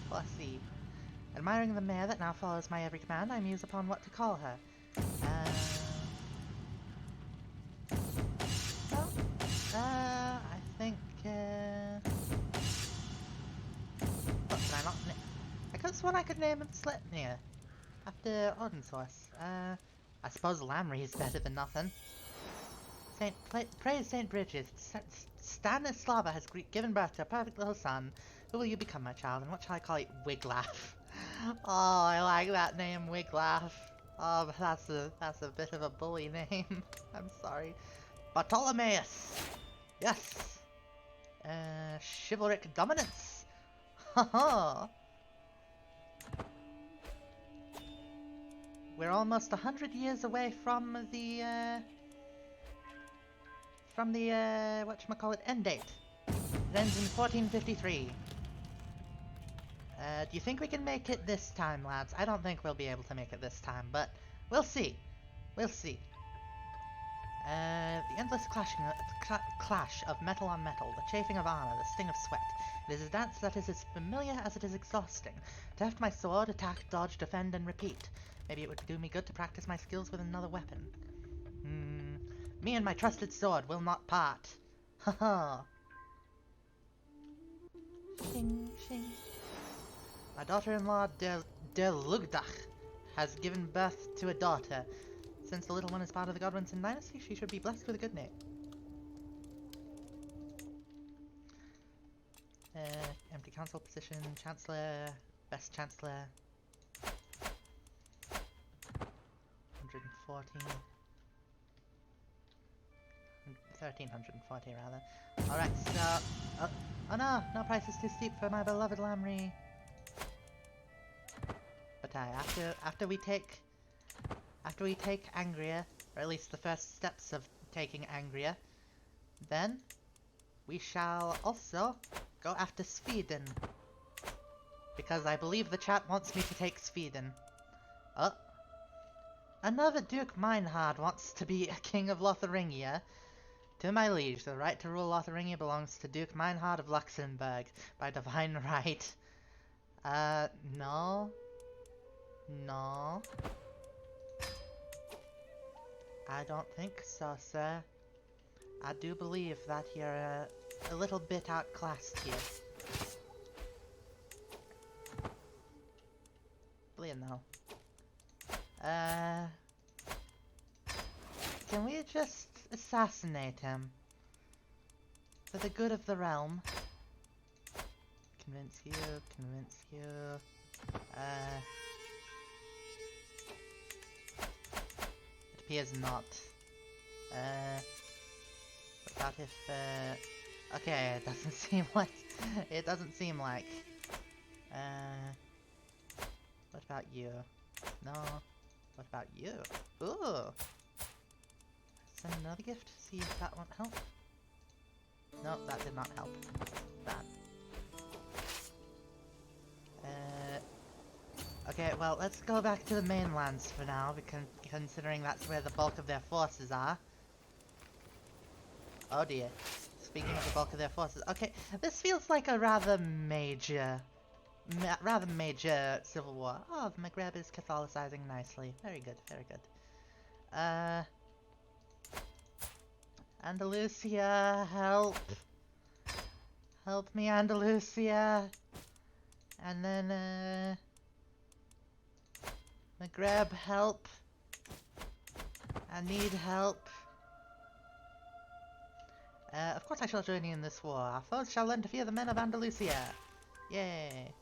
Fussy. Admiring the mare that now follows my every command, I muse upon what to call her. I think, what can I not name? I could have sworn I could name him Sleipnir, after Odin's horse. I suppose Lamry is better than nothing. Praise Saint Bridges. Stanislava has given birth to a perfect little son. Who will you become, my child, and what shall I call it? Wiglaf. Oh, I like that name, Wiglaf. Oh, but that's a bit of a bully name. I'm sorry. Bartholomeus! Yes! Chivalric dominance! Haha! We're almost 100 years away from the whatchamacallit, end date. It ends in 1453. Do you think we can make it this time, lads? I don't think we'll be able to make it this time, but we'll see. We'll see. The endless clash of metal on metal, the chafing of armor, the sting of sweat. It is a dance that is as familiar as it is exhausting. To heft my sword, attack, dodge, defend, and repeat. Maybe it would do me good to practice my skills with another weapon. Me and my trusted sword will not part. Haha. Shing, shing. My daughter-in-law, De Lugdach, has given birth to a daughter. Since the little one is part of the Godwin dynasty, she should be blessed with a good name. Empty council position, Chancellor, best Chancellor. 140. 1340 rather. Alright, so... Oh no! No price is too steep for my beloved Lamry. But after we take Angria, or at least the first steps of taking Angria, then we shall also go after Sweden. Because I believe the chat wants me to take Sweden. Oh. Another Duke Meinhard wants to be a king of Lotharingia. To my liege, the right to rule Lotharingia belongs to Duke Meinhard of Luxembourg, by divine right. No. No. I don't think so, sir. I do believe that you're a little bit outclassed here. Brilliant, though. Can we just assassinate him? For the good of the realm. convince you, convince you. It appears not. What about if, okay, it doesn't seem like, it doesn't seem like. What about you? No. What about you? Ooh! Send another gift, see if that won't help. No, that did not help. Bad. Okay, well, let's go back to the mainlands for now, because considering that's where the bulk of their forces are. Oh dear. Speaking of the bulk of their forces, okay, this feels like a rather major civil war. Oh, the Maghreb is Catholicizing nicely. Very good, very good. Andalusia, help! Help me, Andalusia! And then, Maghreb, help! I need help. Of course I shall join you in this war. Our foes shall learn to fear the men of Andalusia. Yay!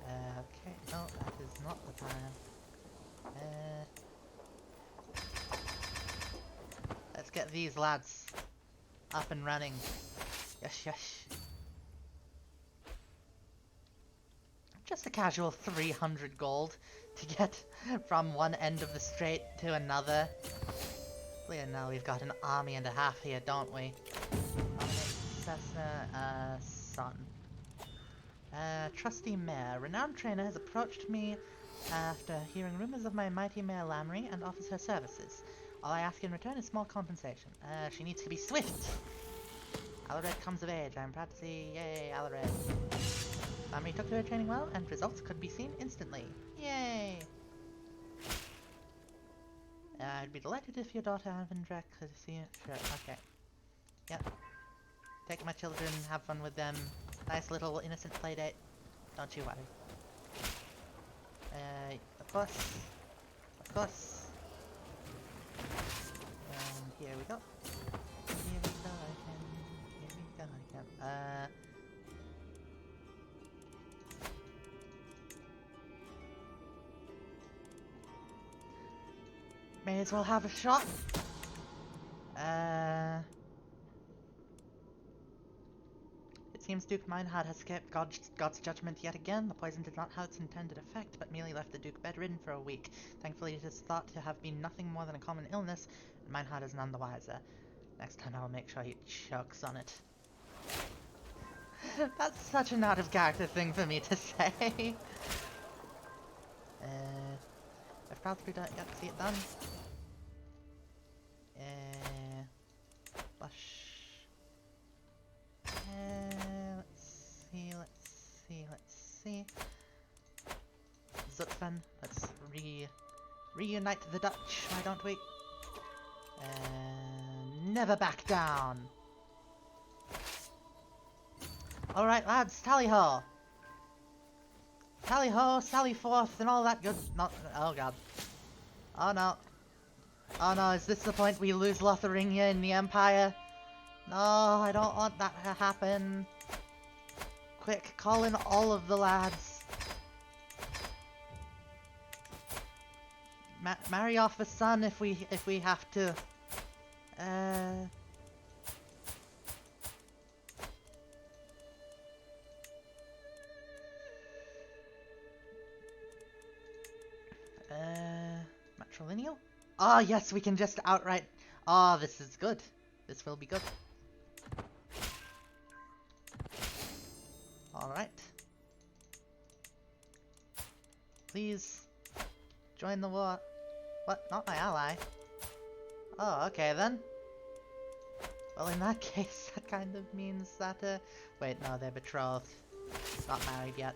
Okay, no, that is not the time. Let's get these lads up and running. Yes, yes. Just a casual 300 gold to get from one end of the strait to another. Yeah, now we've got an army and a half here, don't we? Cessna, son. Trusty Mare. Renowned trainer has approached me after hearing rumors of my mighty Mare Lamry and offers her services. All I ask in return is small compensation. She needs to be swift. Alared comes of age. I'm proud to see. Yay, Alared. Lamry took to her training well, and results could be seen instantly. Yay! I'd be delighted if your daughter Avendrek could see it. Sure, okay. Yep. Take my children, have fun with them. Nice little innocent playdate. Don't you worry. Of course. Of course. Here we go. Here we go again. Here we go again. May as well have a shot. It seems Duke Meinhard has escaped God's judgment yet again. The poison did not have its intended effect, but merely left the Duke bedridden for a week. Thankfully, it is thought to have been nothing more than a common illness, and Meinhard is none the wiser. Next time I will make sure he chokes on it. That's such an out-of-character thing for me to say. I've probably not yet to see it done. Blush. Let's see. Zutphen, let's reunite the Dutch, why don't we? Never back down! Alright lads, tally-ho! Tally-ho, sally forth, and all that good... Not... Oh god. Oh no. Oh no, is this the point we lose Lotharingia in the Empire? No, I don't want that to happen. Quick, call in all of the lads. Marry off the son if we have to. Matrilineal? Oh yes, we can just outright. Oh, this is good. This will be good. Alright. Please join the war. What? Not my ally. Oh, okay then. Well, in that case, that kind of means that, wait, no, they're betrothed. Not married yet.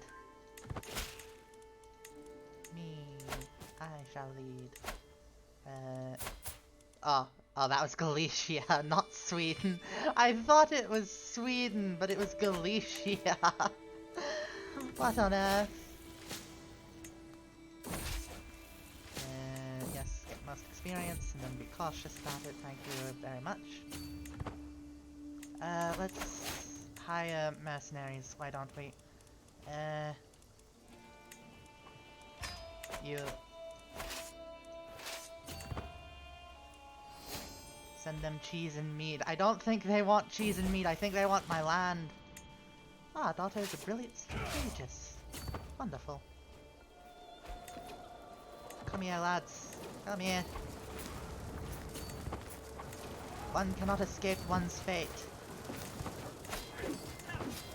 Me. I shall lead. Oh, that was Galicia, not Sweden. I thought it was Sweden, but it was Galicia. What on earth? Yes, get most experience, and then be cautious about it, thank you very much. Let's hire mercenaries, why don't we? You... Send them cheese and meat. I don't think they want cheese and meat, I think they want my land. Ah, daughter is a brilliant strategist. Wonderful. Come here, lads. Come here. One cannot escape one's fate.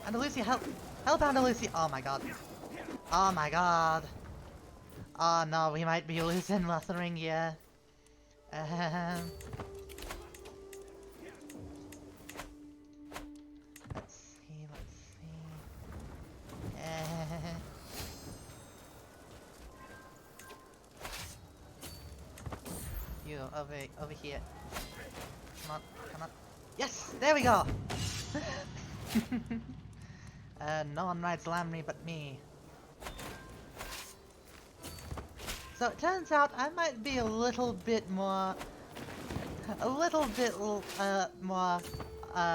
Andalusia, help! Help, Andalusia! Oh my god. Oh my god. Oh no, we might be losing Lothering here. Let's see. You, over here. Come on. Yes! There we go! No one rides Lamry but me. So it turns out I might be a little bit more,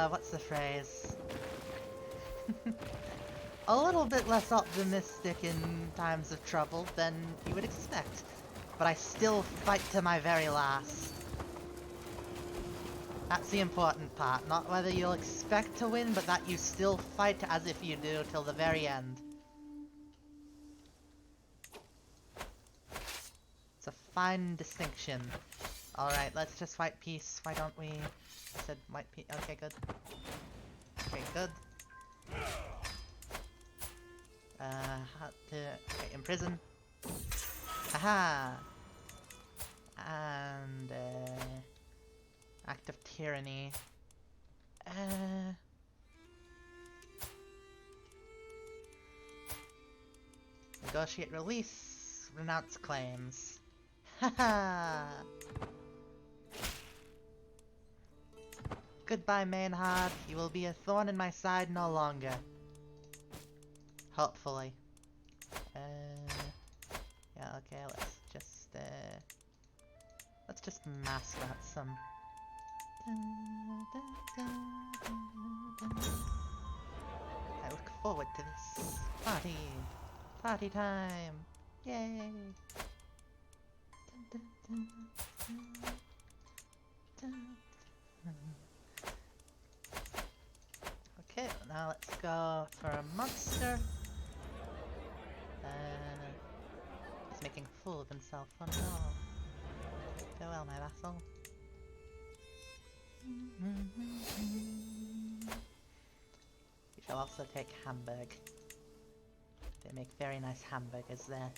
what's the phrase? A little bit less optimistic in times of trouble than you would expect. But I still fight to my very last. That's the important part, not whether you'll expect to win, but that you still fight as if you do till the very end. It's a fine distinction. Alright, let's just fight peace, why don't we? I said white peace, okay good. Okay, good. Imprison. Haha! And, act of tyranny. Negotiate release. Renounce claims. Haha! Goodbye, Maynard. You will be a thorn in my side no longer. Hopefully. Yeah, okay, let's just mass rat some. I look forward to this. Party time! Yay! Okay, now let's go for a monster. He's making a fool of himself. Oh no. Farewell, my vassal. We shall also take Hamburg. They make very nice hamburgers there.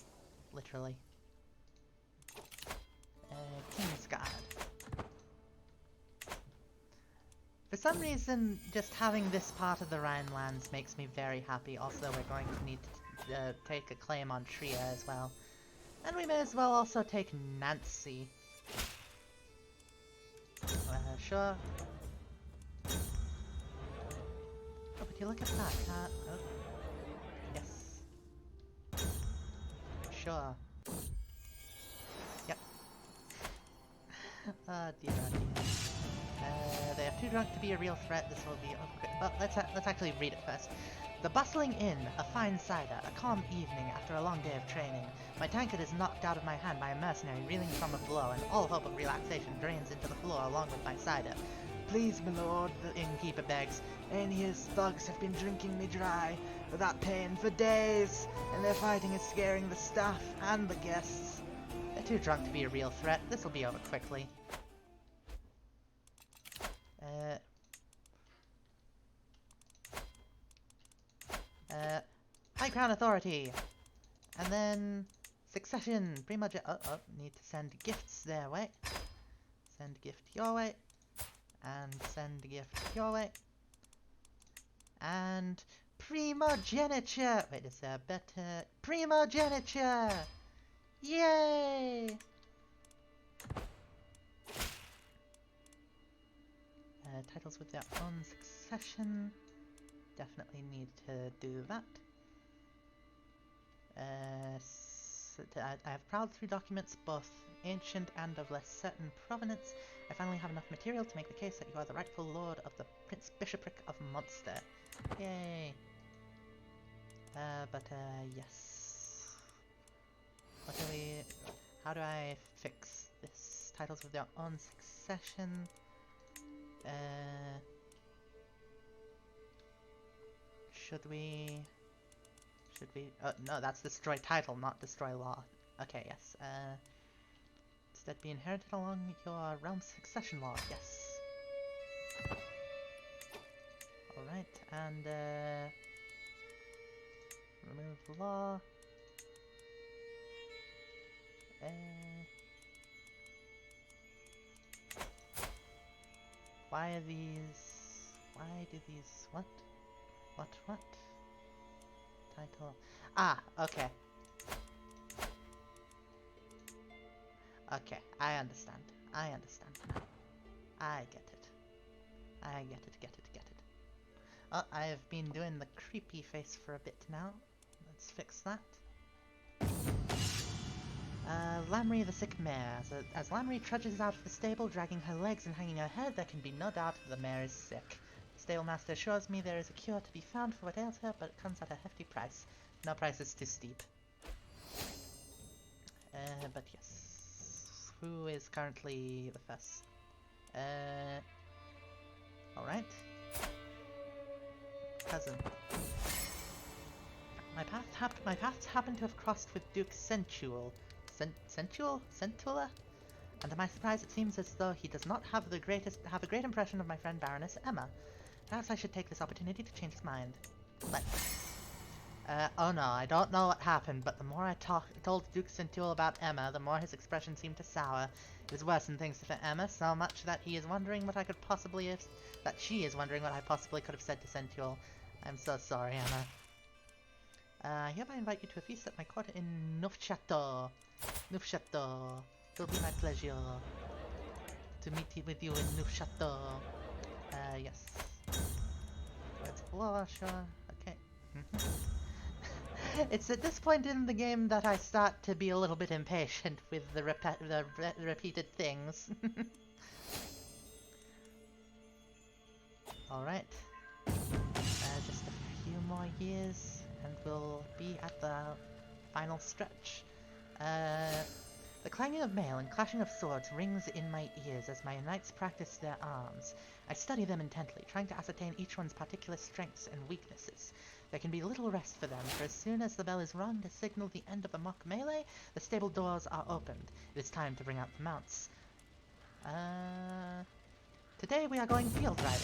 Literally. King's Guard. For some reason, just having this part of the Rhinelands makes me very happy. Also, we're going to need to take a claim on Trier as well. And we may as well also take Nancy. Sure. Oh, but you look at that, huh? Oh. Yes. Sure. Yep. Oh dear, oh dear. They are too drunk to be a real threat. This will be quick. Well, let's actually read it first. The Bustling Inn, a fine cider, a calm evening after a long day of training. My tankard is knocked out of my hand by a mercenary reeling from a blow, and all hope of relaxation drains into the floor along with my cider. Please, my lord, the innkeeper begs. Aeneas' thugs have been drinking me dry, without paying for days, and their fighting is scaring the staff and the guests. They're too drunk to be a real threat. This will be over quickly. High Crown Authority! And then... Succession! Primogeniture... Oh, need to send gifts their way. Send gift your way. And send gift your way. And... Primogeniture! Wait, is there a better... Primogeniture! Yay! Titles with their own succession. Definitely need to do that. I have proud 3 documents, both ancient and of less certain provenance, I finally have enough material to make the case that you are the rightful lord of the Prince Bishopric of Munster. Yay! Yes. What do we... How do I fix this? Titles with their own succession. Should we... Oh, no, that's destroy title, not destroy law. Okay, yes. Instead be inherited along your realm's succession law, yes. Alright, and, remove law. Why are these... Why do these... What? What? Title... Ah, okay. Okay, I understand. I understand now. I get it. Get it. Oh, I have been doing the creepy face for a bit now. Let's fix that. Lamry the sick mare. As Lamry trudges out of the stable, dragging her legs and hanging her head, there can be no doubt the mare is sick. The stablemaster assures me there is a cure to be found for what ails her, but it comes at a hefty price. No price is too steep. But yes. Who is currently the first? Alright. Cousin. My paths happen to have crossed with Duke Sensual. Centula? And to my surprise it seems as though he does not have a great impression of my friend Baroness Emma. Perhaps I should take this opportunity to change his mind. Oh no, I don't know what happened, but the more I told Duke Centule about Emma, the more his expression seemed to sour. It was worse than things for Emma, so much that he is wondering what I could possibly have... that she is wondering what I possibly could have said to Centule. I'm so sorry, Emma. I hereby invite you to a feast at my court in Neufchâteau. Neufchâteau. It will be my pleasure to meet with you in Neufchâteau. Yes. That's law, sure. Okay. It's at this point in the game that I start to be a little bit impatient with the repeated things. Alright. Just a few more years and we'll be at the final stretch. The clanging of mail and clashing of swords rings in my ears as my knights practice their arms. I study them intently, trying to ascertain each one's particular strengths and weaknesses. There can be little rest for them, for as soon as the bell is rung to signal the end of a mock melee, the stable doors are opened. It is time to bring out the mounts. Today we are going field riding.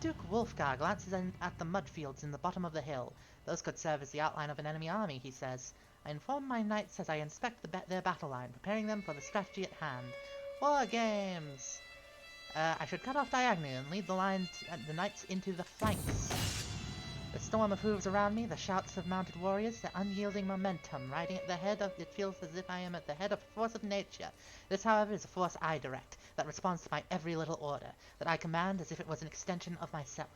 Duke Wolfgar glances at the mud fields in the bottom of the hill. Those could serve as the outline of an enemy army, he says. I inform my knights as I inspect their battle line, preparing them for the strategy at hand. War games! I should cut off diagonally and lead the knights into the flanks. The storm of hooves around me, the shouts of mounted warriors, the unyielding momentum, riding at the head of... It feels as if I am at the head of a force of nature. This, however, is a force I direct, that responds to my every little order, that I command as if it was an extension of myself.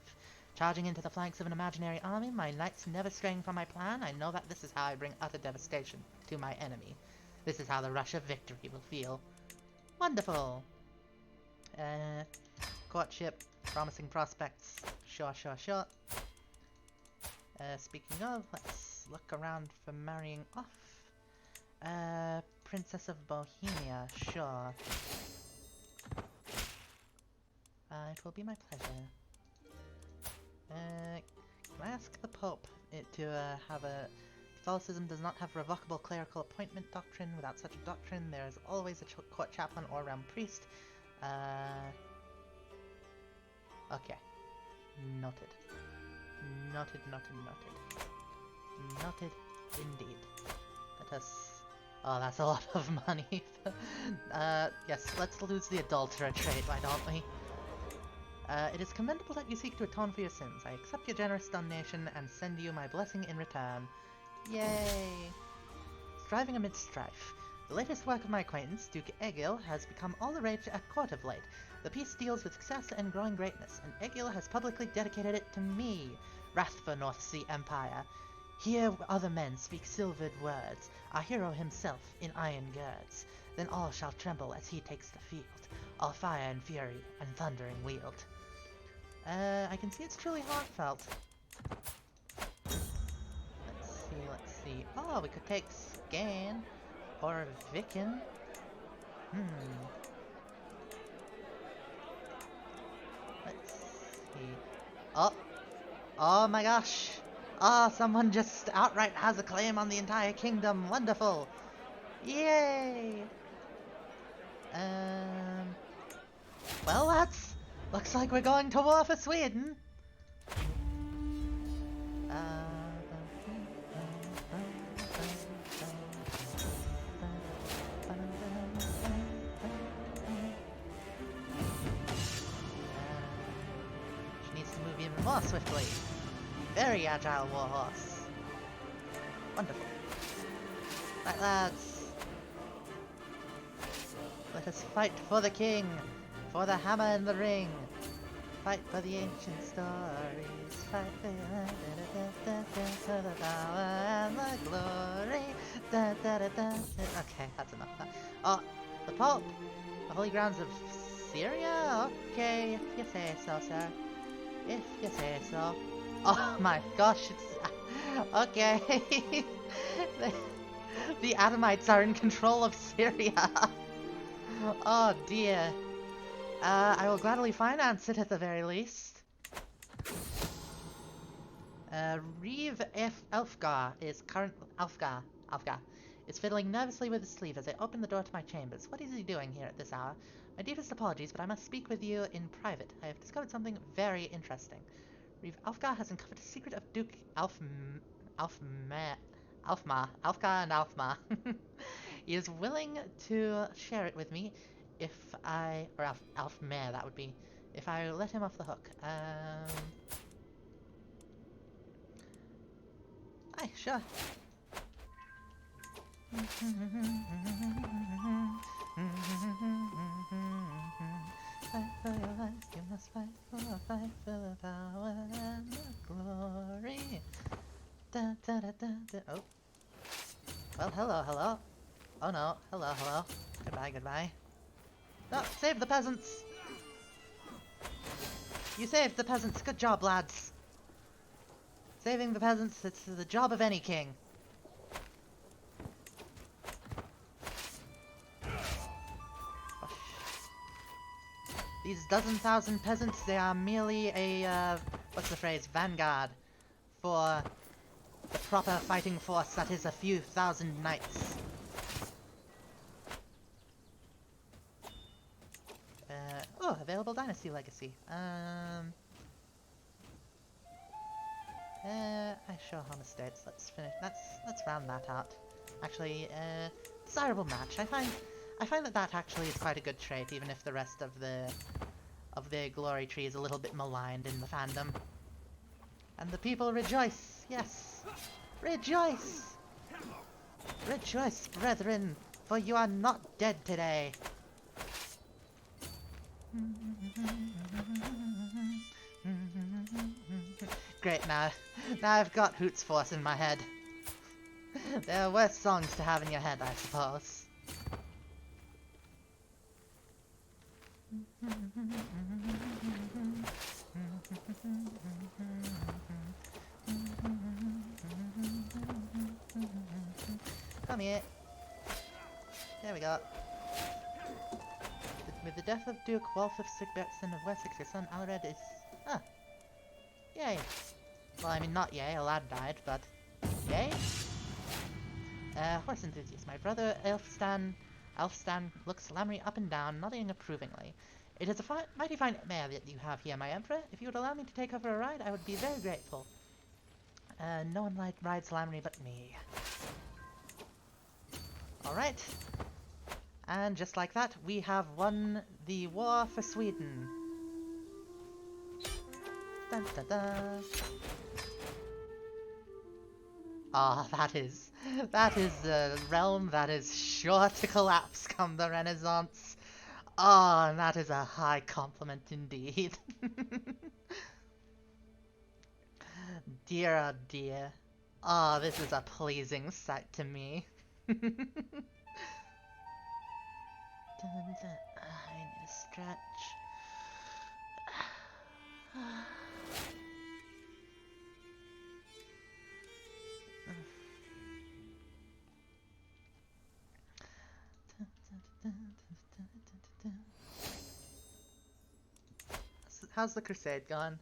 Charging into the flanks of an imaginary army, my knights never straying from my plan, I know that this is how I bring utter devastation to my enemy. This is how the rush of victory will feel. Wonderful! Courtship, promising prospects, sure. Speaking of, let's look around for marrying off. Princess of Bohemia, sure. It will be my pleasure. Can I ask the Pope to have a... Catholicism does not have revocable clerical appointment doctrine. Without such a doctrine, there is always a court chaplain or realm priest. Okay. Noted. Noted indeed. Let us... Oh, that's a lot of money. Yes, let's lose the adulterer trait, why don't we? It is commendable that you seek to atone for your sins. I accept your generous donation and send you my blessing in return. Yay! Striving amidst strife. The latest work of my acquaintance, Duke Egil, has become all the rage at court of late. The piece deals with success and growing greatness, and Egil has publicly dedicated it to me, wrathful North Sea Empire. Here other men speak silvered words, our hero himself in iron girds. then all shall tremble as he takes the field, all fire and fury and thundering wield. I can see it's truly heartfelt. Let's see. Oh, we could take Scan or Vicken. Let's see. Oh my gosh. Someone just outright has a claim on the entire kingdom. Wonderful. Yay. Well, lads, looks like we're going to war for Sweden. She needs to move even more swiftly. Very agile warhorse. Wonderful. Right, lads. Let us fight for the king, for the hammer and the ring. Fight for the ancient stories. Fight for the power and the glory. Okay, that's enough. Oh, the Pope. The holy grounds of Syria? Okay, if you say so, sir. If you say so. Oh my gosh, it's... okay. The Adamites are in control of Syria. Oh dear. I will gladly finance it at the very least. Reeve F. Elfgar is is fiddling nervously with his sleeve as I open the door to my chambers. What is he doing here at this hour? My deepest apologies, but I must speak with you in private. I have discovered something very interesting. Reeve Elfgar has uncovered a secret of Duke Alfmar and Alfmar. He is willing to share it with me if I... or Alfmar, that would be. If I let him off the hook. Aye, sure. Fight for your life, you must fight for the power and the glory. Da, da, da, da, da. Oh. Well, hello. Oh no, hello. Goodbye. No, save the peasants! You saved the peasants, good job, lads. Saving the peasants, it's the job of any king. These dozen-thousand peasants, they are merely a, what's the phrase, vanguard for the proper fighting force that is a few thousand knights. Oh, available dynasty legacy. I show home estates. Let's finish. Let's round that out. Actually, desirable match. I find that actually is quite a good trait, even if the rest of the glory tree is a little bit maligned in the fandom. And the people rejoice. Yes, rejoice, rejoice, brethren, for you are not dead today. Great, now I've got Hoot's Force in my head. There are worse songs to have in your head, I suppose. Come here. There we go. With the death of Duke Wolf of Sigbertson of Wessex, your son Alred is... Ah. Yay. Well, I mean, not yay, a lad died, but... Yay? Horse enthusiast. My brother Elfstan looks Lamry up and down, nodding approvingly. It is a mighty fine mare that you have here, my emperor. If you would allow me to take her for a ride, I would be very grateful. No one rides Lamry but me. Alright. And just like that, we have won the war for Sweden. Dun, dun, dun. Ah, that is a realm that is sure to collapse come the Renaissance. Ah, and that is a high compliment indeed. Dear, oh dear. Ah, this is a pleasing sight to me. I need a stretch. How's the crusade gone?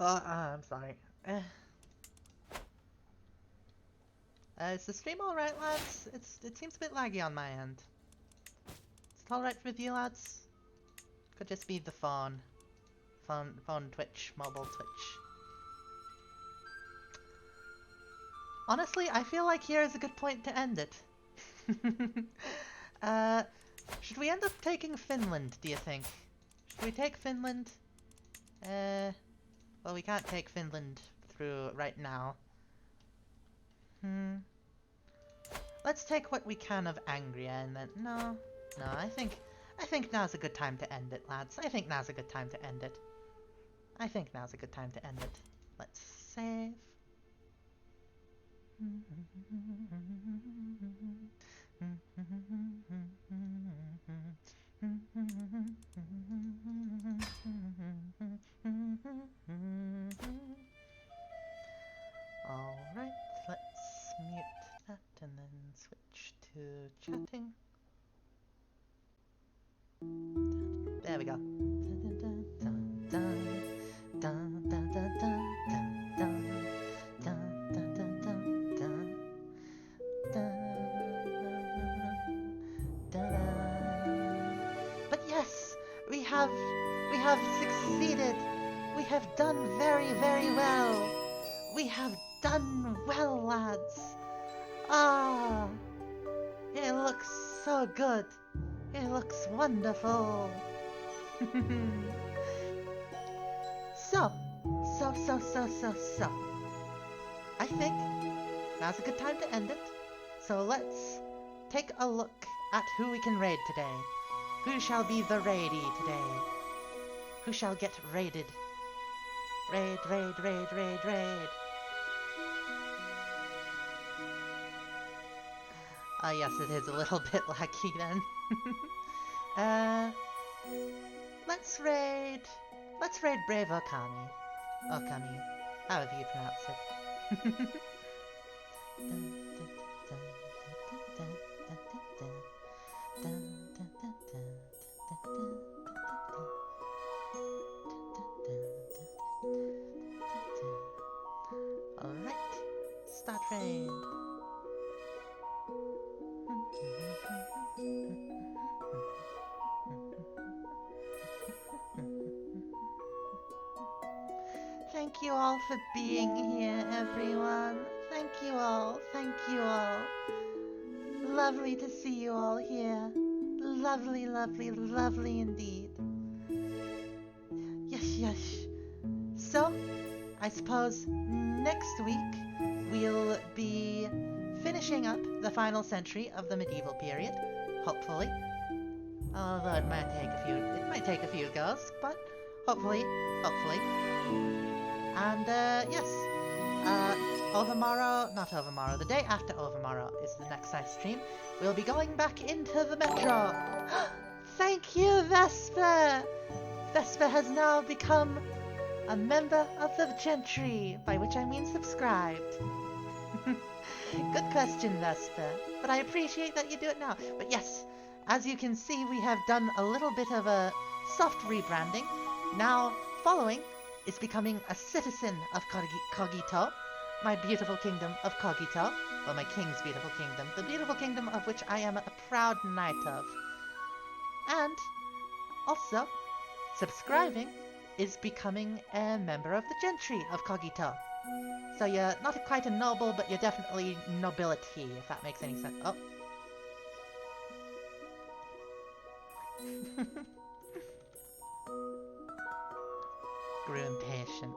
I'm sorry. Is the stream alright, lads? It seems a bit laggy on my end. Is it alright with you, lads? Could just be the phone. Phone Twitch, mobile Twitch. Honestly, I feel like here is a good point to end it. Should we end up taking Finland, do you think? Should we take Finland? Well, we can't take Finland through right now. Let's take what we can of Angria and then... No, I think now's a good time to end it, lads. I think now's a good time to end it. Let's save. Alright, let's mute that and then switch to chatting. There we go. But yes, we have succeeded. We have done very, very well. We have done well, lads. Ah, it looks so good. It looks wonderful. So. I think now's a good time to end it. So let's take a look at who we can raid today. Who shall be the raidee today? Who shall get raided? Raid. Ah, yes, it is a little bit laggy then. Let's raid Brave Okami. Okami, however you pronounce it. Alright, start raid. Thank you all for being here, everyone. Thank you all. Lovely to see you all here. Lovely indeed. Yes. So, I suppose next week we'll be finishing up the final century of the medieval period, hopefully. Although it might take a few goes, but hopefully. And yes, the day after overmorrow is the next live stream. We'll be going back into the metro. Thank you, Vesper! Vesper has now become a member of the gentry, by which I mean subscribed. Good question, Vesper, but I appreciate that you do it now. But yes, as you can see, we have done a little bit of a soft rebranding. Now, following is becoming a citizen of Kogito, my beautiful kingdom of Kogito, well, my king's beautiful kingdom, the beautiful kingdom of which I am a proud knight of. And also, subscribing is becoming a member of the gentry of Kogito. So you're not quite a noble, but you're definitely nobility, if that makes any sense. Oh. Grew impatient.